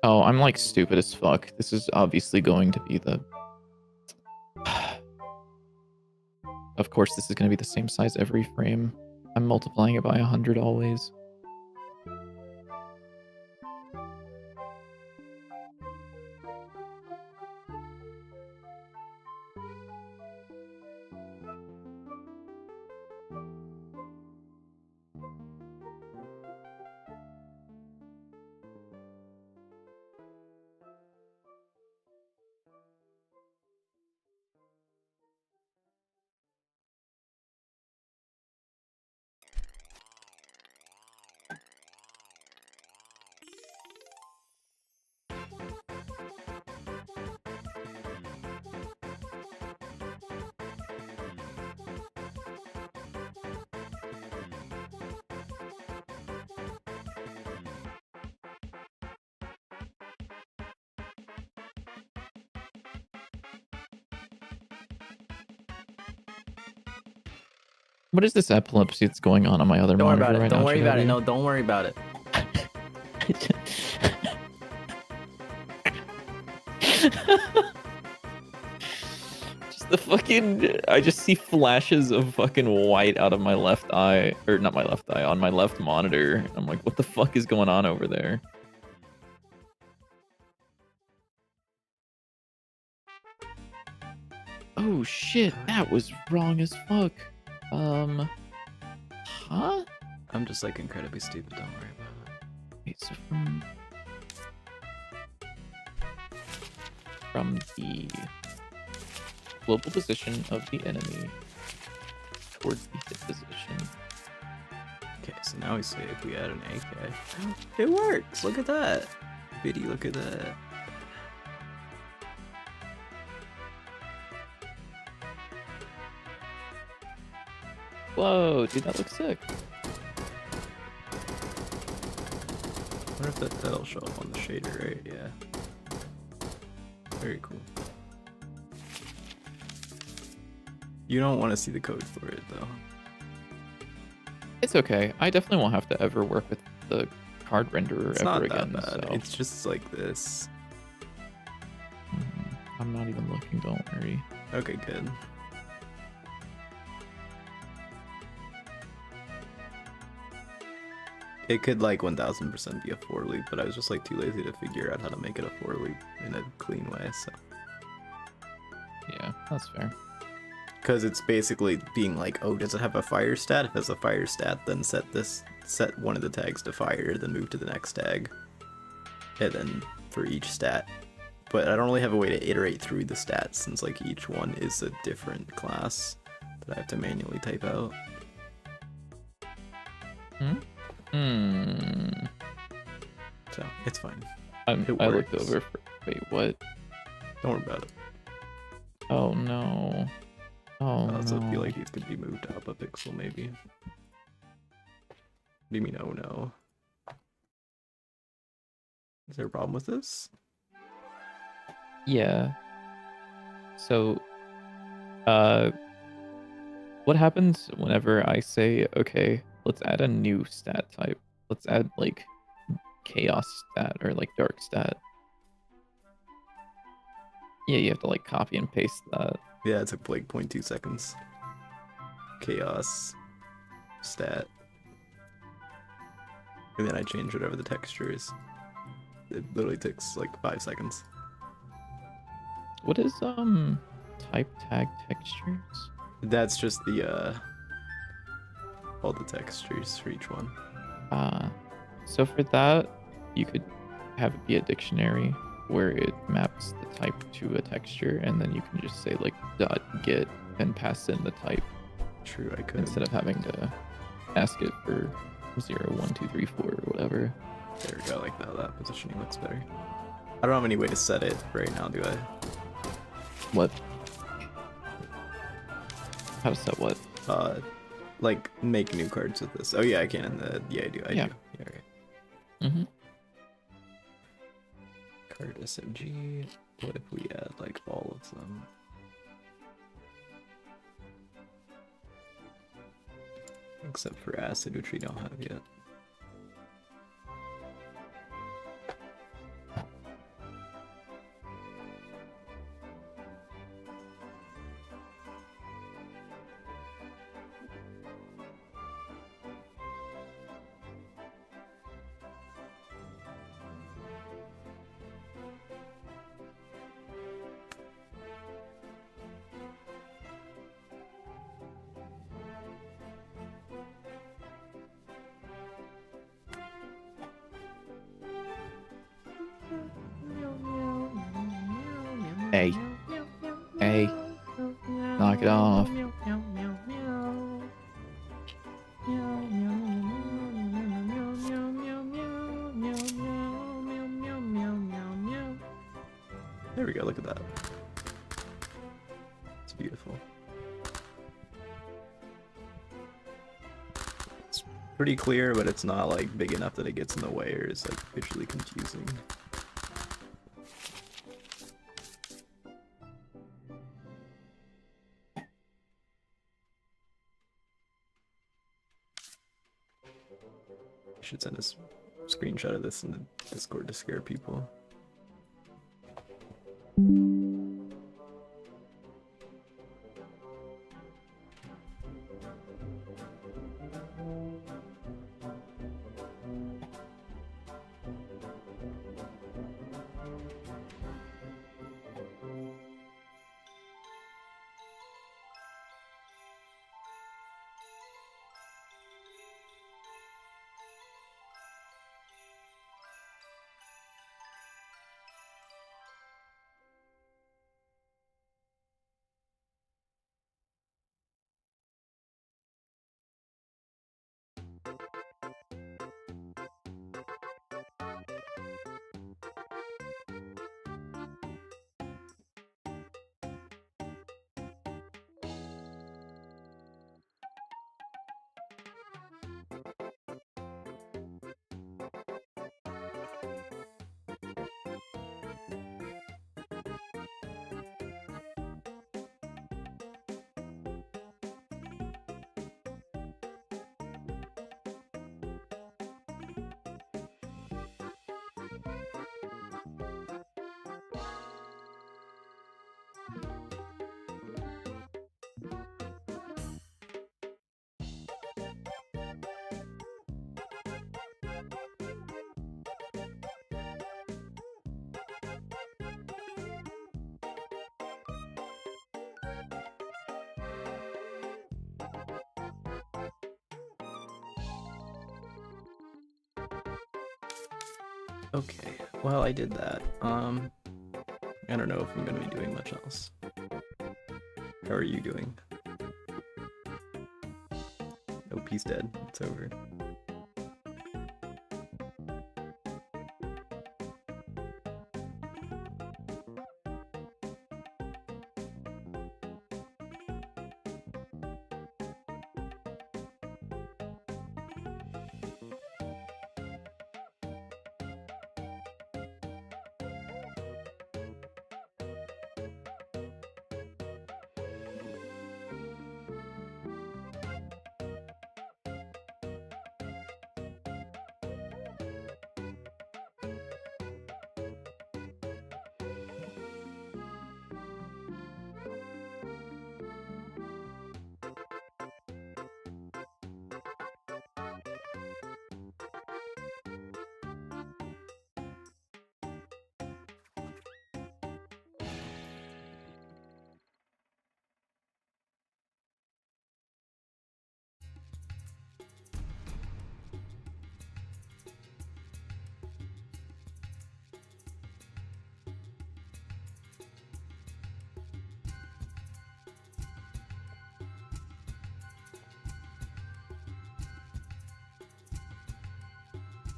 B: Oh, I'm like stupid as fuck. This is obviously going to be the... Of course, this is going to be the same size every frame. I'm multiplying it by 100 always. What is this epilepsy that's going on my other
A: Don't worry
B: monitor
A: about it.
B: right
A: Don't
B: now?
A: worry about it. No, don't worry about it.
B: Just the fucking... I just see flashes of fucking white out of my left eye. Or not my left eye, on my left monitor. I'm like, what the fuck is going on over there? Oh shit, that was wrong as fuck. Huh?
A: I'm just like incredibly stupid. Don't worry about it.
B: Wait, so from the global position of the enemy towards the hit position.
A: Okay, so now we say if we add an AK, it works. Look at that. Biddy, look at that.
B: Whoa, dude, that looks sick.
A: I wonder if that'll show up on the shader, right? Yeah. Very cool. You don't want to see the code for it, though.
B: It's okay. I definitely won't have to ever work with the card renderer
A: It's
B: ever
A: not
B: again.
A: that bad.
B: So.
A: It's just like this.
B: I'm not even looking, don't worry.
A: Okay, good. It could like 1000% be a for loop, but I was just like too lazy to figure out how to make it a for loop in a clean way. So,
B: Yeah, that's fair.
A: because it's basically being like, oh, does it have a fire stat? If it has a fire stat, then set one of the tags to fire, then move to the next tag, and then for each stat. But I don't really have a way to iterate through the stats since like each one is a different class that I have to manually type out. So it's fine.
B: I
A: It
B: looked
A: works.
B: over for. Wait, what?
A: Don't worry about it.
B: Oh no. Oh
A: I also
B: no.
A: feel like these could be moved up a pixel maybe. What do you mean, oh no? Is there a problem with this?
B: Yeah. So, what happens whenever I say, okay, let's add a new stat type? Let's add like chaos stat or like dark stat. Yeah, you have to like copy and paste that.
A: Yeah, it took like 0.2 seconds. Chaos. Stat. And then I change whatever the texture is. It literally takes like 5 seconds.
B: What is type tag textures?
A: That's just the all the textures for each one.
B: So for that, you could have it be a dictionary where it maps the type to a texture, and then you can just say like .get and pass in the type
A: True, I could.
B: instead of having to ask it for 0, 1, 2, 3, 4 or whatever.
A: There we go, like that. That positioning looks better. I don't have any way to set it right now, do I?
B: What? How to set what?
A: Like make new cards with this. Oh yeah, I can. Yeah, I do. I
B: Yeah.
A: do. Yeah, right.
B: Mm-hmm.
A: Card SMG. What if we add like all of them? Except for acid, which we don't have yet.
C: Hey. Hey. Knock it off.
A: There we go, look at that. It's beautiful. It's pretty clear, but it's not like big enough that it gets in the way or is like visually confusing. I should send a screenshot of this in the Discord to scare people. Okay, well, I did that. I don't know if I'm gonna be doing much else. How are you doing? Oh, he's dead. It's over.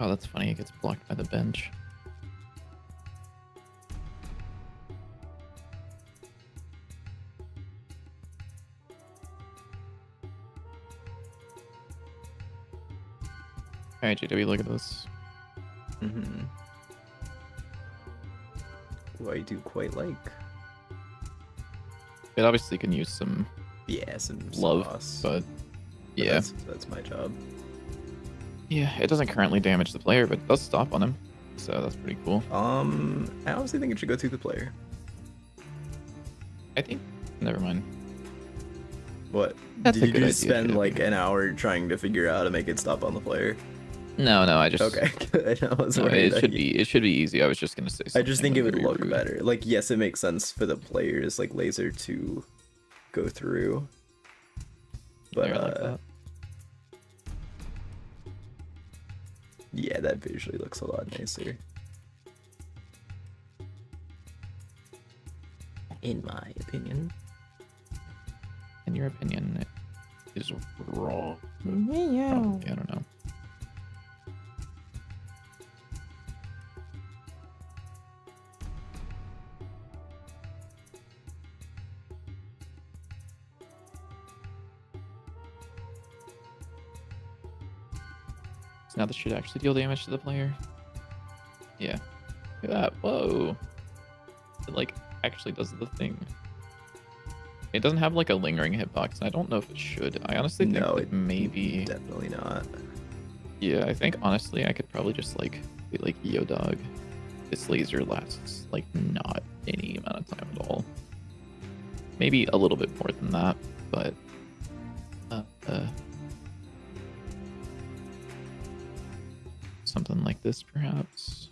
B: Oh, that's funny. It gets blocked by the bench. All right, JW, look at this.
A: Mm-hmm. Who I do quite like.
B: It obviously can use some
A: Yeah, some
B: love,
A: sauce.
B: but
A: But
B: yeah.
A: that's my job.
B: Yeah, it doesn't currently damage the player, but it does stop on him. So that's pretty cool.
A: I honestly think it should go through the player.
B: I think. Never mind.
A: What?
B: That's
A: Did
B: a
A: you
B: good
A: just
B: idea,
A: spend
B: JW.
A: like an hour trying to figure out how to make it stop on the player?
B: No, I just.
A: Okay, good. I was
B: No,
A: worried
B: it
A: that
B: should
A: you-
B: be. It should be easy. I was just gonna say.
A: I just think
B: something
A: it would
B: very
A: look
B: rude.
A: better. Like, yes, it makes sense for the player's like laser to go through. But
B: There, like that.
A: yeah, that visually looks a lot nicer. In my opinion.
B: In your opinion, it is wrong.
C: Meow.
B: Probably, I don't know. So now this should actually deal damage to the player. Yeah. Look at that. Whoa. It like actually does the thing. It doesn't have like a lingering hitbox, and I don't know if it should. I honestly think
A: No,
B: that
A: it
B: maybe.
A: definitely not.
B: Yeah, I think honestly I could probably just like be like, yo dog, this laser lasts like not any amount of time at all. Maybe a little bit more than that, but something like this perhaps.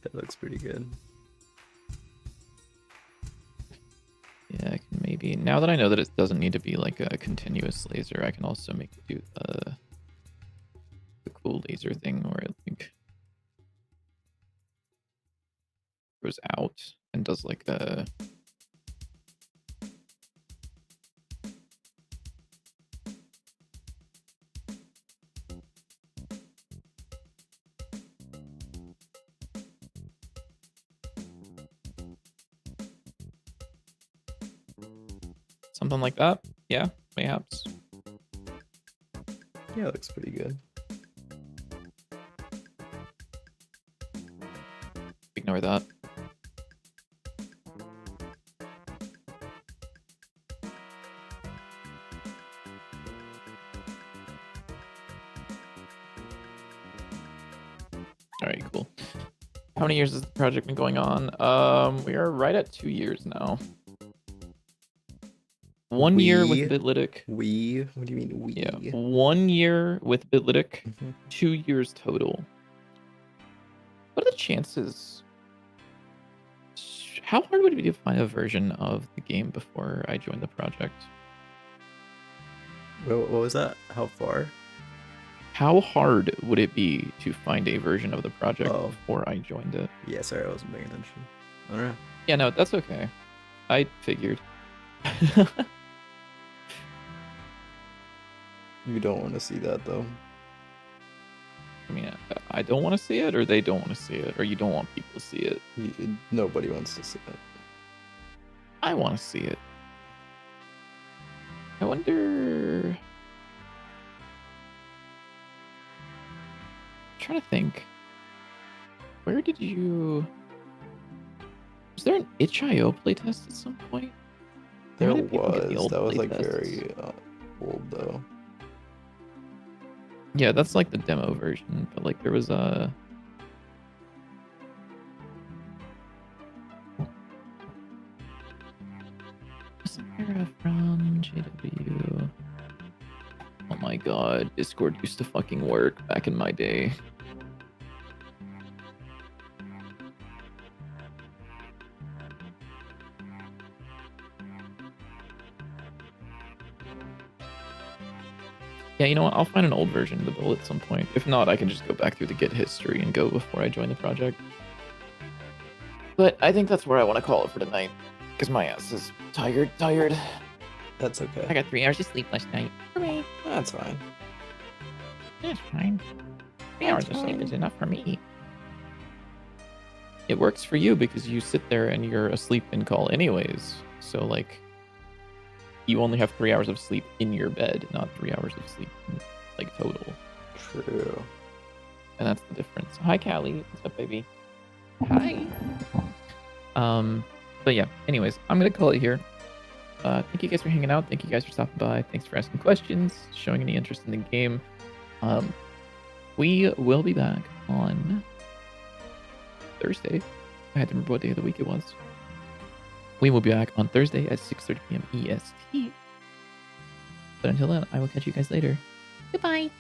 A: That looks pretty good.
B: Yeah, I can maybe, now that I know that it doesn't need to be like a continuous laser, I can also make it do the cool laser thing where it like goes out and does like a something like that. Yeah, mayhaps.
A: Yeah, it looks pretty good.
B: Ignore that. All right, cool. How many years has the project been going on? We are right at 2 years now. 1 year with Bitlytic.
A: What do you mean we?
B: Yeah, 1 year with Bitlytic,
A: Mhm.
B: 2 years total. What are the chances? How hard would it be to find a version of the game before I joined the project?
A: What was that? How far?
B: How hard would it be to find a version of the project
A: Oh.
B: before I joined it?
A: Yeah, sorry, I wasn't paying attention. I don't know.
B: Yeah, no, that's okay. I figured.
A: You don't want to see that though.
B: I mean, I don't want to see it, or they don't want to see it, or you don't want people to see it.
A: Nobody wants to see it.
B: I want to see it. I wonder. I'm trying to think. Where did you? Was there an itch.io playtest at some point?
A: There
B: Where did people get the
A: was.
B: old
A: That was like
B: playtests?
A: very old though.
B: Yeah, that's like the demo version, but like there was a. Samara from JW. Oh my god, Discord used to fucking work back in my day. Yeah, you know what? I'll find an old version of the build at some point. If not, I can just go back through the Git history and go before I join the project. But I think that's where I want to call it for tonight, because my ass is tired.
A: That's okay.
B: I got 3 hours of sleep last night. Hooray.
A: That's fine.
B: That's fine. 3 hours of sleep is enough for me. It works for you because you sit there and you're asleep in call anyways. So, like, you only have 3 hours of sleep in your bed, not 3 hours of sleep, like, total.
A: True.
B: And that's the difference. Hi, Callie. What's up, baby? Hi. But yeah, anyways, I'm going to call it here. Thank you guys for hanging out. Thank you guys for stopping by. Thanks for asking questions, showing any interest in the game. We will be back on Thursday. I had to remember what day of the week it was. We will be back on Thursday at 6:30 p.m. EST. But until then, I will catch you guys later. Goodbye.